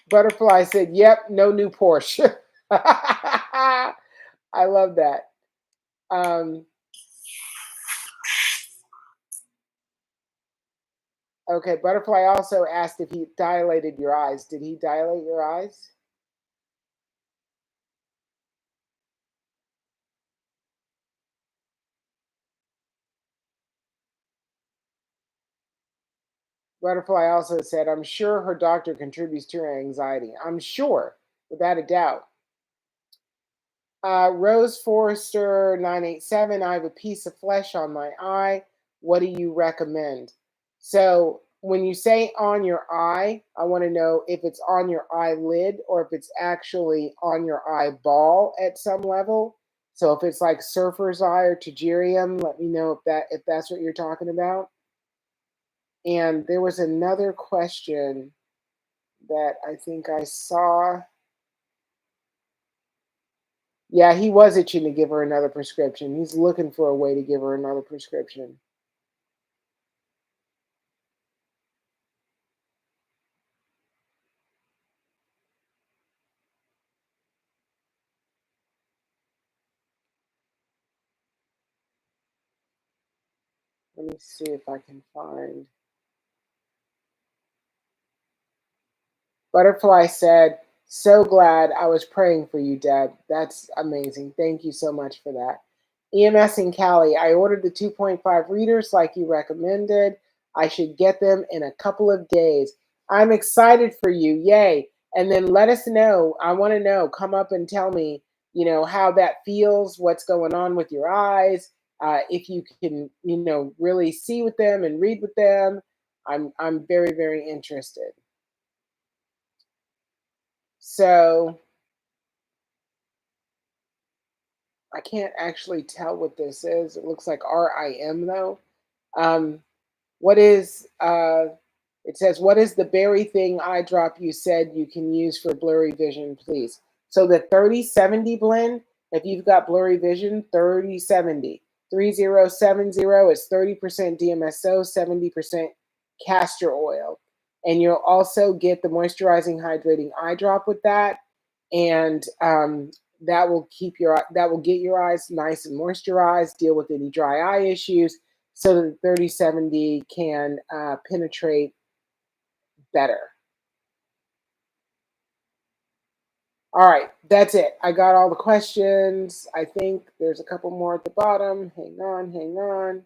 Butterfly said, yep, no new Porsche. I love that. Okay, Butterfly also asked if he dilated your eyes. Did he dilate your eyes? Butterfly also said, I'm sure her doctor contributes to her anxiety. I'm sure, without a doubt. Rose Forrester 987, I have a piece of flesh on my eye. What do you recommend? So when you say on your eye, I want to know if it's on your eyelid or if it's actually on your eyeball at some level. So if it's like surfer's eye or pterygium, let me know if that's what you're talking about. And there was another question that I think I saw. Yeah, he was itching to give her another prescription. He's looking for a way to give her another prescription. Let me see if I can find. Butterfly said, so glad I was praying for you, Deb. That's amazing. Thank you so much for that. EMS in Cali, I ordered the 2.5 readers like you recommended. I should get them in a couple of days. I'm excited for you. Yay. And then let us know. I want to know. Come up and tell me, how that feels, what's going on with your eyes. If you can, really see with them and read with them. I'm very, very interested. So I can't actually tell what this is. It looks like RIM though. Um, what is it says, what is the berry thing eye drop you said you can use for blurry vision, please? So the 3070 blend, if you've got blurry vision, 3070. 3070 is 30% DMSO, 70% castor oil. And you'll also get the moisturizing hydrating eye drop with that. And that will get your eyes nice and moisturized, deal with any dry eye issues, so that 3070 can penetrate better. All right, that's it. I got all the questions. I think there's a couple more at the bottom. Hang on, hang on.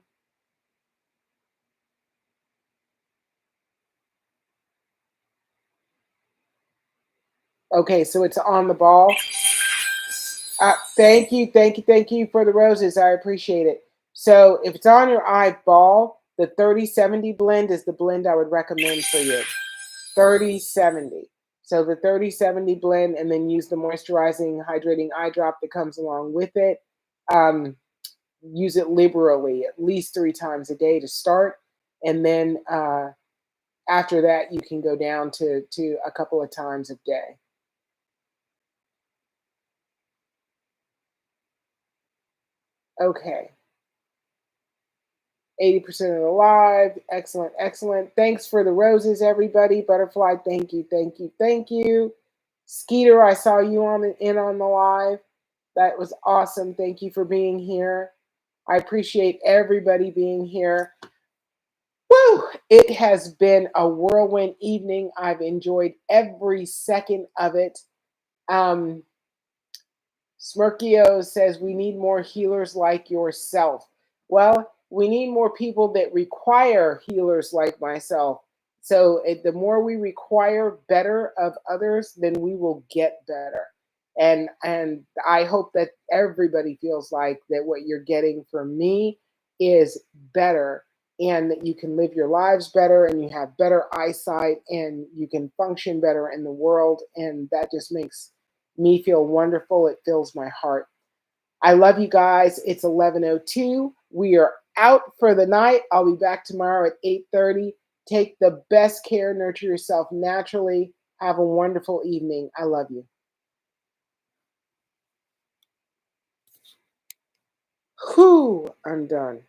Okay, so it's on the ball. Thank you, thank you, thank you for the roses. I appreciate it. So if it's on your eyeball, the 3070 blend is the blend I would recommend for you. 3070. So the 3070 blend, and then use the moisturizing, hydrating eye drop that comes along with it. Use it liberally, at least 3 times a day to start. And then after that, you can go down to a couple of times a day. Okay. 80% of the live. Excellent, excellent. Thanks for the roses, everybody. Butterfly, thank you, thank you, thank you. Skeeter, I saw you on the live. That was awesome. Thank you for being here. I appreciate everybody being here. Woo! It has been a whirlwind evening. I've enjoyed every second of it. Smirkio says we need more healers like yourself. Well, we need more people that require healers like myself. So the more we require better of others, then we will get better. And I hope that everybody feels like that what you're getting from me is better, and that you can live your lives better, and you have better eyesight, and you can function better in the world, and that just makes me feel wonderful. It fills my heart. I love you guys. It's 11:02. We are out for the night. I'll be back tomorrow at 8:30. Take the best care. Nurture yourself naturally. Have a wonderful evening. I love you. Whew, I'm done.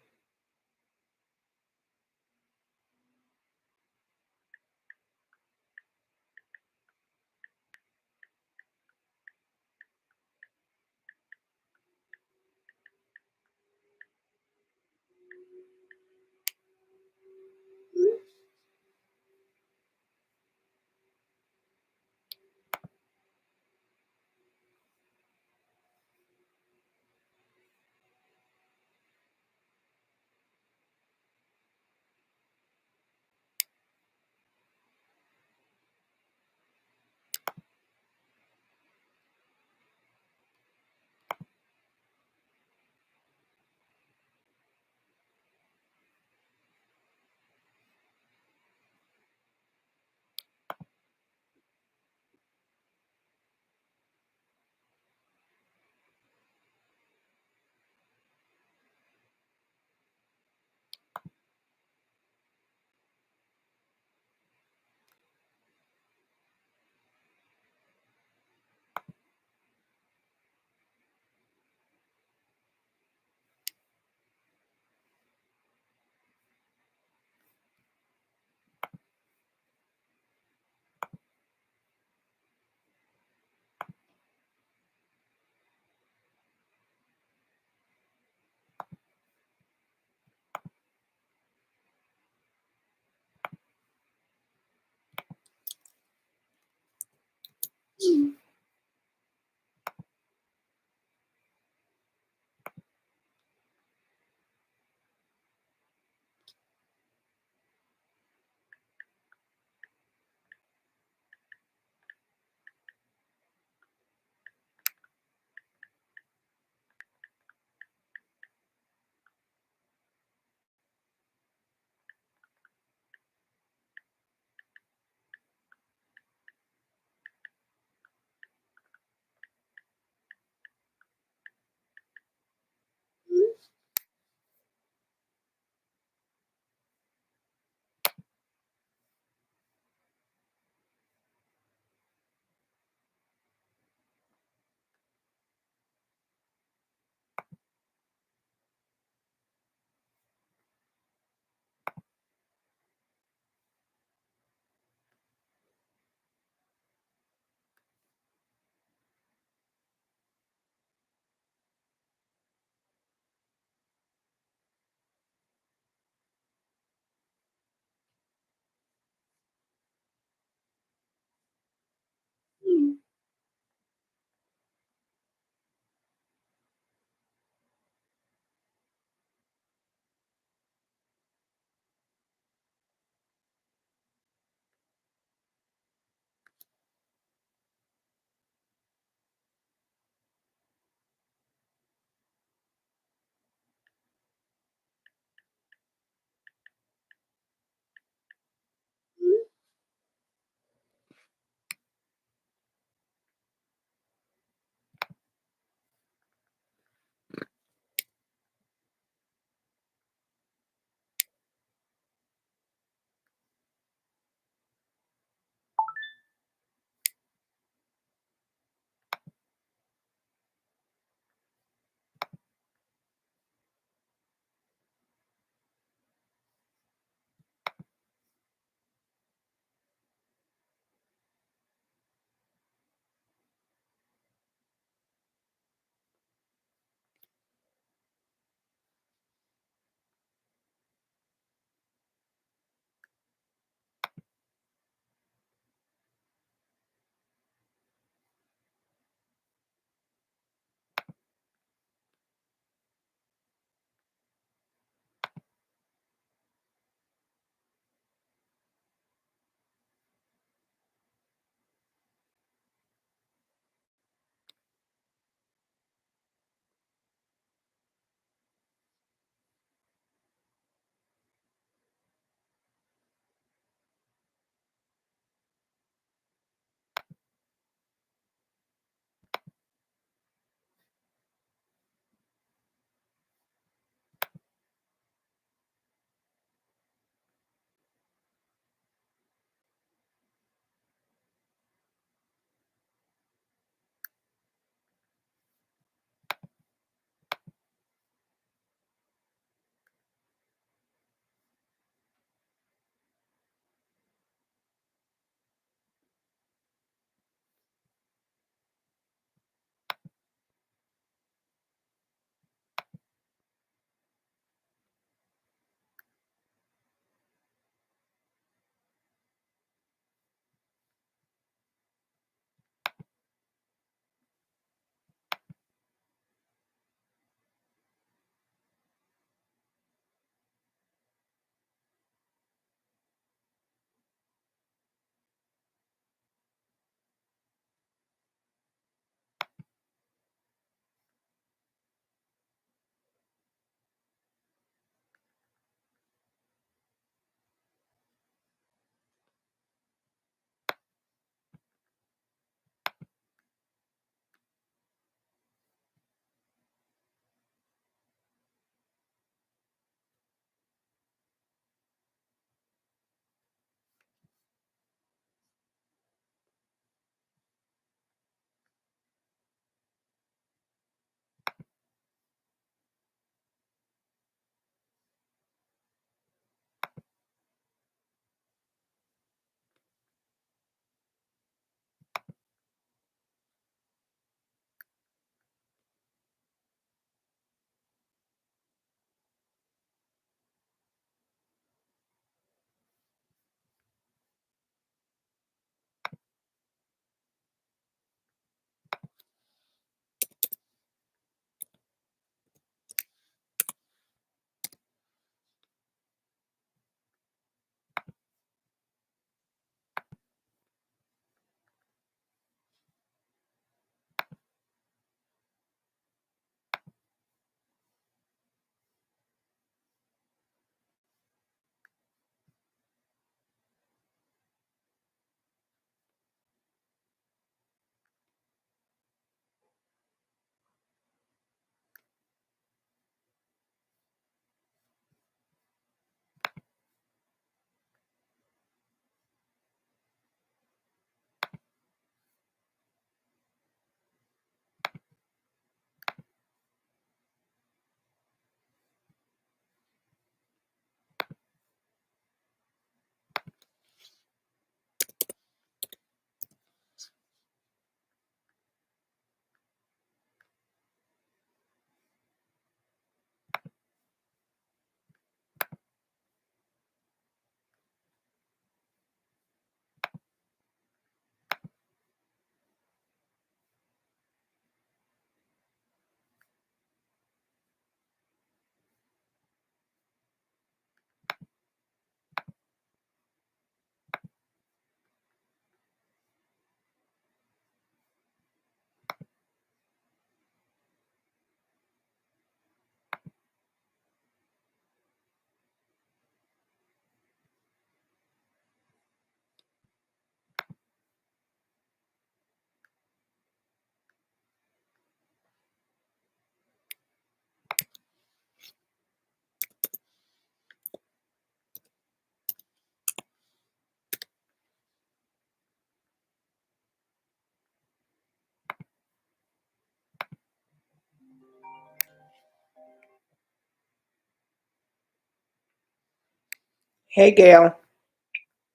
Hey, Gail.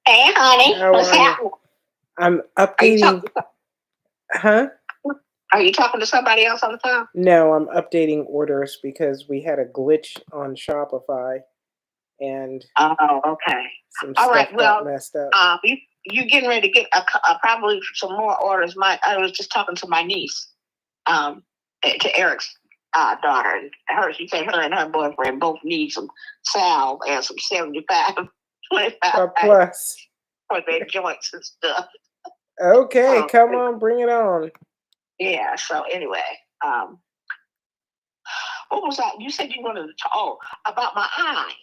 Hey, honey, How what's are you? happening? I'm Are you updating. talking? Huh? Are you talking to somebody else on the phone? No, I'm updating orders because we had a glitch on Shopify and Oh, okay. some All right. stuff got Well, messed up. you getting ready to get probably some more orders. I was just talking to my niece, to Eric's daughter. She said her and her boyfriend both need some salve and some 75, 25 Plus. for their joints and stuff. Okay, come on, bring it on. Yeah. So anyway, what was that? You said you wanted to talk about my eye.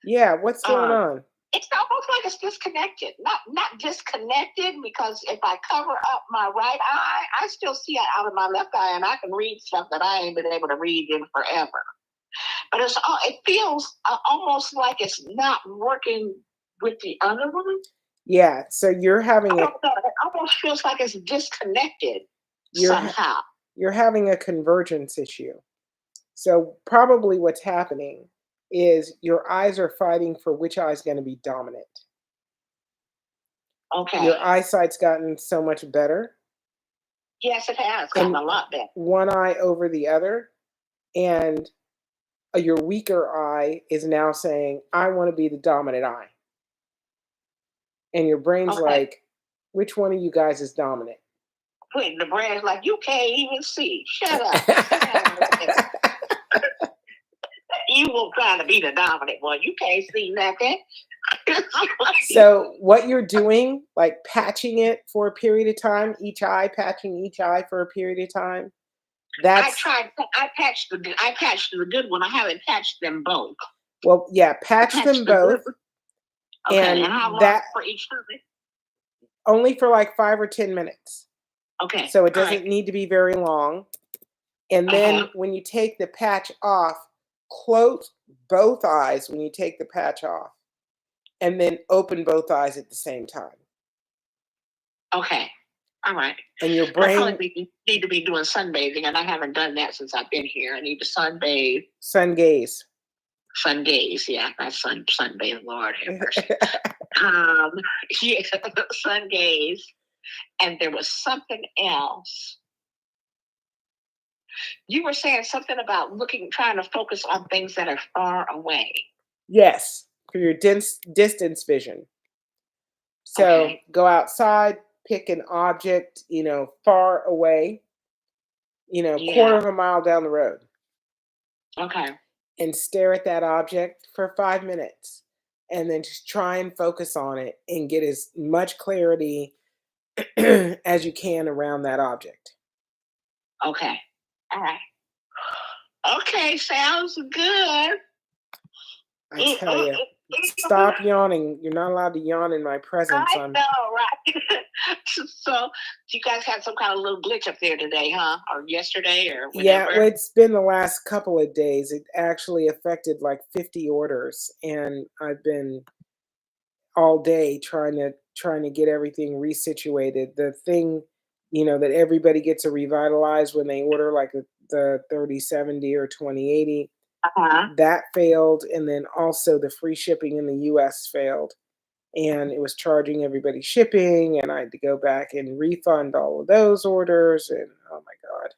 Yeah, what's going on? It's almost like it's disconnected. Not disconnected, because if I cover up my right eye, I still see out of my left eye, and I can read stuff that I ain't been able to read in forever. But it feels almost like it's not working with the other one. Yeah, so you're having it almost feels like it's disconnected somehow. You're having a convergence issue. So probably what's happening is your eyes are fighting for which eye is going to be dominant. Okay. Your eyesight's gotten so much better. Yes, it has gotten a lot better. One eye over the other, and your weaker eye is now saying, I want to be the dominant eye. And your brain's like, which one of you guys is dominant? Wait, the brain's like, you can't even see. Shut up. You will try to be the dominant one. You can't see nothing. So what you're doing, like patching it for a period of time, patching each eye for a period of time. I patched the good one. I haven't patched them both. Well, yeah, patch them both. Okay, and how long for each time? Only for like 5 or 10 minutes. Okay. So it doesn't need to be very long. And then when you take the patch off, close both eyes when you take the patch off, and then open both eyes at the same time. Okay. All right. And your brain... I probably need to be doing sunbathing, and I haven't done that since I've been here. I need to sunbathe. Sun gaze. Sun gaze, yeah. Not sunbathe, Lord have mercy. Yeah, sun gaze. And there was something else. You were saying something about trying to focus on things that are far away. Yes, for your distance vision. So go outside, pick an object, far away, quarter of a mile down the road. Okay. And stare at that object for 5 minutes. And then just try and focus on it and get as much clarity as you can around that object. Okay. All right. Okay, sounds good. I tell you, stop yawning. You're not allowed to yawn in my presence. I know, right? So you guys had some kind of little glitch up there today, huh? Or yesterday or whatever? Yeah, well, it's been the last couple of days. It actually affected like 50 orders. And I've been all day trying to get everything resituated. The thing, that everybody gets a revitalize when they order like the 3070 or 2080. That failed, and then also the free shipping in the US failed, and it was charging everybody shipping, and I had to go back and refund all of those orders, and oh my God.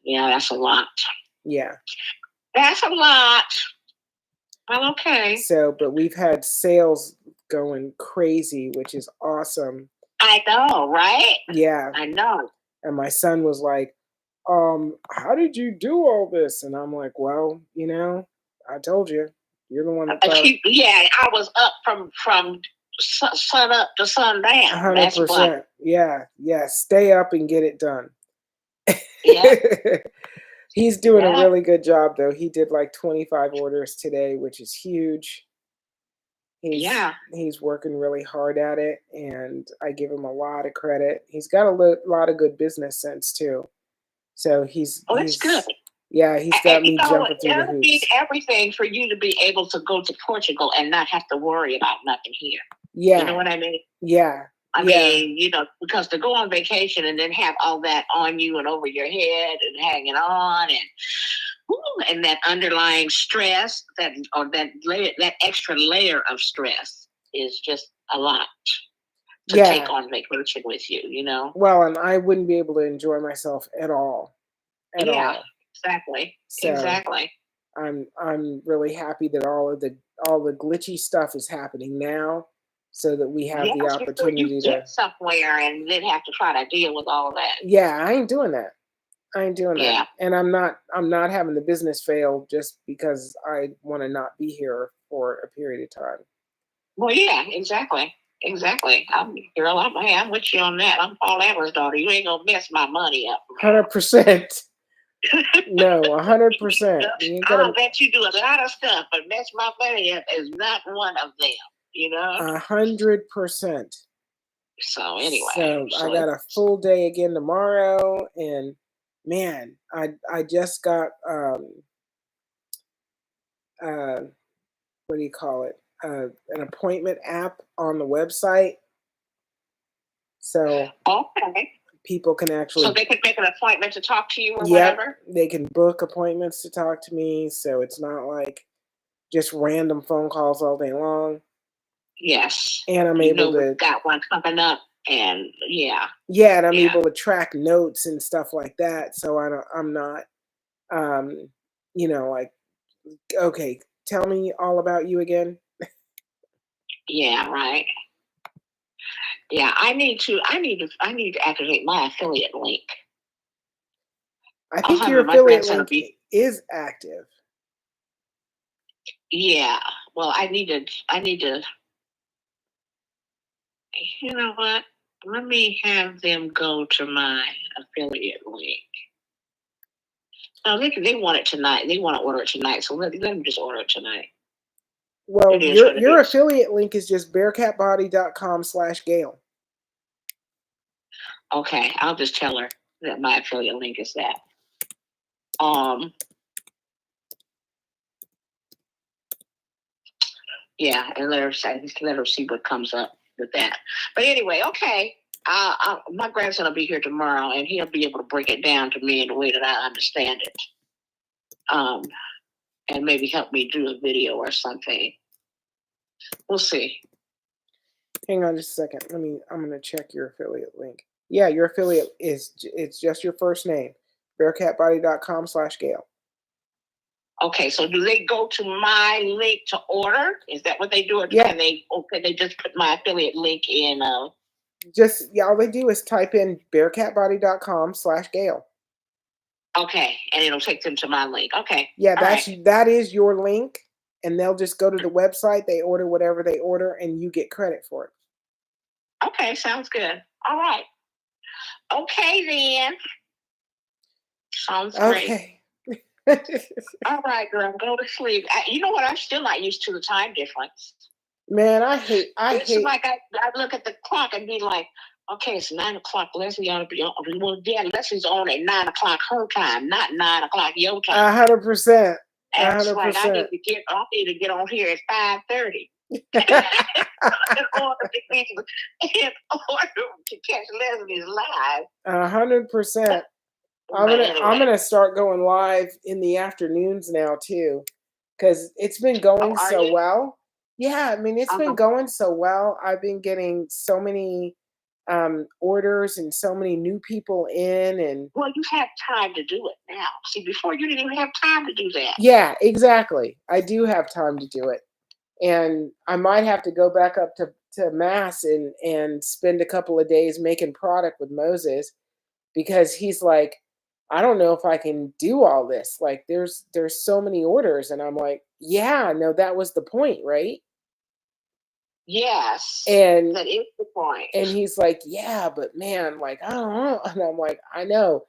Yeah, that's a lot. Yeah. That's a lot. Well, okay. So, but we've had sales going crazy, which is awesome. I know, right? Yeah. I know. And my son was like, how did you do all this? And I'm like, well, I told you, you're the one that thought. Yeah, I was up from sun up to sundown. 100%. Yeah. Stay up and get it done. Yeah. He's doing a really good job, though. He did like 25 orders today, which is huge. He's working really hard at it, and I give him a lot of credit. He's got a lot of good business sense too. So that's good. Yeah, he's got me jumping through the hoops. Need everything for you to be able to go to Portugal and not have to worry about nothing here. Yeah. You know what I mean? Yeah. I mean, because to go on vacation and then have all that on you and over your head and hanging on, and And that underlying stress, that extra layer of stress is just a lot to take on vacation with you, you know? Well, and I wouldn't be able to enjoy myself at all. All. Exactly. So exactly. I'm really happy that all the glitchy stuff is happening now, so that we have the opportunity to get somewhere and then have to try to deal with all of that. Yeah, I ain't doing that. And I'm not having the business fail just because I want to not be here for a period of time. Well, yeah, exactly. I'm with you on that. I'm Paul Adler's daughter. You ain't gonna mess my money up. 100%. No, 100%. I'll let you do a lot of stuff, but mess my money up is not one of them. You know, 100%. So anyway, I got a full day again tomorrow, and man, I just got what do you call it? An appointment app on the website. So people can actually. So they can make an appointment to talk to you or whatever? They can book appointments to talk to me. So it's not like just random phone calls all day long. Yes. And I'm able to. We've got one coming up, and Yeah, and I'm able to track notes and stuff like that. So I'm not, like, okay, tell me all about you again. Yeah, right. Yeah, I need to activate my affiliate link. I think your affiliate link is active. Yeah. Well, I need to. You know what? Let me have them go to my affiliate link. No, they want it tonight. They want to order it tonight, so let them just order it tonight. Well, your affiliate link is just bearcatbody.com/Gail. Okay, I'll just tell her that my affiliate link is that. Yeah, and let her see what comes up with that. But anyway, okay. My grandson will be here tomorrow, and he'll be able to break it down to me in the way that I understand it. And maybe help me do a video or something. We'll see. Hang on just a second. I'm going to check your affiliate link. Yeah, your affiliate it's just your first name, bearcatbody.com/Gail. Okay, so do they go to my link to order? Is that what they do? Or can they just put my affiliate link in? All they do is type in bearcatbody.com/Gail. Okay, and it'll take them to my link. Okay. Yeah, that is your link, and they'll just go to the website, they order whatever they order, and you get credit for it. Okay, sounds good. All right. Okay, then. Sounds great. Okay. All right, girl, go to sleep. You know what? I'm still not used to the time difference. Man, I hate. It's like I look at the clock and be like, okay, it's 9 o'clock. Leslie ought to be on. Well, yeah, Leslie's on at 9 o'clock her time, not 9 o'clock your time. 100%. That's right. I need to get on here at 5:30. in order to catch Leslie's live. 100%. I'm gonna start going live in the afternoons now too, because it's been going so well. Yeah, I mean it's been going so well. I've been getting so many orders and so many new people in, and well, you have time to do it now. See, before you didn't even have time to do that. Yeah, exactly. I do have time to do it, and I might have to go back up to Mass and spend a couple of days making product with Moses, because he's like, I don't know if I can do all this. Like there's so many orders, and I'm like, yeah, no, that was the point, right? Yes. And that is the point. And he's like, yeah, but man, like, I don't know. And I'm like, I know.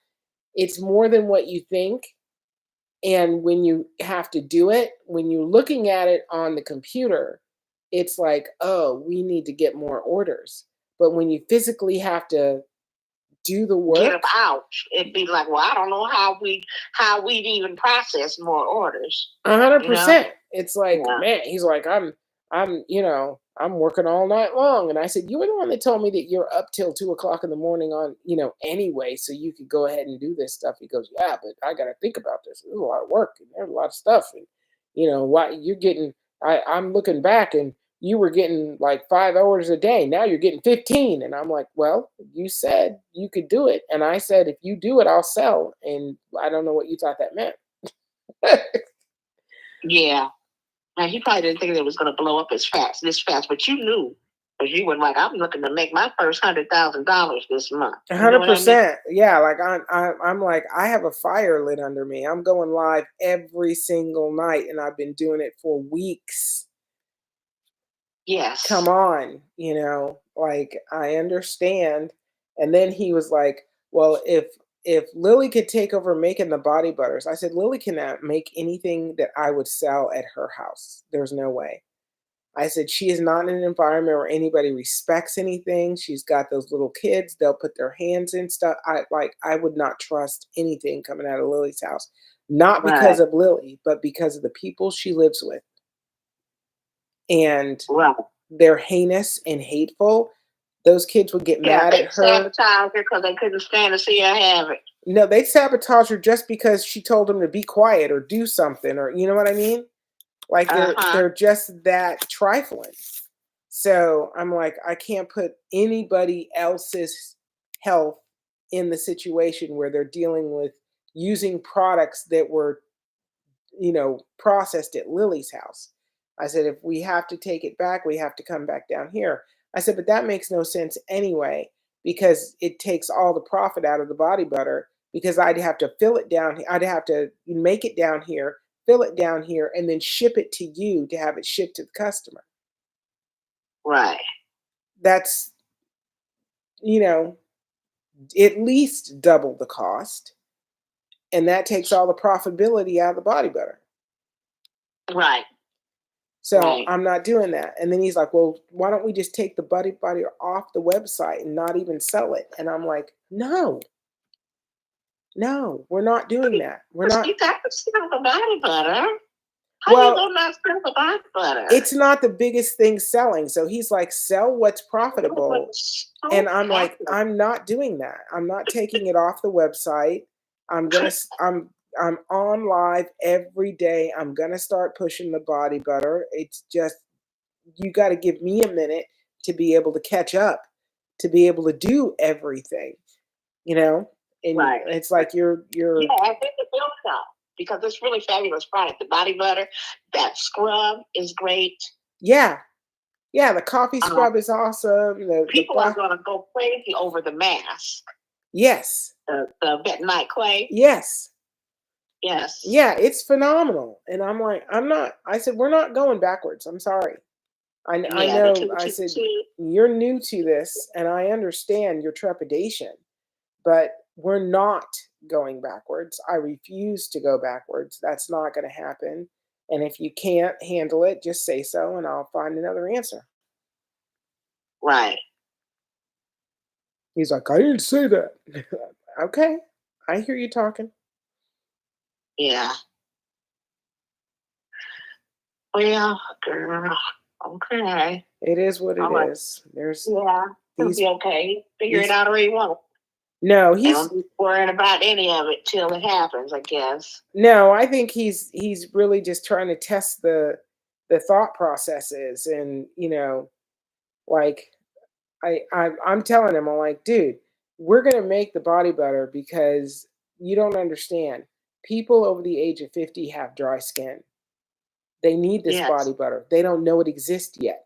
It's more than what you think. And when you have to do it, when you're looking at it on the computer, it's like, oh, we need to get more orders. But when you physically have to do the work, get them out, it'd be like, well, I don't know how we'd even process more orders. 100%. It's like, man, he's like, I'm I'm working all night long. And I said, you were the one that told me that you're up till 2 o'clock in the morning on, anyway, so you could go ahead and do this stuff. He goes, yeah, but I got to think about this. There's a lot of work and there's a lot of stuff. And, why you're getting, I'm looking back and you were getting like 5 hours a day. Now you're getting 15. And I'm like, well, you said you could do it. And I said, if you do it, I'll sell. And I don't know what you thought that meant. Yeah. Now, he probably didn't think it was going to blow up this fast, but you knew, because you were like, I'm looking to make my first $100,000 this month. 100%. Yeah, like I'm like, I have a fire lit under me. I'm going live every single night, and I've been doing it for weeks. Yes. Come on, like I understand. And then he was like, well, if Lily could take over making the body butters, I said, Lily cannot make anything that I would sell at her house. There's no way. I said, she is not in an environment where anybody respects anything. She's got those little kids. They'll put their hands in stuff. I would not trust anything coming out of Lily's house. Not because of Lily, but because of the people she lives with. And they're heinous and hateful. Those kids would get mad at her. Sabotage her because they couldn't stand to see her have it. No, they sabotage her just because she told them to be quiet or do something, or you know what I mean? Like they're just that trifling. So I'm like, I can't put anybody else's health in the situation where they're dealing with using products that were, processed at Lily's house. I said, if we have to take it back, we have to come back down here. I said, but that makes no sense anyway, because it takes all the profit out of the body butter, because I'd have to fill it down. I'd have to make it down here, fill it down here, and then ship it to you to have it shipped to the customer. Right. That's, at least double the cost. And that takes all the profitability out of the body butter. Right. So I'm not doing that. And then he's like, well, why don't we just take the body butter off the website and not even sell it? And I'm like, no, we're not doing that. We're not. You got to sell the body butter. How you gonna not sell the body butter? It's not the biggest thing selling. So he's like, sell what's profitable. And I'm like, I'm not doing that. I'm not taking it off the website. I'm on live every day. I'm going to start pushing the body butter. It's just, you got to give me a minute to be able to catch up, to be able to do everything, And it's like you're. Yeah, I think it will help because it's really fabulous product. The body butter, that scrub is great. Yeah. Yeah, the coffee scrub is awesome. People are going to go crazy over the mask. Yes. The bentonite clay. Yes. Yes. Yeah, it's phenomenal. And I'm like, I said, we're not going backwards. I'm sorry. I know. I said, you're new to this and I understand your trepidation, but we're not going backwards. I refuse to go backwards. That's not going to happen. And if you can't handle it, just say so and I'll find another answer. Right. He's like, I didn't say that. Okay. I hear you talking. Yeah. Well, girl. Okay. It is what it is. There's it'll be okay. Figure it out or you won't. No, don't be worrying about any of it till it happens, I guess. No, I think he's really just trying to test the thought processes, and like I'm telling him, I'm like, dude, we're gonna make the body butter because you don't understand. People over the age of 50 have dry skin. They need this body butter. They don't know it exists yet.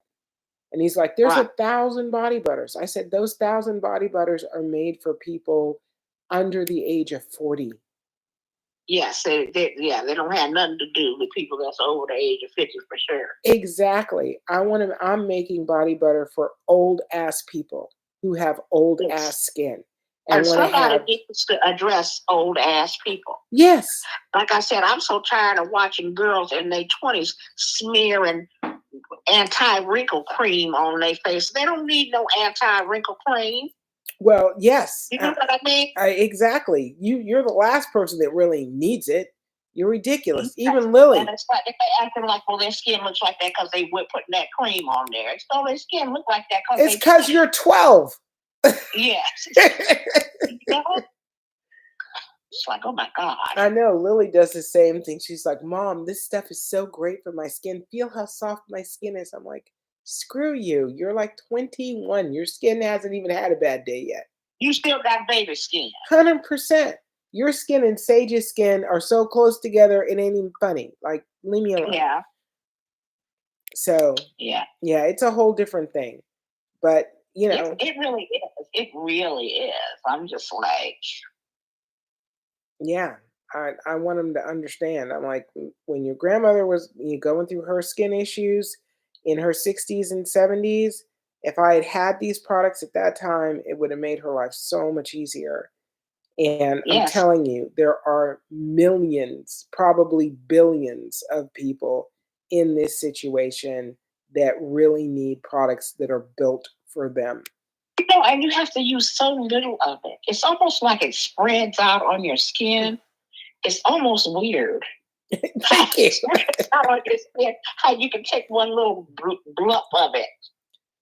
And he's like, there's 1,000 body butters. I said, those 1,000 body butters are made for people under the age of 40. Yes, they don't have nothing to do with people that's over the age of 50 for sure. Exactly. I'm making body butter for old ass people who have old ass skin. And somebody needs to address old ass people. Yes. Like I said, I'm so tired of watching girls in their 20s smearing anti-wrinkle cream on their face. They don't need no anti-wrinkle cream. Well, yes. You know what I mean? Exactly. You're the last person that really needs it. You're ridiculous. Even Lily. And it's like if they acting like, well, their skin looks like that because they were putting that cream on there. It's all their skin look like that because It's because you're 12. Yes. You know? It's like, oh my God. I know. Lily does the same thing. She's like, Mom, this stuff is so great for my skin. Feel how soft my skin is. I'm like, screw you. You're like 21. Your skin hasn't even had a bad day yet. You still got baby skin. 100%. Your skin and Sage's skin are so close together, it ain't even funny. Like, leave me alone. Yeah. So, Yeah. yeah, it's a whole different thing. But, you know. It really is. It really is. I'm just like. Yeah. I want them to understand. I'm like, when your grandmother was going through her skin issues in her 60s and 70s, if I had had these products at that time, it would have made her life so much easier. And I'm Yes. telling you, there are millions, probably billions of people in this situation that really need products that are built for them. And you have to use so little of it. It's almost like it spreads out on your skin. It's almost weird. Thank you. How you can take one little blup of it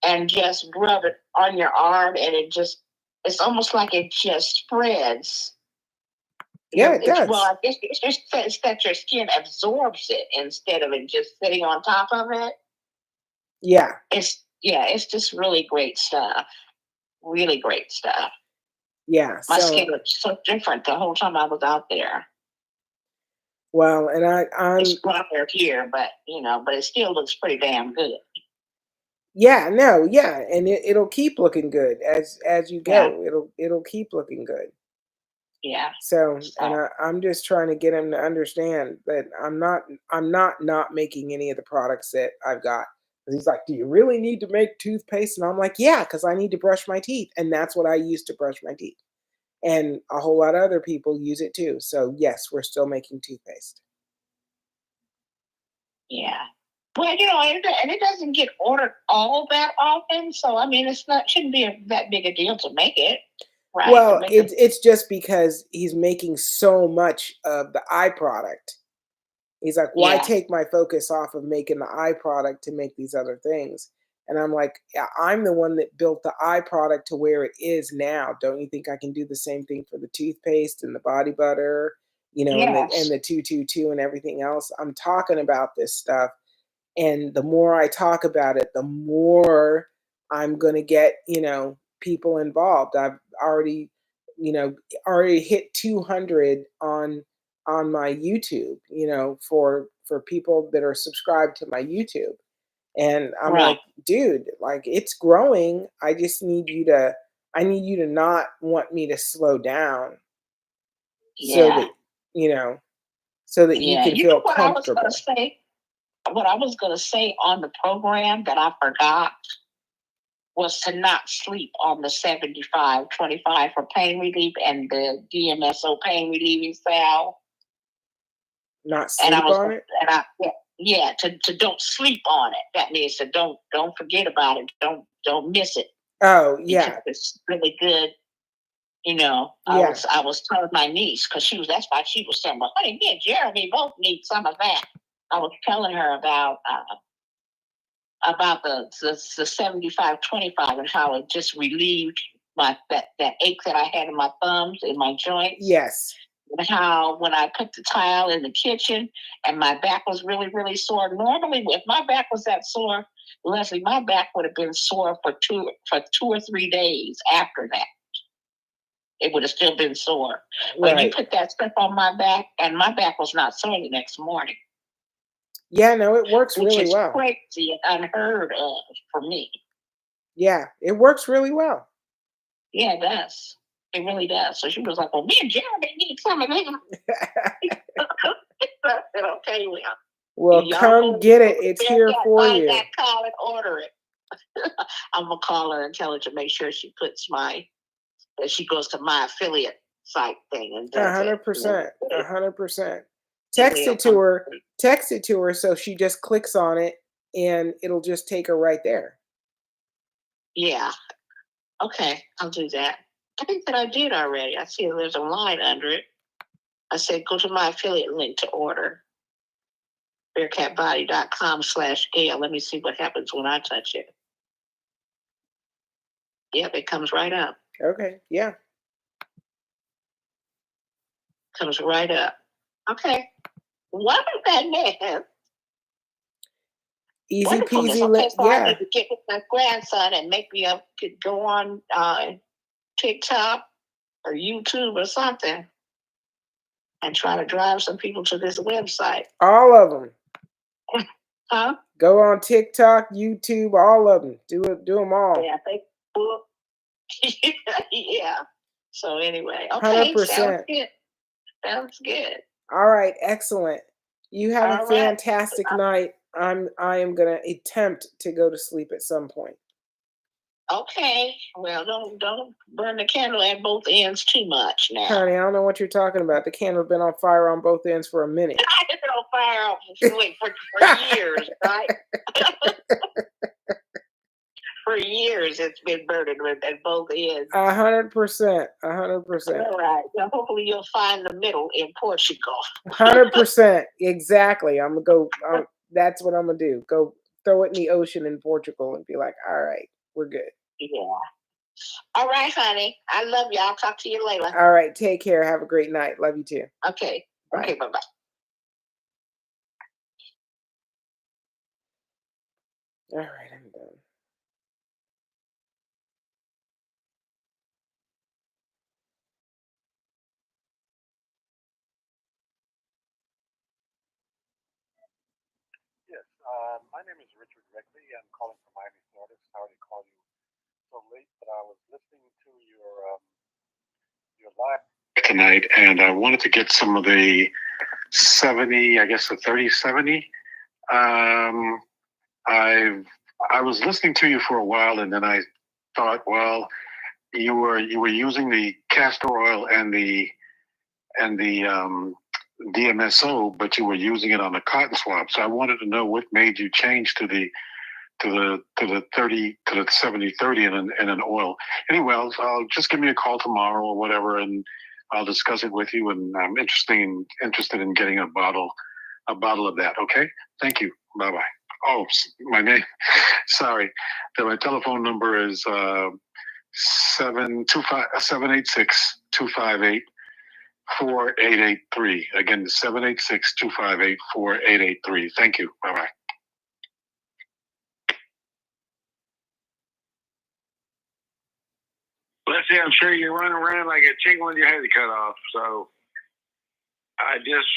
and just rub it on your arm, and it's almost like it just spreads. Yeah, it does. Well, I guess it's that your skin absorbs it instead of it just sitting on top of it. Yeah. It's just really great stuff. Really great stuff. Yeah. My skin looked so different the whole time I was out there. Well, and I'm it's brighter here, but it still looks pretty damn good. Yeah, no, yeah, and it'll keep looking good as you go. Yeah. It'll keep looking good. Yeah. So, and I'm just trying to get him to understand that I'm not making any of the products that I've got. He's like, "Do you really need to make toothpaste?" And I'm like, "Yeah, because I need to brush my teeth, and that's what I use to brush my teeth." And a whole lot of other people use it too. So yes, we're still making toothpaste. Yeah. Well, and it doesn't get ordered all that often. So I mean, shouldn't be that big a deal to make it. Right. Well, it's just because he's making so much of the eye product. He's like, why take my focus off of making the eye product to make these other things? And I'm like, yeah, I'm the one that built the eye product to where it is now. Don't you think I can do the same thing for the toothpaste and the body butter, and the 222 and everything else? I'm talking about this stuff. And the more I talk about it, the more I'm going to get, people involved. I've already hit 200 on my YouTube, for people that are subscribed to my YouTube. And I'm like, dude, like it's growing. I need you to not want me to slow down. So that, so that you can feel comfortable. What I was going to say on the program that I forgot was to not sleep on the 75-25 for pain relief and the DMSO pain relieving salve. Not sleep on it? To don't sleep on it. That means to don't forget about it. Don't miss it. Oh, yeah. Because it's really good. I was telling my niece, because that's why she was saying, well, honey, me and Jeremy both need some of that. I was telling her about the 75-25 and how it just relieved that ache that I had in my thumbs, in my joints. Yes. And how when I put the tile in the kitchen and my back was really, really sore. Normally, if my back was that sore, Leslie, my back would have been sore for 2 or 3 days after that. It would have still been sore. But you put that stuff on my back, and my back was not sore the next morning. Yeah, no, it works really well. Crazy and unheard of for me. Yeah, it works really well. Yeah, it does. It really does. So she was like, well, me and Jeremy need some of that. I said, okay, well, come get it. It's here for you. Call and order it. I'm going to call her and tell her to make sure she puts that she goes to my affiliate site thing and does 100%. 100%. Text it to her so she just clicks on it and it'll just take her right there. Yeah. Okay, I'll do that. I think that I did already. I see there's a line under it. I said, go to my affiliate link to order. BearcatBody.com/Gail. Let me see what happens when I touch it. Yep, it comes right up. Okay, yeah. Comes right up. Okay. What is that name? Easy Wonderfulness. peasy. Okay, so I Yeah. need to get with my grandson and maybe I could go on TikTok or YouTube or something and try to drive some people to this website. All of them. Huh? Go on TikTok, YouTube, all of them. Do them all. Yeah, Facebook. Yeah. So anyway, okay, 100%. sounds good. Sounds good. All right, excellent. You have All a right. fantastic night. I am gonna attempt to go to sleep at some point. Okay. Well, don't burn the candle at both ends too much now. Honey, I don't know what you're talking about. The candle's been on fire on both ends for a minute. It's been on fire for years, right? For years, it's been burning at both ends. 100%. 100%. All right. Well, hopefully you'll find the middle in Portugal. 100%. Exactly. I'm gonna go. That's what I'm gonna do. Go throw it in the ocean in Portugal and be like, all right, we're good. Yeah. All right, honey. I love you. I'll talk to you later. All right. Take care. Have a great night. Love you too. Okay. Bye. Okay. Bye-bye. All right. I'm done. Yes. My name is Richard Reckley. I'm calling from Miami, Florida. Sorry to call you so late, but I was listening to your live tonight, and I wanted to get some of the 70, I guess the 3070. I was listening to you for a while, and then I thought, well, you were using the castor oil and the DMSO, but you were using it on the cotton swab. So I wanted to know what made you change to the 70/30 in an oil. Anyway, I'll just give me a call tomorrow or whatever, and I'll discuss it with you. And I'm interested in getting a bottle of that. Okay, thank you. Bye bye. Oh, my name. Sorry, my telephone number is 786-258-4883. Again, 786-258-4883. Thank you. Bye bye. Leslie, I'm sure you're running around like a chicken with your head cut off. So I just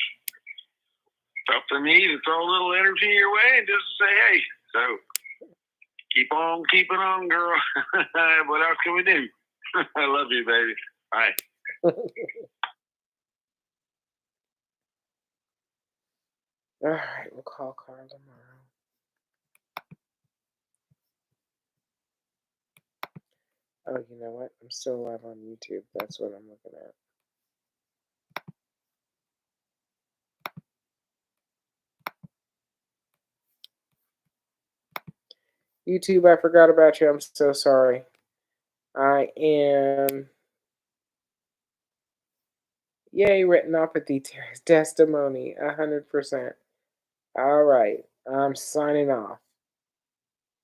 felt the need to throw a little energy your way and just say, hey, so keep on keeping on, girl. What else can we do? I love you, baby. Bye. All right, we'll call Carl tomorrow. Oh, you know what? I'm still live on YouTube. That's what I'm looking at. YouTube, I forgot about you. I'm so sorry. I am... Yay, retinopathy testimony. 100%. All right. I'm signing off.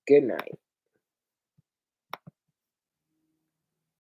Good night.